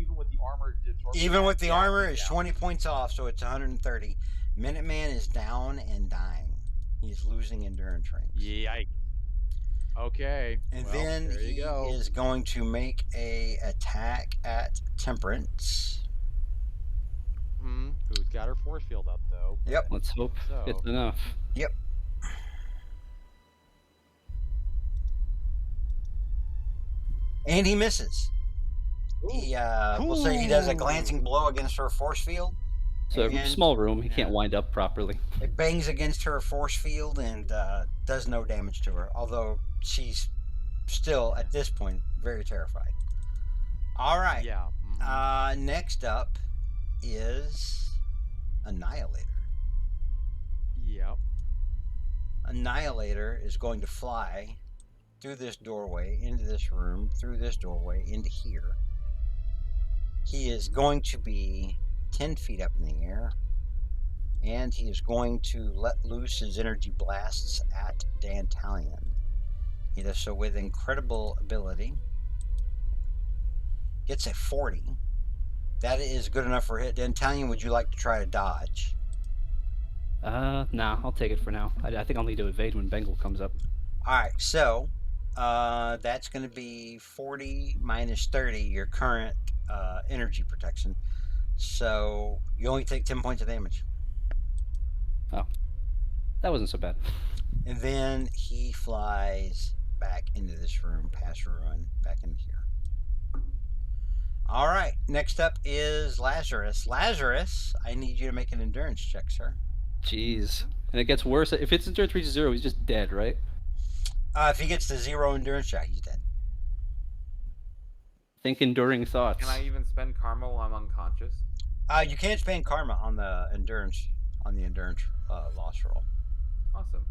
armor. Even with the yeah, armor, it's yeah. 20 points off, so it's 130. Minuteman is down and dying. He's losing endurance ranks. Yikes. Okay. And well, then there he you go. is going to make a attack at Temperance. Who's got her force field up though? Yep. Let's hope So- it's enough. And he misses. He we'll say he does a glancing blow against her force field. So And- small room, he can't Yeah. wind up properly. It bangs against her force field and does no damage to her, although she's still, at this point, very terrified. All right. Yeah. Next up is Annihilator. Yep. Annihilator is going to fly through this doorway, into this room, through this doorway, into here. He is going to be 10 feet up in the air, and he is going to let loose his energy blasts at Dantalion. He does so with incredible ability. Gets a 40. That is good enough for a hit. Italian, would you like to try to dodge? Nah, I'll take it for now. I think I'll need to evade when Bengal comes up. All right, so that's going to be 40 minus 30, your current energy protection. So you only take 10 points of damage. That wasn't so bad. And then he flies back into this room, past Ruin, back into here. All right, next up is Lazarus. Lazarus, I need you to make an endurance check, sir. Jeez. And it gets worse. If its endurance reaches 0, he's just dead, right? If he gets to 0 endurance check, he's dead. Think enduring thoughts. Can I even spend karma while I'm unconscious? You can't spend karma on the endurance loss roll. Awesome.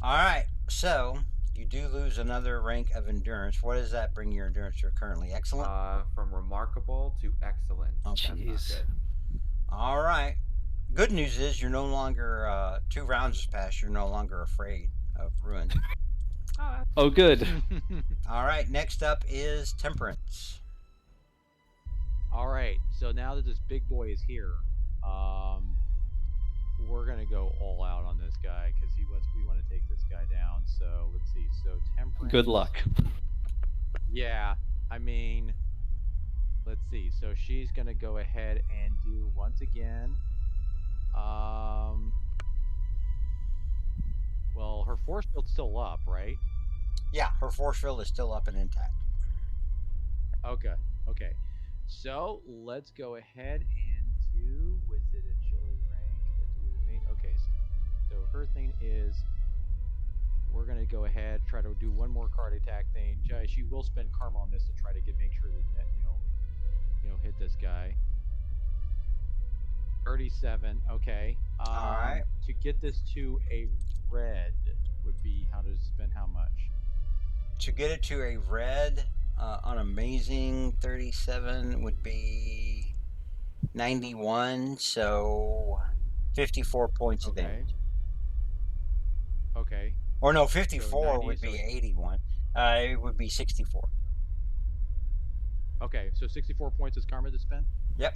All right, so you do lose another rank of endurance. What does that bring your endurance to currently? Excellent. From remarkable to excellent. Okay. Jeez. All right. Good news is you're no longer 2 rounds has passed. You're no longer afraid of ruin. Oh, good. All right. Next up is Temperance. All right, so now that this big boy is here, we're gonna go all out on this guy because we want to take this guy down. So let's see. So Temperance. Good luck. Yeah, I mean, let's see. So she's gonna go ahead and do once again. Well, her force field's still up, right? Yeah, her force field is still up and intact. Okay. Okay. So let's go ahead and do with it agility rank. Okay. So her thing is, we're gonna go ahead try to do one more card attack thing. She will spend karma on this to try to make sure that hit this guy. 37. Okay. All right. To get this to a red would be how to spend how much? To get it to a red on amazing 37 would be 91, so 54 points of damage. Okay. Or no, 54 So 90, would be so- 81. It would be 64. Okay, so 64 points is karma to spend? Yep.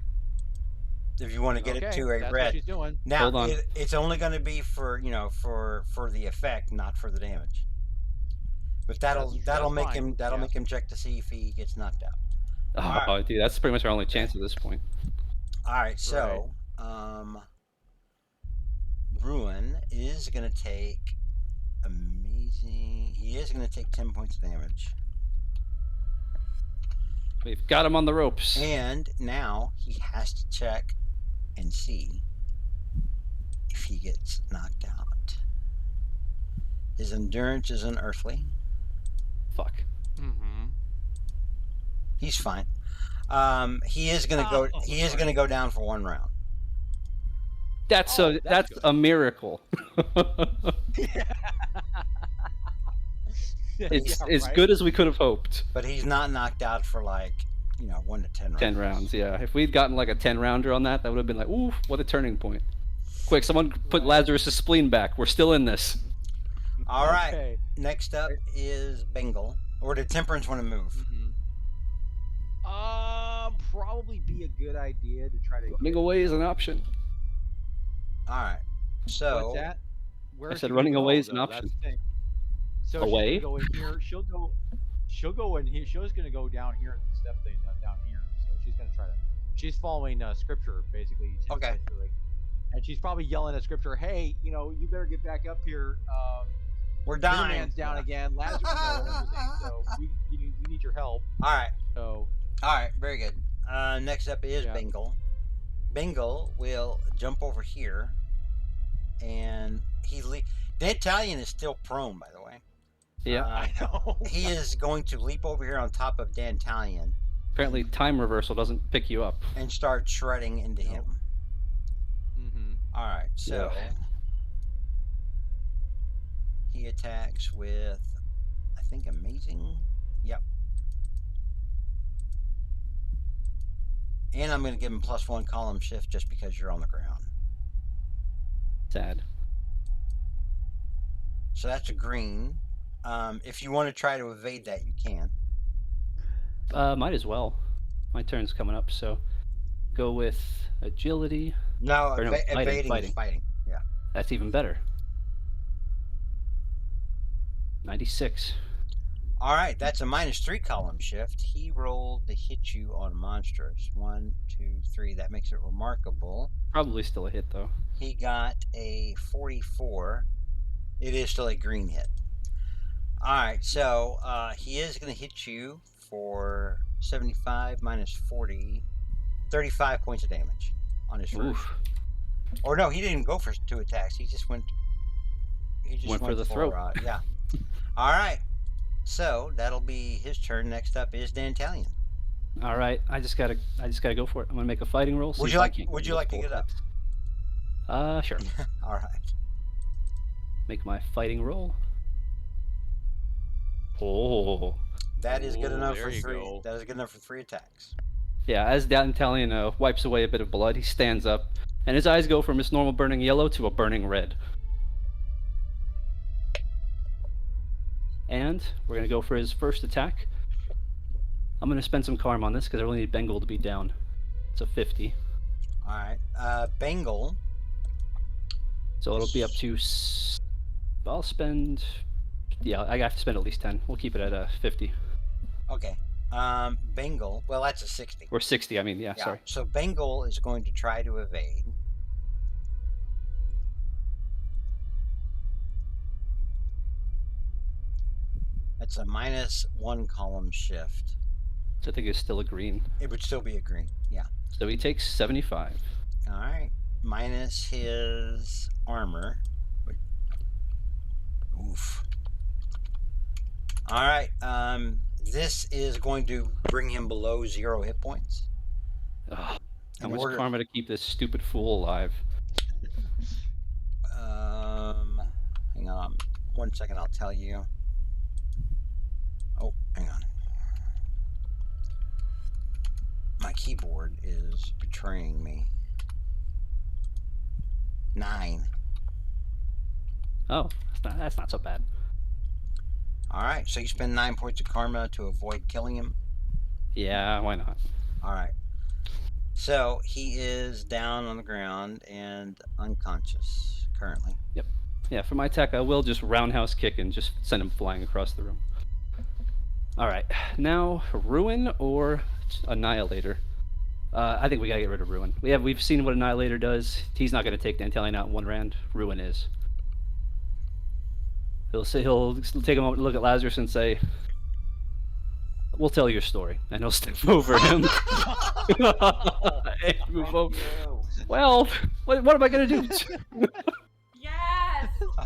If you want to get it to a that's red. what she's doing. Now, Hold on. it's only going to be for the effect, not for the damage. But that'll make fine. him make him check to see if he gets knocked out. Oh, Alright. dude, that's pretty much our only chance at this point. All right, so Ruin is going to take amazing. He is going to take 10 points of damage. We've got him on the ropes. And now he has to check and see if he gets knocked out. His endurance is unearthly. Fuck. Mm-hmm. He's fine. He is gonna go. He is gonna go down for 1 round. That's Oh, that's a miracle. It's Yeah, as right? good as we could have hoped. But he's not knocked out for 1 to 10 rounds. 10 rounds, yeah. If we'd gotten like a 10 rounder on that, that would have been like, ooh, what a turning point. Quick, someone put Lazarus' spleen back. We're still in this. All right. Okay. Next up is Bengal. Or did Temperance want to move? Mm-hmm. Probably be a good idea to try to. Running away is an option. All right. So What's that? Where I is said she running gonna away go, is an though? option. That's the thing. So Away? she's gonna go in here. She'll go in here. She's gonna go down here at the step thing down here. So she's gonna try to. She's following scripture basically. Okay. And she's probably yelling at scripture, "Hey, you better get back up here. we're dying. Man's down again. Lazarus, so we need your help." All right. So. All right. Very good. Next up is Yeah. Bengal. Bengal will jump over here, and the Italian is still prone, by the way. Yeah. I know. He is going to leap over here on top of Dantalion Apparently, time reversal doesn't pick you up. and start shredding into him. Mm-hmm. All right, so Yeah. he attacks with, I think, amazing. Yep. And I'm going to give him +1 column shift just because you're on the ground. Sad. So that's a green. If you want to try to evade that, you can. Might as well. My turn's coming up, so go with agility. No, Or no, evading fighting. is fighting. Yeah. That's even better. 96. All right, that's a -3 column shift. He rolled to hit you on monsters. 1, 2, 3. That makes it remarkable. Probably still a hit though. He got a 44. It is still a green hit. All right, so he is going to hit you for 75 minus 40, 35 points of damage on his first. Oof. Or no, he didn't go for 2 attacks. He just went. He just Went for the throat. Yeah. All right. So that'll be his turn. Next up is Dantalion. All right, I just gotta go for it. I'm gonna make a fighting roll. Would you like to get up? Sure. All right. Make my fighting roll. Oh. That is good enough there for you 3. go. That is good enough for 3 attacks. Yeah, as Dantalion wipes away a bit of blood, he stands up, and his eyes go from his normal burning yellow to a burning red. And we're gonna go for his first attack. I'm gonna spend some karma on this because I really need Bengal to be down. It's a 50. All right. Bengal. So it'll be up to. I'll spend. Yeah, I have to spend at least 10. We'll keep it at 50 Okay. Bengal. Well, that's a 60. or 60. I mean, yeah. Sorry. So Bengal is going to try to evade. That's a -1 column shift. So I think it's still a green. It would still be a green. Yeah. So he takes 75. All right. Minus his armor. Oof. All right. This is going to bring him below 0 hit points. Ugh, how In much order- karma to keep this stupid fool alive? Hang on. 1 second. I'll tell you. Oh, hang on. My keyboard is betraying me. 9. Oh, that's not so bad. All right, so you spend 9 points of karma to avoid killing him. Yeah, why not? All right. So he is down on the ground and unconscious currently. Yeah, for my attack, I will just roundhouse kick and just send him flying across the room. All right, now Ruin or Annihilator. I think we gotta get rid of Ruin. We've seen what Annihilator does. He's not gonna take Dantalion out in 1 round. Ruin is. He'll take a moment to look at Lazarus and say, "We'll tell your story," and he'll step over him. And move over. Well, what am I gonna do? Yes. Oh,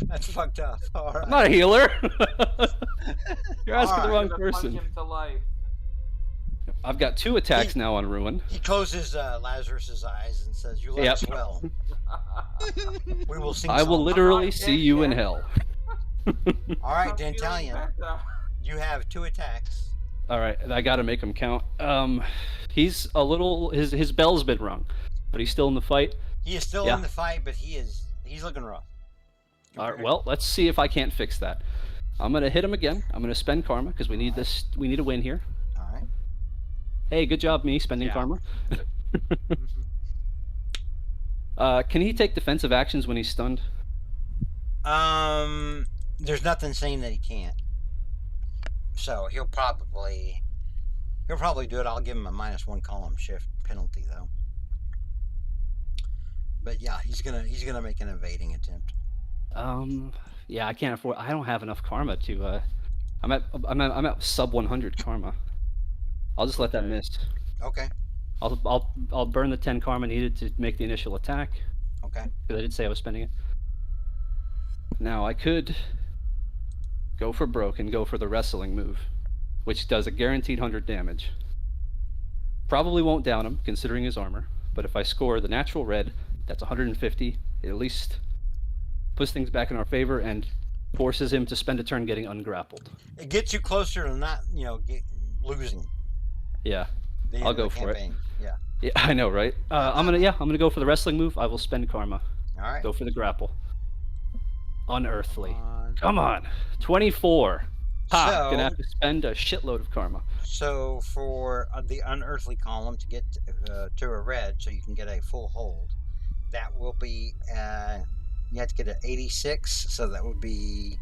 that's fucked up. All right. I'm not a healer. You're asking the Alright. wrong Punch person. him to life. I've got 2 attacks now on Ruin. He closes Lazarus's eyes and says, "You love Yep. us well. We will sing." I will songs." literally see you in hell. All right, I'm feeling Dantalion, better. you have 2 attacks. All right, I gotta make him count. He's a little. His bell's been rung, but he's still in the fight. He is still Yeah. in the fight, but he's looking rough. All right, well, let's see if I can't fix that. I'm gonna hit him again. I'm gonna spend karma because we need this. We need a win here. All right. Hey, good job, me spending Yeah. karma. Can he take defensive actions when he's stunned? There's nothing saying that he can't. So he'll probably do it. I'll give him a -1 column shift penalty though. But yeah, he's gonna make an evading attempt. Yeah, I can't afford. I don't have enough karma to. I'm at sub 100 karma. I'll just let that miss. Okay. I'll burn the 10 karma needed to make the initial attack Okay. because I did say I was spending it. Now I could go for broke and go for the wrestling move, which does a guaranteed 100 damage. Probably won't down him considering his armor, but if I score the natural red, that's 150. It at least puts things back in our favor and forces him to spend a turn getting ungrappled. It gets you closer to not, losing. Yeah. The I'll end of go the for it. campaign. Yeah. Yeah, I know, right? I'm gonna go for the wrestling move. I will spend karma. All right. Go for the grapple. Unearthly. On. Come on. 24. Ha! Gonna So, have to spend a shitload of karma. so for the unearthly column to get to a red, so you can get a full hold, that will be you have to get an 86, so that would be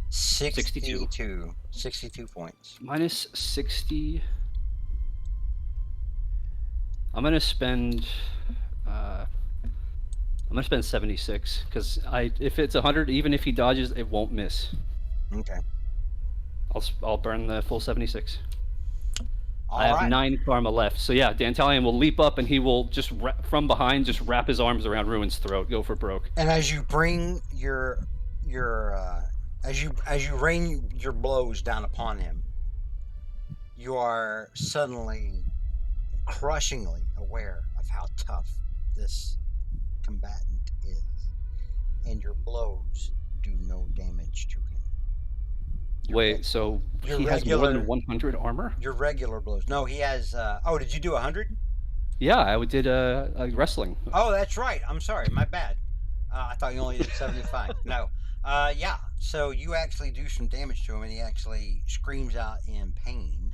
62 points. Minus 60. I'm gonna spend. I'm gonna spend 76 because if it's 100, even if he dodges, it won't miss. Okay. I'll burn the full 76. All I have right. 9 karma left. So yeah, Dantalion will leap up and he will just from behind just wrap his arms around Ruin's throat, go for broke. And as you bring your as you rain your blows down upon him, you are suddenly crushingly aware of how tough this combatant is, and your blows do no damage to him. Wait, so he has more than 100 armor? Your regular blows. No, he has. Oh, did you do 100? Yeah, I did wrestling. Oh, that's right. I'm sorry. My bad. I thought you only did 75. No. Yeah. So you actually do some damage to him, and he actually screams out in pain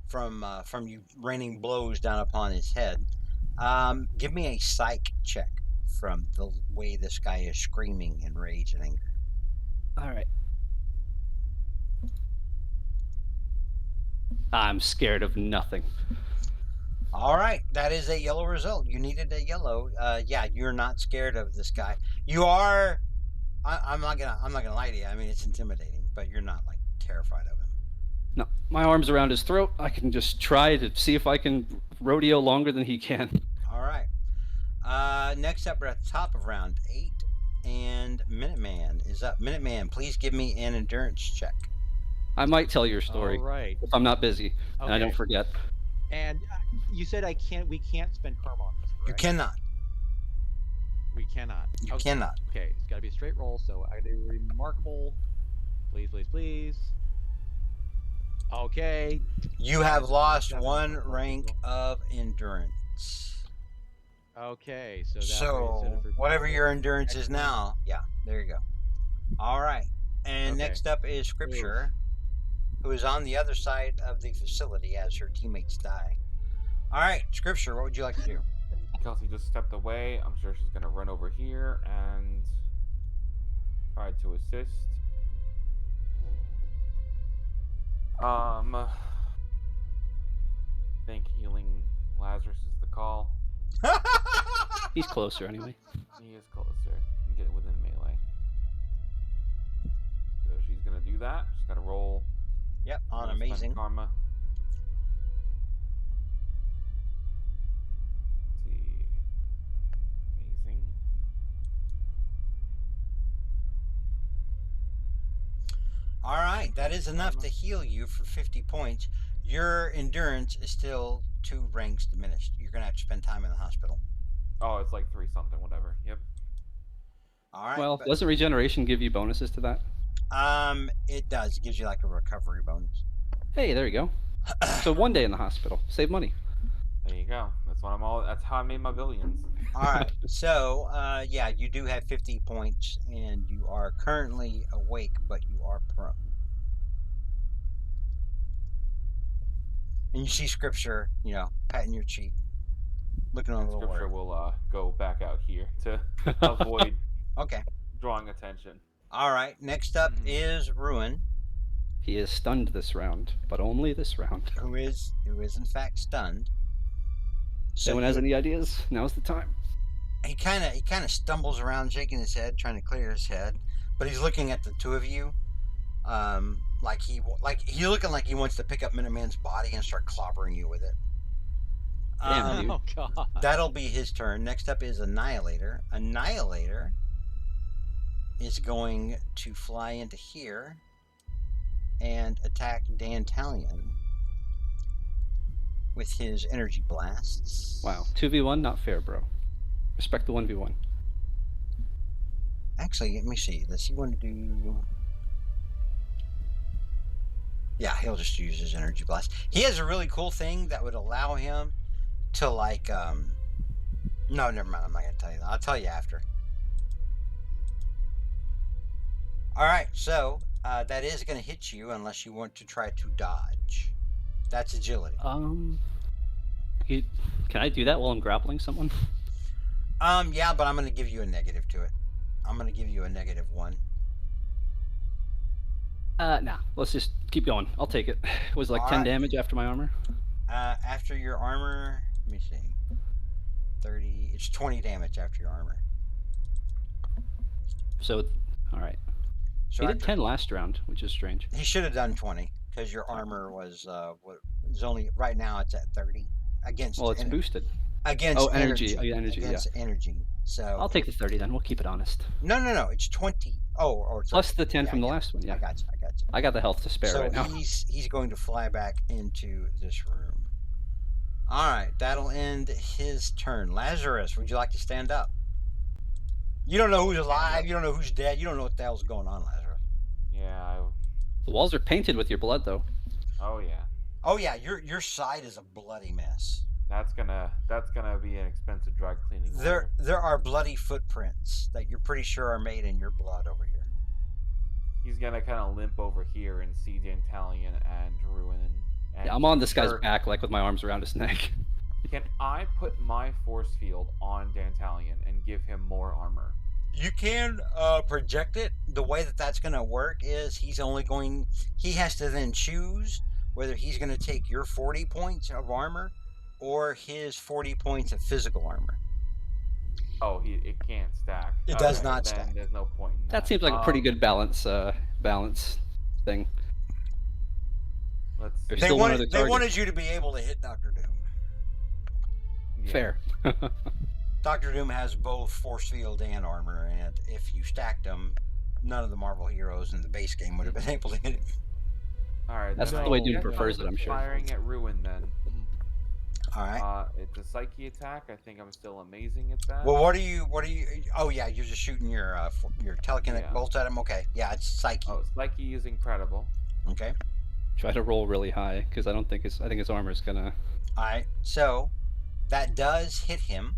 from you raining blows down upon his head. Give me a psych check from the way this guy is screaming in rage and anger. All right. I'm scared of nothing. All right, that is a yellow result. You needed a yellow. Yeah, you're not scared of this guy. You are. I'm not gonna lie to you. I mean, it's intimidating, but you're not like terrified of him. No, my arm's around his throat. I can just try to see if I can rodeo longer than he can. All right. Next up, we're at the top of round 8, and Minuteman is up. Minuteman, please give me an endurance check. I might tell your story All right. if I'm not busy and I don't forget. And you said we can't spend karma on this, correct? You cannot. We cannot. You Okay. cannot. Okay, it's got to be a straight roll, so I do remarkable. Please, please, please. Okay. You have lost Seven. 1 rank of endurance. Okay, so that So whatever your endurance is now, yeah, there you go. All right. And Okay. next up is Scripture, who is on the other side of the facility as her teammates die. All right, Scripture, what would you like to do? Kelsey just stepped away. I'm sure she's gonna run over here and try to assist. I think healing Lazarus is the call. He's closer anyway. He is closer and get within melee. So she's gonna do that. She's gonna roll. Yep, on spend amazing. karma. Let's see. Amazing. All right, that is enough to heal you for 50 points. Your endurance is still 2 ranks diminished. You're going to have to spend time in the hospital. Oh, it's like 3 something, whatever. Yep. All right. Well, doesn't regeneration give you bonuses to that? It does. It gives you like a recovery bonus. Hey, there you go. So 1 day in the hospital. Save money. There you go. That's how I made my billions. All right. So, yeah, you do have 50 points, and you are currently awake, but you are prone. And you see Scripture, patting your cheek, looking on the Scripture word. will go back out here to avoid Okay. drawing attention. All right. Next up is Ruin, He is stunned this round, but only this round. who is in fact stunned. So Anyone has any ideas? Now's the time. he kind of stumbles around, shaking his head, trying to clear his head, but he's looking at the two of you, like he's looking like he wants to pick up Minuteman's body and start clobbering you with it. Damn, dude. Oh god. That'll be his turn. Next up is Annihilator. Annihilator is going to fly into here and attack Dantalion with his energy blasts. Wow. 2v1, not fair, bro. Respect the 1v1. Actually, let me see. Does he want to do... Yeah, he'll just use his energy blast. He has a really cool thing that would allow him to, like, No, never mind. I'm not going to tell you that. I'll tell you after. All right, so That is going to hit you unless you want to try to dodge. That's agility. You, can I do that while I'm grappling someone? Yeah, but I'm going to give you a negative to it. I'm going to give you a -1. Nah. Let's just keep going. I'll take it. It was like All 10 right. damage after my armor. After your armor, let me see. 30. It's 20 damage after your armor. So, all right. So He did after 10 last round, which is strange. he should have done 20 because your armor was only right now it's at 30 against Well, it's boosted. against energy. Energy, against energy. So I'll take the 30 then. We'll keep it honest. no, it's 20. Oh, or 30. Plus the 10 from the yeah. last one. Yeah. I got you. I got the health to spare So right now. he's going to fly back into this room. All right, that'll end his turn. Lazarus, would you like to stand up? You don't know who's alive. You don't know who's dead. You don't know what the hell's going on, Lazarus. Yeah. The walls are painted with your blood, though. Oh yeah. Oh yeah, your side is a bloody mess. That's gonna be an expensive dry cleaning. There are bloody footprints that you're pretty sure are made in your blood over here. He's gonna kind of limp over here and see Dantalion and Ruin. And Yeah, I'm on this guy's back, like with my arms around his neck. Can I put my force field on Dantalion and give him more armor? You can project it. The way that that's going to work is he has to then choose whether he's going to take your 40 points of armor or his 40 points of physical armor. Oh, it can't stack. It does not stack. There's no point in that. That seems like a pretty good balance thing. Let's see. There's They still one other target. wanted you to be able to hit Dr. Doom. Yeah. Fair. Dr. Doom has both force field and armor, and if you stacked them, none of the Marvel heroes in the base game would have been able to hit him. All right. That's then the way I'll Doom get prefers it, I'm sure. Firing at Ruin then. All right. It's a psyche attack. I think I'm still amazing at that. Well, what are you? Oh yeah, you're just shooting your telekinetic Yeah. bolts at him. Okay, yeah, it's psyche. Oh, psyche is incredible. Okay. Try to roll really high because I think his armor is gonna. All right, so that does hit him.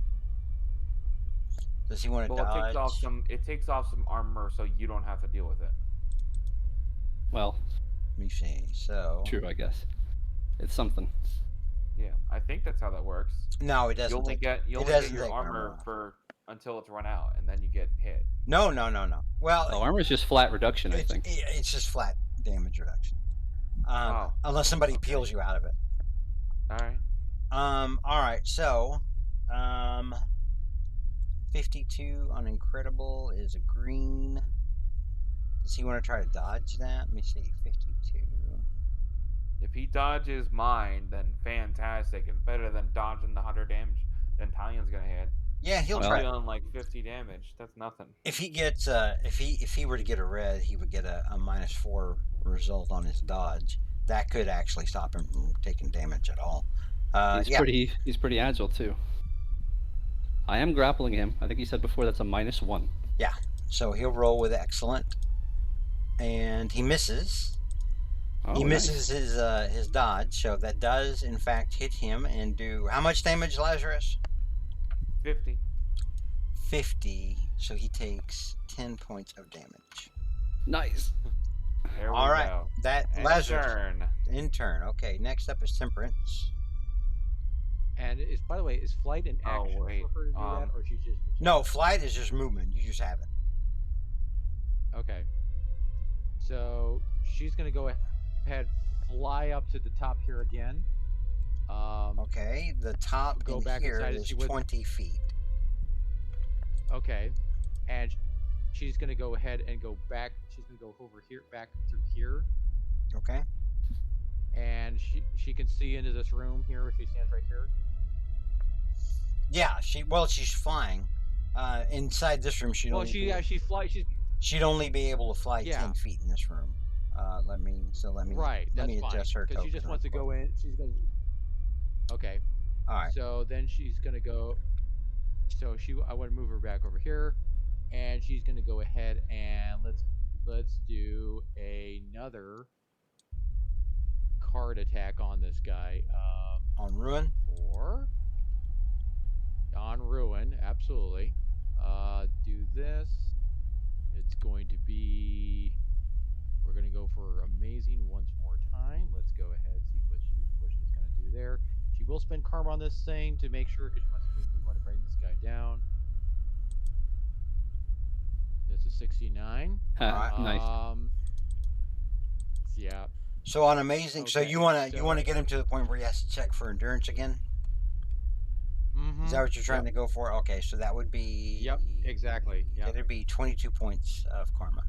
Does he want to Well, dodge? it takes off some armor, so you don't have to deal with it. Well, Let me see. So true, I guess. It's something. Yeah, I think that's how that works. no, it doesn't. You only take- get it doesn't your take armor off. until it's run out, and then you get hit. No. Well, Oh, armor is just flat reduction, I think. it's just flat damage reduction. Oh, Unless somebody okay. peels you out of it. All right. All right. So, 52 on incredible is a green. Does he want to try to dodge that? Let me see. 52. If he dodges mine, then fantastic. It's better than dodging the 100 damage. Then Talion's gonna hit. Yeah, he'll Well, try. Dealing like 50 damage. That's nothing. If he gets if he were to get a red, he would get a -4 result on his dodge. That could actually stop him from taking damage at all. He's pretty agile too. I am grappling him. I think he said before that's a -1. So he'll roll with excellent, and he misses. Oh, He nice. misses his dodge, so that does in fact hit him and do how much damage, Lazarus? 50. 50. So he takes 10 points of damage. Nice. There we All right, go. that And Lazarus turn. in turn. Okay, next up is Temperance. And is, by the way, is flight an Oh, action wait, for her to do that, or she just? No, flight is just movement. You just have it. Okay. So she's gonna go ahead, fly up to the top here again. Okay, the top Go in back here inside and is see what- 20 feet. Okay, and she's gonna go ahead and go back. She's gonna go over here, back through here, Okay. and she can see into this room here if she stands right here. Yeah, she's flying. Inside this room, Well, she flies. she'd only be able to fly Yeah. 10 feet in this room. Let me Right. let That's me fine. adjust her Because she token just wants to real go in. She's gonna. Okay. All right. So then she's gonna go. So I want to move her back over here, and she's gonna go ahead and let's do another card attack on this guy. On Ruin. On Ruin, absolutely. Do this. It's going to be. We're going to go for amazing once more time. Let's go ahead see what she's going to do there. She will spend karma on this thing to make sure because we want to bring this guy down. It's a 69. Nice. Yeah. So on amazing, so Okay, you wanna so- get him to the point where he has to check for endurance again? Mm-hmm. Is that what you're trying to go for? Okay, so that would be. Yep, exactly. Yep. It'd be 22 points of karma.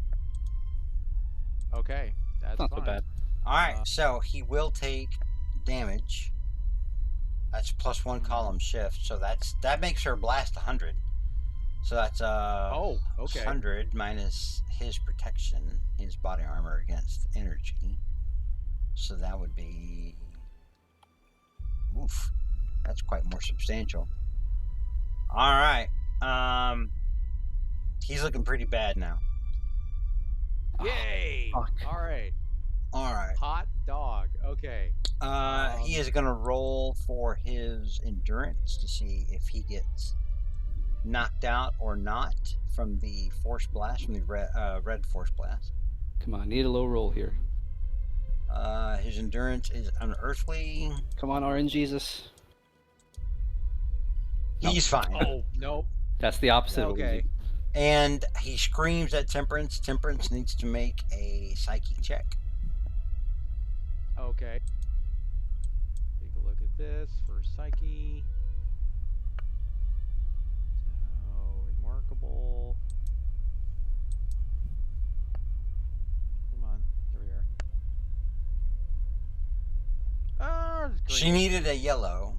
Okay, that's Not fine. so bad. All right, so he will take damage. That's plus 1 column shift, so that makes her blast 100. So that's Oh, okay. 100 minus his protection, his body armor against energy. So that would be. Oof, that's quite more substantial. All right, he's looking pretty bad now. Yay! Fuck. All right. All right. Hot dog. Okay. He is going to roll for his endurance to see if he gets knocked out or not from the force blast, from the red force blast. Come on, need a low roll here. His endurance is unearthly. Come on, RN Jesus. He's fine. Oh, nope. That's the opposite of Okay. easy. And he screams at Temperance. Temperance needs to make a psyche check. Okay. Take a look at this for psyche. So remarkable. Come on, there we are. She green. needed a yellow.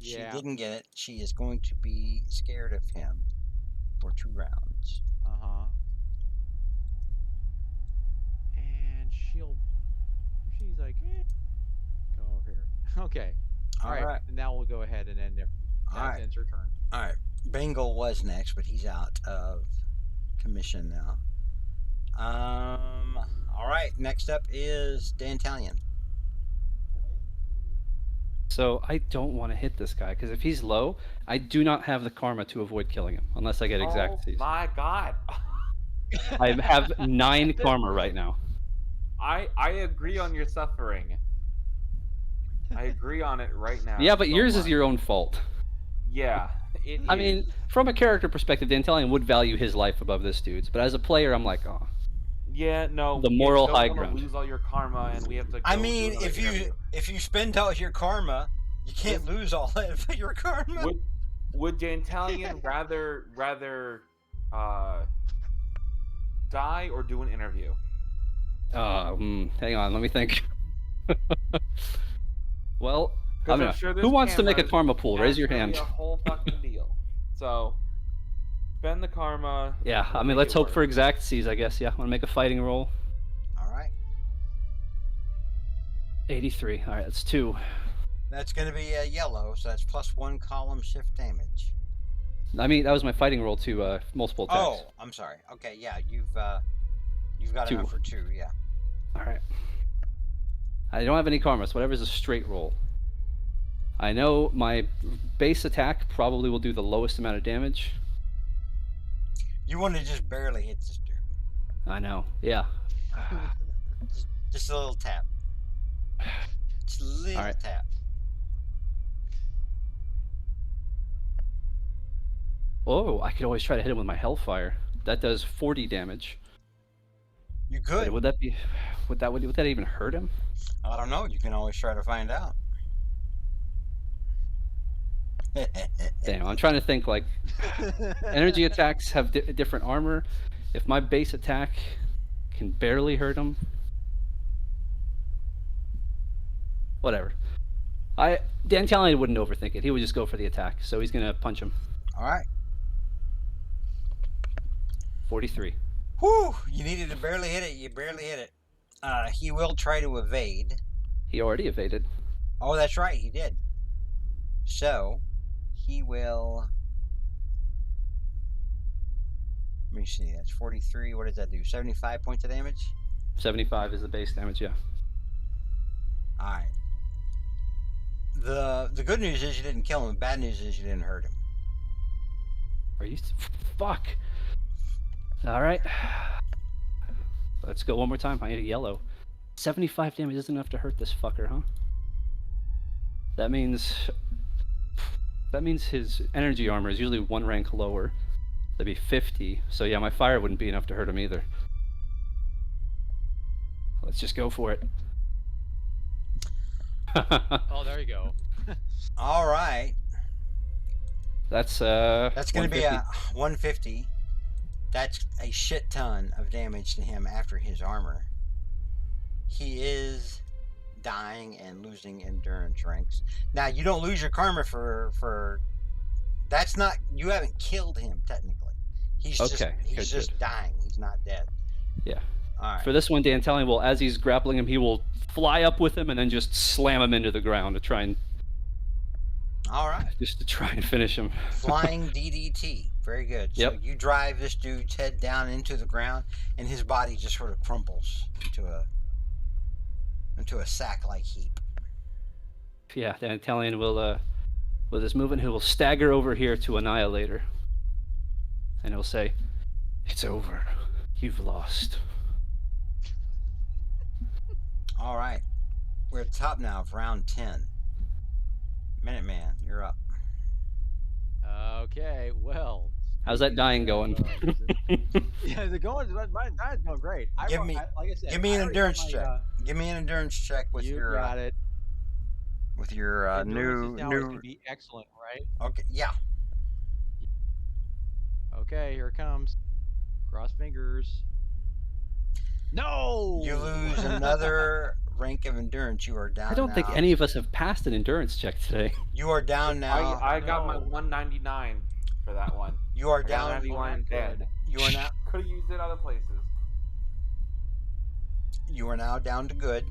She Yeah. didn't get it. She is going to be scared of him for 2 rounds. And she's like, go over here. Okay. All right. And now we'll go ahead and end it. All right. Ends her turn. All right. Bengal was next, but he's out of commission now. All right. Next up is Dantalion. So I don't want to hit this guy because if he's low, I do not have the karma to avoid killing him unless I get exact Oh my god. I have 9 karma right now. I agree on your suffering. I agree on it right now. Yeah, but so yours much. is your own fault. Yeah, I mean, from a character perspective, Dantalion would value his life above this dude's, but as a player, I'm like, oh. Yeah, no. The you moral don't high wanna ground. Lose all your karma, and we have to. I go mean, do another if you interview. spend all your karma, you can't lose all of your karma. Would Dantalion rather die or do an interview? Hang on, let me think. Well, 'Cause I'm I'm gonna, sure this who wants to make a camera karma pool? Raise your That's hand. really a whole fucking deal. So, spend the karma. Yeah, I mean, make let's it hope work. for exact C's, I guess. Yeah, want to make a fighting roll? All right. 83. All right, that's 2. That's going to be a yellow, so that's plus 1 column shift damage. I mean, that was my fighting roll to multiple attacks. Oh, I'm sorry. Okay, yeah, you've got 2. enough for 2, yeah. All right. I don't have any karma, so whatever's a straight roll. I know my base attack probably will do the lowest amount of damage. You want to just barely hit this dude. I know. Yeah. Just a little tap. Just a little All right. tap. Oh, I could always try to hit him with my Hellfire. That does 40 damage. You But could. would that even hurt him? I don't know. You can always try to find out. Damn, I'm trying to think like energy attacks have different armor. If my base attack can barely hurt him, whatever. Dantalion wouldn't overthink it. He would just go for the attack. So he's gonna punch him. All right. 43. Whew! You needed to barely hit it. You barely hit it. He will try to evade. He already evaded. Oh, that's right. He did. So, he will. Let me see. That's 43. What does that do? 75 points of damage? 75 is the base damage, yeah. All right. The good news is you didn't kill him. The bad news is you didn't hurt him. Are you? Fuck. All right. Let's go one more time. I need a yellow. 75 damage isn't enough to hurt this fucker, huh? That means his energy armor is usually 1 rank lower. That'd be 50. So yeah, my fire wouldn't be enough to hurt him either. Let's just go for it. Oh, there you go. All right. That's going to be 150. a 150. That's a shit ton of damage to him after his armor. He is dying and losing endurance ranks. Now, you don't lose your karma for that's not, you haven't killed him technically. He's Okay, just good. dying. He's not dead. Yeah. All right. For this one, Dantalion will, as he's grappling him, he will fly up with him and then just slam him into the ground to try and finish him. Flying DDT. Very good. Yep. So you drive this dude's head down into the ground, and his body just sort of crumples into a sack-like heap. Yeah, Dantalion will, with his movement, he will stagger over here to Annihilator. And he'll say, "It's over. You've lost." All right. We're at the top now of round 10. Minuteman, you're up. Okay, well. How's that dying going? Yeah, the going. Mine's going great. Give me an endurance check. Give me an endurance check with you your. got it. With your Endurance is now going to be excellent, right? Okay. Yeah. Okay, here it comes. Cross fingers. No! You lose another rank of endurance. You are down. I don't think any of us have passed an endurance check today. You are down now. I got my 199 for that one. You are I got down. 91 dead. You are now. Could have used it other places. You are now down to good.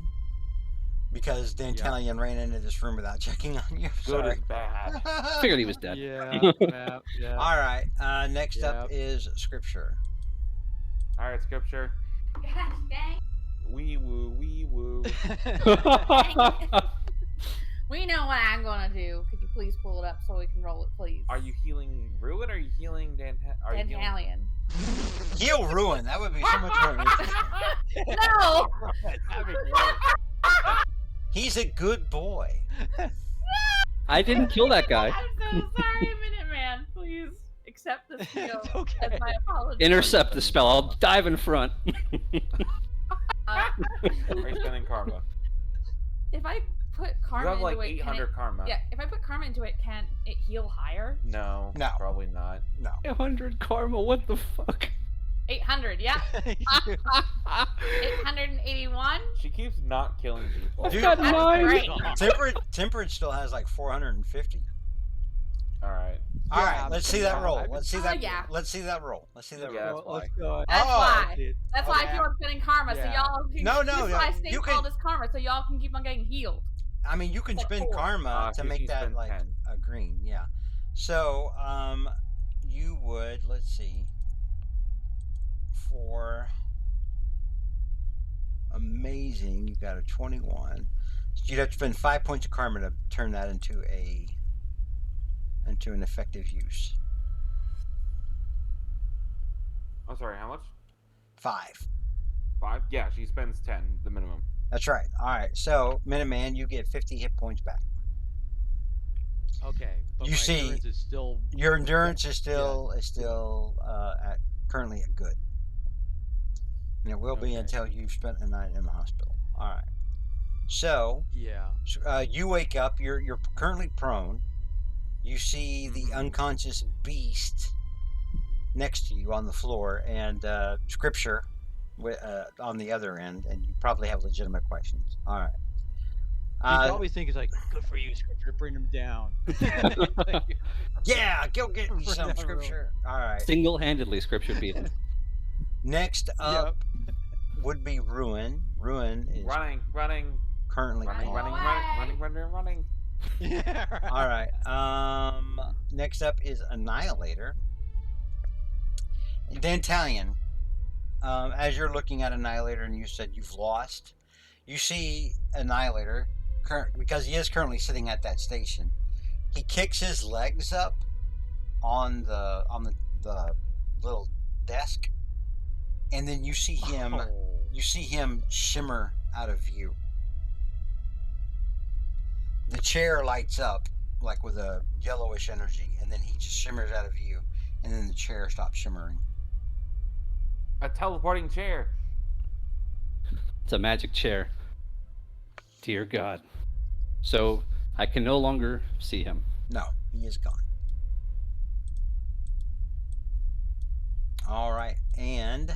Because Dantalion ran into this room without checking on you. Good Sorry. is bad. Figured he was dead. Yeah. All right. Next up is Scripture. All right, Scripture. Gosh dang. Wee woo, wee woo. We know what I'm gonna do. Could you please pull it up so we can roll it, please? Are you healing Ruin or are you healing Dantalion? Heal Ruin. That would be so much more interesting. No! That'd be great. He's a good boy. I didn't kill that guy. I'm so sorry, Minuteman. Please accept this deal okay. as my apology. Intercept the spell. I'll dive in front. Are you spending karma? If I put You karma have like into it, 800 karma. yeah, if I put karma into it, can it heal higher? No. No. Probably not. No. 100 karma. What the fuck? 800, yeah. 881. She keeps not killing people. Dude, got That's 9. great. Temperate still has like 450. All right. All right, let's see that roll. yeah. Let's see that. yeah. Let's see that roll. Let's see that Yeah, roll. that's Let's go. That's Oh, why. That's why I Okay. keep on spending karma, so Yeah. y'all can. No, That's why I you saved can- all this karma, so y'all can keep on getting healed. I mean, you can Like spend 4. karma to 'cause make you that spend like 10. a green. Yeah. So, you would, let's see, for amazing, you got a 21. So you'd have to spend 5 points of karma to turn that into an effective use. I'm sorry, how much? 5. 5? Yeah, she spends 10, the minimum. That's right. All right. So, Minuteman, you get 50 hit points back. Okay. But You my see- endurance is still. Your endurance is still at currently at good, and it will be Okay. until you've spent a night in the hospital. All right. So, Yeah. you wake up. You're currently prone. You see the unconscious beast next to you on the floor, and Scripture on the other end, and you probably have legitimate questions. All right. He probably thinks like, good for you, Scripture, bring him down. Yeah, go get me Bring some down the Scripture. All right. Single-handedly, Scripture beat him. Next up would be Ruin. Ruin is Running. currently Running, gone. Running. Yeah. Right. All right. Next up is Annihilator. Dantalion. As you're looking at Annihilator and you said you've lost, you see Annihilator because he is currently sitting at that station. He kicks his legs up on the little desk, and then you see him you see him shimmer out of view. The chair lights up like with a yellowish energy, and then he just shimmers out of view, and then the chair stops shimmering. A teleporting chair. It's a magic chair. Dear God. So I can no longer see him. No, he is gone. All right, and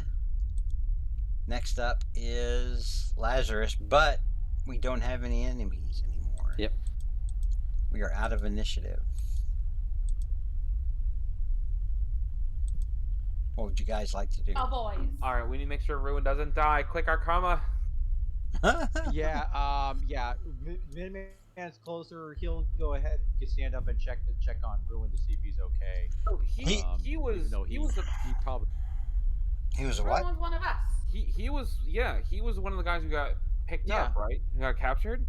next up is Lazarus, but we don't have any enemies anymore. Yep. We are out of initiative. What would you guys like to do? Oh, boys. All right, we need to make sure Ruin doesn't die. Click our karma. Yeah, Minuteman's closer. He'll go ahead and stand up and check on Ruin to see if he's okay. Oh, he Even was though he was he probably He was a what? Ruin's one of us. he was one of the guys who got picked up, right? Who got captured.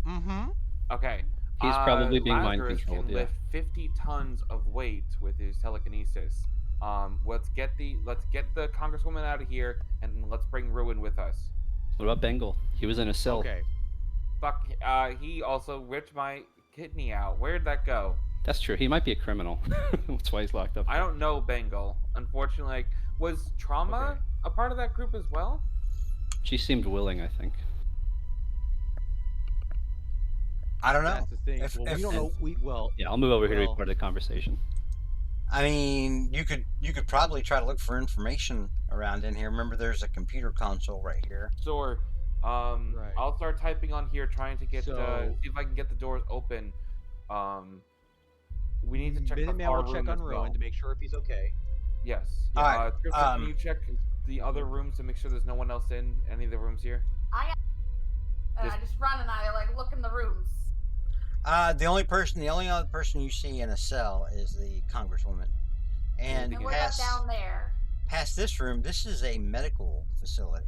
Mm-hmm. Okay. He's probably being mind Lazarus controlled, can yeah. lift 50 tons of weight with his telekinesis. Let's get the congresswoman out of here, and let's bring Ruin with us. What about Bengal? He was in a cell. Okay. Fuck. He also ripped my kidney out. Where'd that go? That's true. He might be a criminal. That's why he's locked up. I don't know Bengal. Unfortunately, like, was Trauma Okay. a part of that group as well? She seemed willing, I think. I don't know. That's the thing. Well, we don't know. Yeah, I'll move over here to be well- part of the conversation. I mean, you could probably try to look for information around in here. Remember, there's a computer console right here. Sure. Right. I'll start typing on here, trying to get So- see if I can get the doors open. We need to check the Minuteman bar will check room on as Ruin well. to make sure if he's okay. Yes. All right, Scripture, can you check the other rooms to make sure there's no one else in any of the rooms here? I just run and I like look in the rooms. The only other person you see in a cell is the congresswoman. And And what about down there? past this room, this is a medical facility.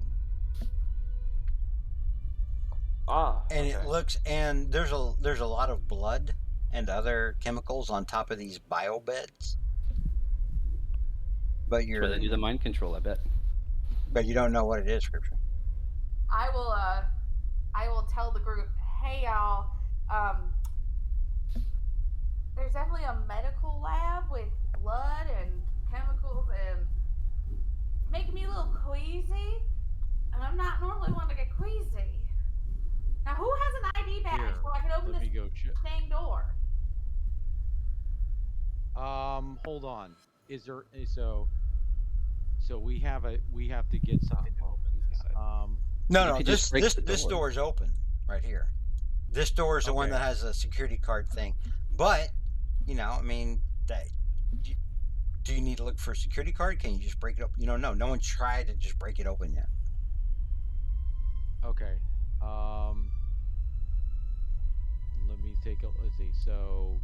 Ah. And okay. it looks, and there's a lot of blood and other chemicals on top of these bio beds. But That's why they do the mind control, I bet. but you don't know what it is, Scripture. I will tell the group, hey y'all, there's definitely a medical lab with blood and chemicals and making me a little queasy. And I'm not normally one to get queasy. Now who has an ID badge Here, so I can open let this me go check. dang door? Hold on. Is there so we have to get something to open this. No, You no, could just break the this door. door is open right here. This door is the one Okay. that has a security card thing. But, I mean, do you need to look for a security card? Can you just break it open? No one tried to just break it open yet. Okay. Let me let's see. So,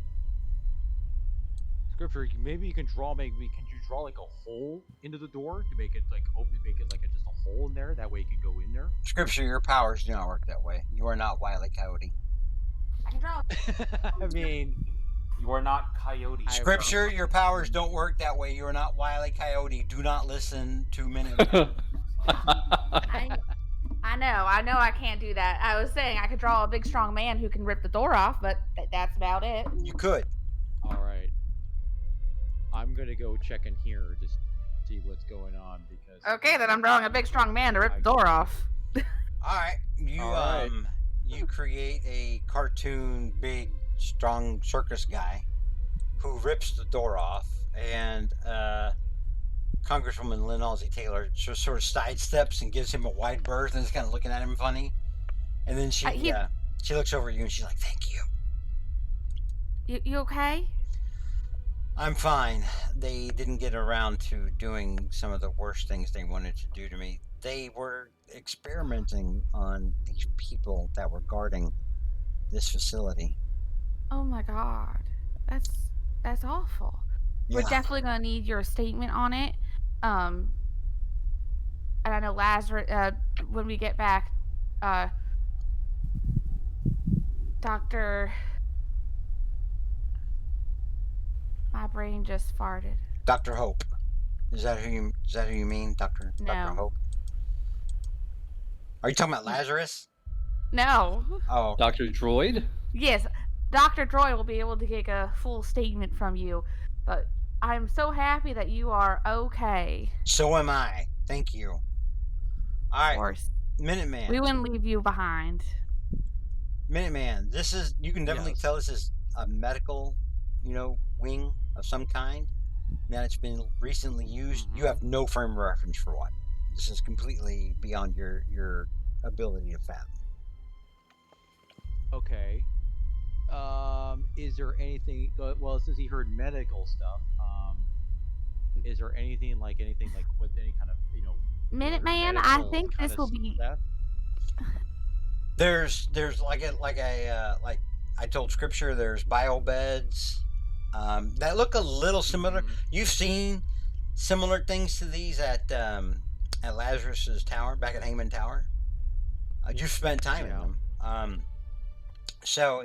Scripture, maybe you can draw. Can you draw like a hole into the door to make it like open? Make it like just a hole in there. That way you can go in there. Scripture, your powers do not work that way. You are not Wile E. Coyote. I can draw. I mean, You are not Coyote. Scripture, your powers don't work that way. You are not Wile E. Coyote. Do not listen to Minuteman. I know I can't do that. I was saying I could draw a big strong man who can rip the door off, but that's about it. You could. all right. I'm gonna go check in here to see what's going on because. Okay, then I'm drawing a big strong man to rip the door off. All right. All right. You create a cartoon, big, strong circus guy who rips the door off, and Congresswoman Lynn Halsey Taylor just sort of sidesteps and gives him a wide berth and is kind of looking at him funny. And then she looks over at you and she's like, "Thank you. You okay? I'm fine. They didn't get around to doing some of the worst things they wanted to do to me. They were experimenting on these people that were guarding this facility." Oh my god, that's awful. We're Yeah. definitely gonna need your statement on it. And I know Lazarus. When we get back, Doctor. My brain just farted. Dr. Hope. Is that who you mean, Dr. No. Hope? Are you talking about Lazarus? No. Oh, okay. Dr. Droid? Yes, Dr. Droy will be able to get a full statement from you, but I'm so happy that you are okay. So am I. Thank you. All Of right, course. Minuteman. We wouldn't leave you behind. Minuteman, this is, you can definitely Yes. tell this is a medical, wing of some kind. That it's been recently used. You have no frame of reference for what. This is completely beyond your ability to fathom. Okay. Is there anything? Well, since he heard medical stuff, is there anything like with any kind of Minuteman, I medical think kind this of will be. stuff? There's like I told Scripture. There's bio beds that look a little similar. You've seen similar things to these at Lazarus's tower, back at Hangman Tower. You've spent time in them. So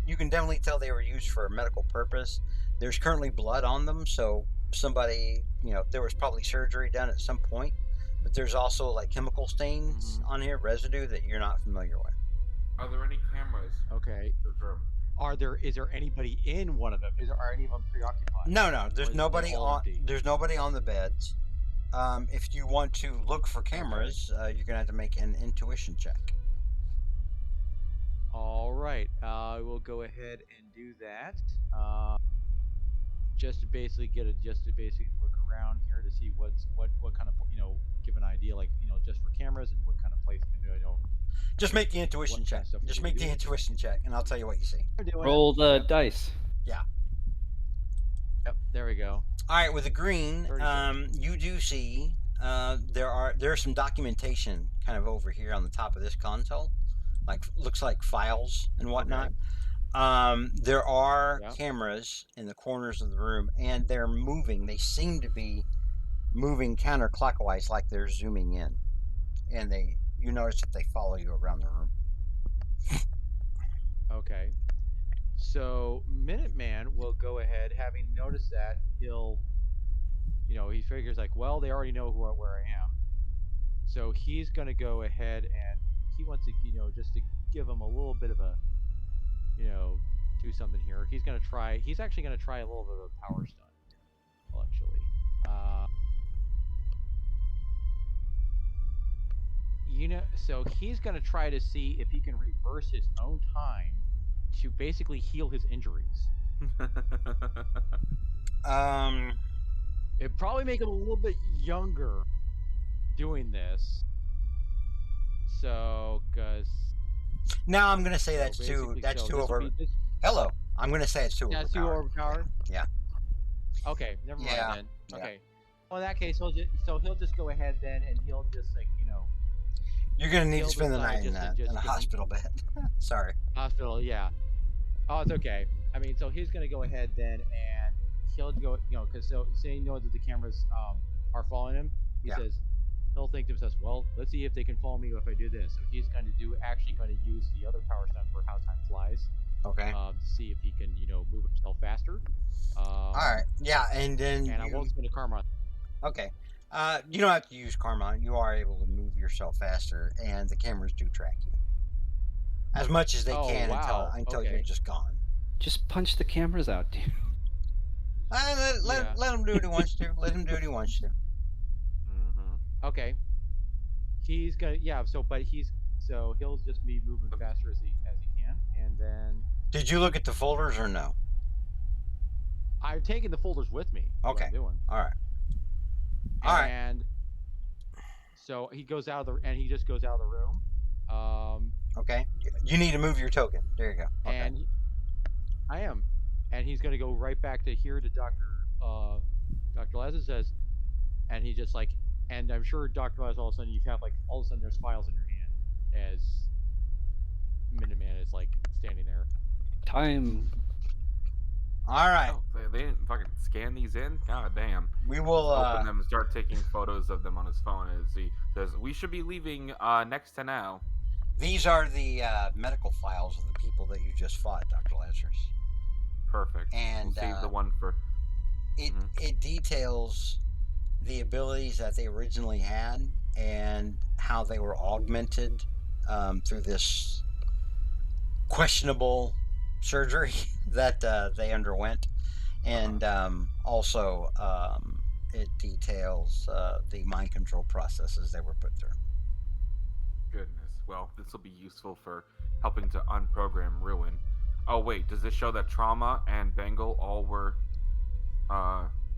you can definitely tell they were used for a medical purpose. There's currently blood on them, so somebody, there was probably surgery done at some point. But there's also like chemical stains on here, residue that you're not familiar with. Are there any cameras? Okay. in this room? Is there anybody in one of them? Are any of them preoccupied? No, Or there's is it nobody all on. empty? There's nobody on the beds. If you want to look for cameras, you're gonna have to make an intuition check. All right. I will go ahead and do that. Just to basically look around here to see what kind of give an idea just for cameras and what kind of place Just make the intuition What kind check. of stuff Just would make you the do? intuition check, and I'll tell you what you see. I'm doing Roll it. the Yep. dice. Yep. There we go. All right, with the green, 36. you do see there's some documentation kind of over here on the top of this console, looks like files and whatnot. There are cameras in the corners of the room, and they're moving. They seem to be moving counterclockwise, like they're zooming in, and you notice that they follow you around the room. Okay. So Minuteman will go ahead, having noticed that he figures well, they already know where I am. So he's going to go ahead and he wants to, just to give him a little bit of a, do something here. He's actually going to try a little bit of a power stunt here, actually. So he's going to try to see if he can reverse his own time to basically heal his injuries. It'd probably make him a little bit younger doing this. So, because now I'm gonna say that's too over. Hello, I'm gonna say it's too overpowered. That's too overpowered. Yeah. Okay, never mind then. Yeah. Okay. Well, in that case, he'll just go ahead then, and he'll just You're gonna need to he'll spend the decide night in a hospital bed. Sorry. Hospital, yeah. Oh, it's okay. I mean, so he's gonna go ahead then, and he'll go, because say he knows that the cameras are following him. He says he'll think to himself, well, let's see if they can follow me if I do this. So he's going to use the other power stunt for how time flies. Okay. To see if he can move himself faster. All right. Yeah, and then I won't spend a karma. Okay. You don't have to use karma. You are able to move yourself faster, and the cameras do track you as much as they can until you're just gone. Just punch the cameras out, dude. Let him do what he wants to. Let him do what he wants to. Okay. He's gonna so he'll just be moving faster as he can, and then. Did you look at the folders or no? I've taken the folders with me. Okay. What I'm doing. All right. And so he goes out of he just goes out of the room. Okay. You need to move your token. There you go. Okay. And I am, and he's gonna go right back to here to Dr. Lazarus says, and he just and I'm sure Dr. Lazarus all of a sudden all of a sudden there's files in your hand as Minuteman is standing there. Time. All right. Oh, they didn't fucking scan these in? God damn. We will open them and start taking photos of them on his phone as he says, we should be leaving next to now. These are the medical files of the people that you just fought, Dr. Lazarus. Perfect. And we'll save the one for... It details the abilities that they originally had and how they were augmented through this questionable surgery that they underwent, and also it details the mind control processes they were put through. Goodness. Well, this will be useful for helping to unprogram Ruin. Oh wait, does this show that Trauma and Bengal all were?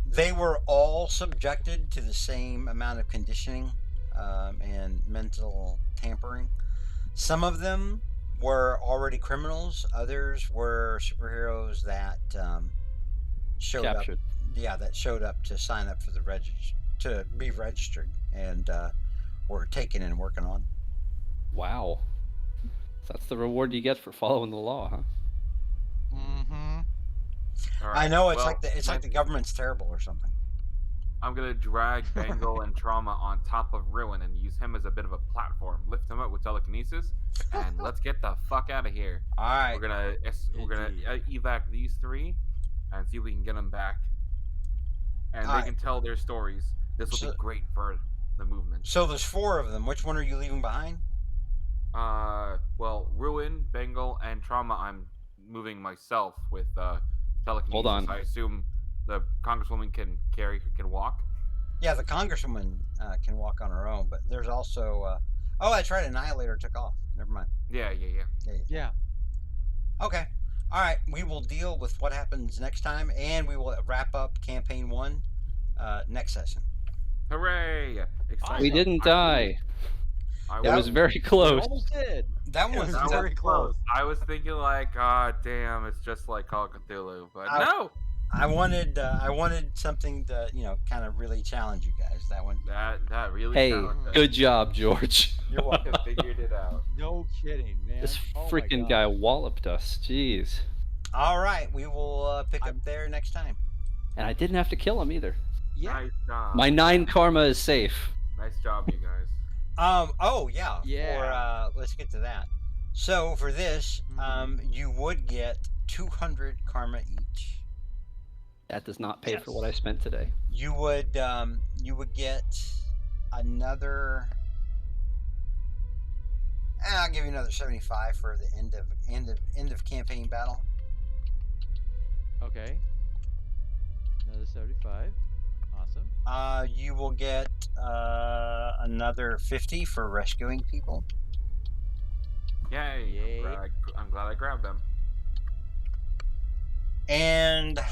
They were all subjected to the same amount of conditioning and mental tampering. Some of them were already criminals. Others were superheroes that showed Captured. up. Yeah, that showed up to sign up for the to be registered, and were taken and working on. Wow. That's the reward you get for following the law, huh? Mm-hmm. All I right, know it's well, like the government's terrible or something. I'm gonna drag Bengal and Trauma on top of Ruin and use him as a bit of a platform. Lift him up with telekinesis, and let's get the fuck out of here. All right. We're gonna evac these three, and see if we can get them back. And All they right. can tell their stories. This will So- be great for the movement. So there's 4 of them. Which one are you leaving behind? Well, Ruin, Bengal, and Trauma. I'm moving myself with telekinesis. Hold on. I assume the Congresswoman can walk. Yeah, the Congresswoman can walk on her own, but there's also. Oh, that's right. Annihilator took off. Never mind. Yeah. Yeah. Okay. All right. We will deal with what happens next time, and we will wrap up campaign 1 next session. Hooray! Exciting. We didn't die. It Yeah. was very We close. almost did. That It one. was That very was close. I was thinking like, damn, it's just like Call of Cthulhu, but no, I wanted something to kind of really challenge you guys. That one. that really. Hey, challenged us. good job, George. You're welcome. Figured it out. No kidding, man. This Oh my freaking God. guy walloped us. Jeez. All right. We will pick up there next time. And I didn't have to kill him either. Yeah. Nice job. My 9 karma is safe. Nice job, you guys. Oh yeah. Yeah. Let's get to that. So for this, you would get 200 karma each. That does not pay for what I spent today. You would get another. I'll give you another 75 for the end of campaign battle. Okay. Another 75. Awesome. You will get another 50 for rescuing people. Yay! Yay. I'm glad I grabbed them. And Do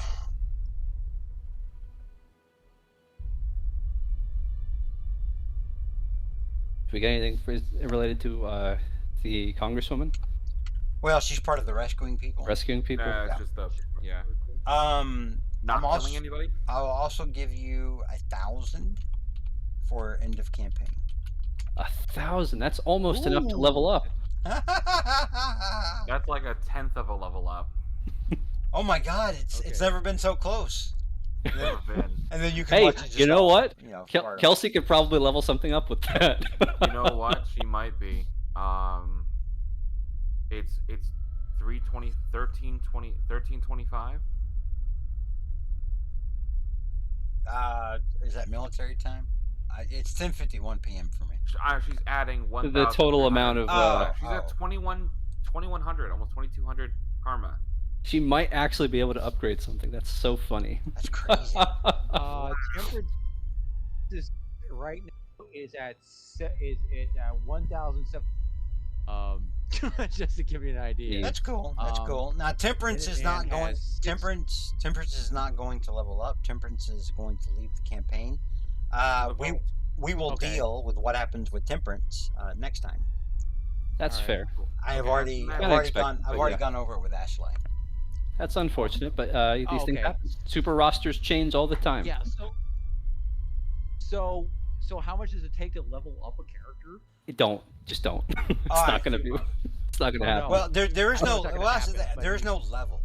we get anything related to the Congresswoman well, she's part of the rescuing people. rescuing people? It's just yeah. Not I'm also- killing anybody. I'll also give you 1,000 for end of campaign. 1,000. That's almost enough to Ooh. level up. That's like a 10th of a level up. Oh my God! It's Okay. never been so close. Never been. And then you can Hey, watch it just you know all, what? fart up. Kelsey could probably level something up with that. You know what? She might be. It's 3:20, 13:20, 13:25. Is that military time? It's 10:51 p.m. for me. She's adding 1,000. The total amount of. She's at 2100, almost 2200 karma. She might actually be able to upgrade something. That's so funny. That's crazy. Temperance is right now is at 1,007. Just to give you an idea. That's cool. That's cool. Now temperance is and not going. has six- Temperance is not going to level up. Temperance is going to leave the campaign. We will Okay. deal with what happens with temperance next time. That's Alright. fair. I have Okay, already that's I've already unexpected, gone I've but already yeah. gone over it with Ashley. That's unfortunate, but these things Okay. happen. Super rosters change all the time. Yeah. So how much does it take to level up a character? Just don't. It's All not right. gonna be. It's not gonna Oh, happen. no. Well, there is I know no it's not gonna well, that's the happen, thing. but There I is mean- no level.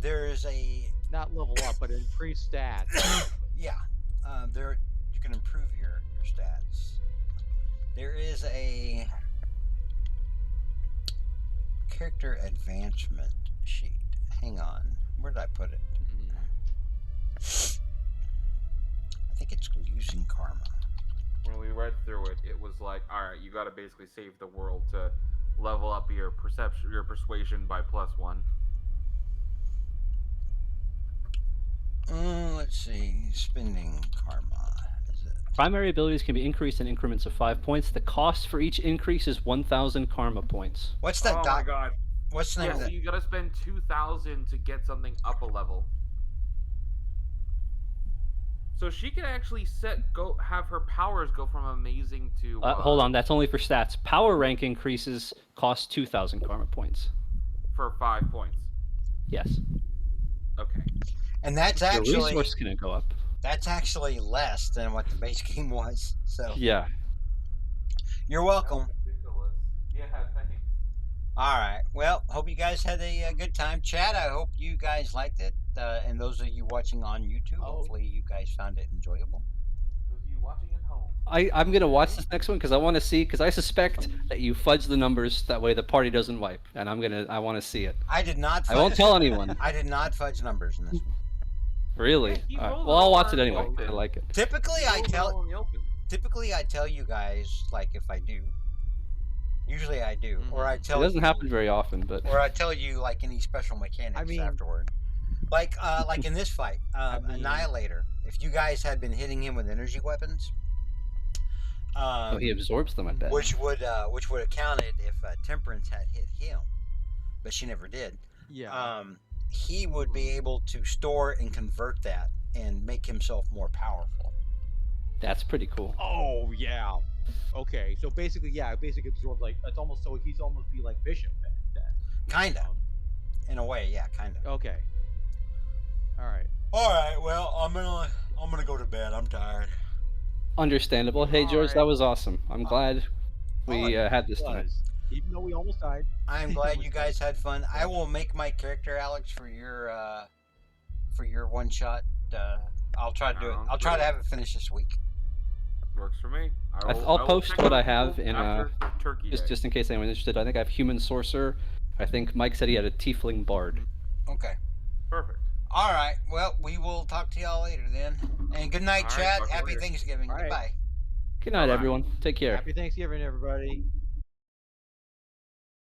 There is a Not level up, but increase stats. yeah. There you can improve your stats. There is a character advancement sheet. Hang on. Where did I put it? I think it's using karma. when we read through it, it was like, all right, you got to basically save the world to level up your perception, your persuasion by +1. Let's see. Spending karma. Is it? Primary abilities can be increased in increments of 5 points. The cost for each increase is 1,000 karma points. What's that? Oh my god! What's the name Yeah, of so that? you got to spend 2,000 to get something up a level. So she can actually have her powers go from amazing to. Hold on, that's only for stats. Power rank increases cost 2,000 karma points. For 5 points. Yes. Okay. And that's Your actually resource can go up. that's actually less than what the base game was. So Yeah. you're welcome. Ridiculous. Yeah, thanks. All right. Well, hope you guys had a good time. Chat, I hope you guys liked it. And those of you watching on YouTube, hopefully you guys found it enjoyable. Those of you watching at home. I'm going to watch this next one because I want to see, because I suspect that you fudge the numbers, that way the party doesn't wipe. And I want to see it. I did not. I won't tell anyone. I did not fudge numbers in this one. Really? Yeah, All right. rolled Well, I'll watch over it in the anyway. I open. like it. Typically, I tell. In the open. Typically, I tell you guys like if I do. Usually, I do, or I It tell. doesn't you, happen very often, but Or I tell you like any special mechanics I mean- afterward. Like in this fight, mean- Annihilator. If you guys had been hitting him with energy weapons, oh, he absorbs them, I bet. which would have counted if Temperance had hit him, but she never did. Yeah. He would be able to store and convert that and make himself more powerful. That's pretty cool. Oh yeah. Okay. So basically, yeah, basically absorb like it's almost so he's almost be like Bishop then. Kinda, in a way, yeah, kinda. Okay. All right. All right, well, I'm gonna go to bed. I'm tired. Understandable. Hey, George, that Alright. was awesome. I'm glad we had this tonight. Was even though we almost died. I'm glad you guys had fun. I will make my character, Alex, for your one shot. I'll try to do it. Sounds I'll try to good. have it finished this week. Works for me. I'll will post check what out I have in after Turkey Day. just in case anyone's interested. I think I have Human Sorcerer. I think Mike said he had a Tiefling Bard. Okay. Perfect. All right. Well, we will talk to y'all later then. And good night, All right, chat. talk to you Happy later. Thanksgiving. All right. Goodbye. Good night, Bye-bye. everyone. Take care. Happy Thanksgiving, everybody.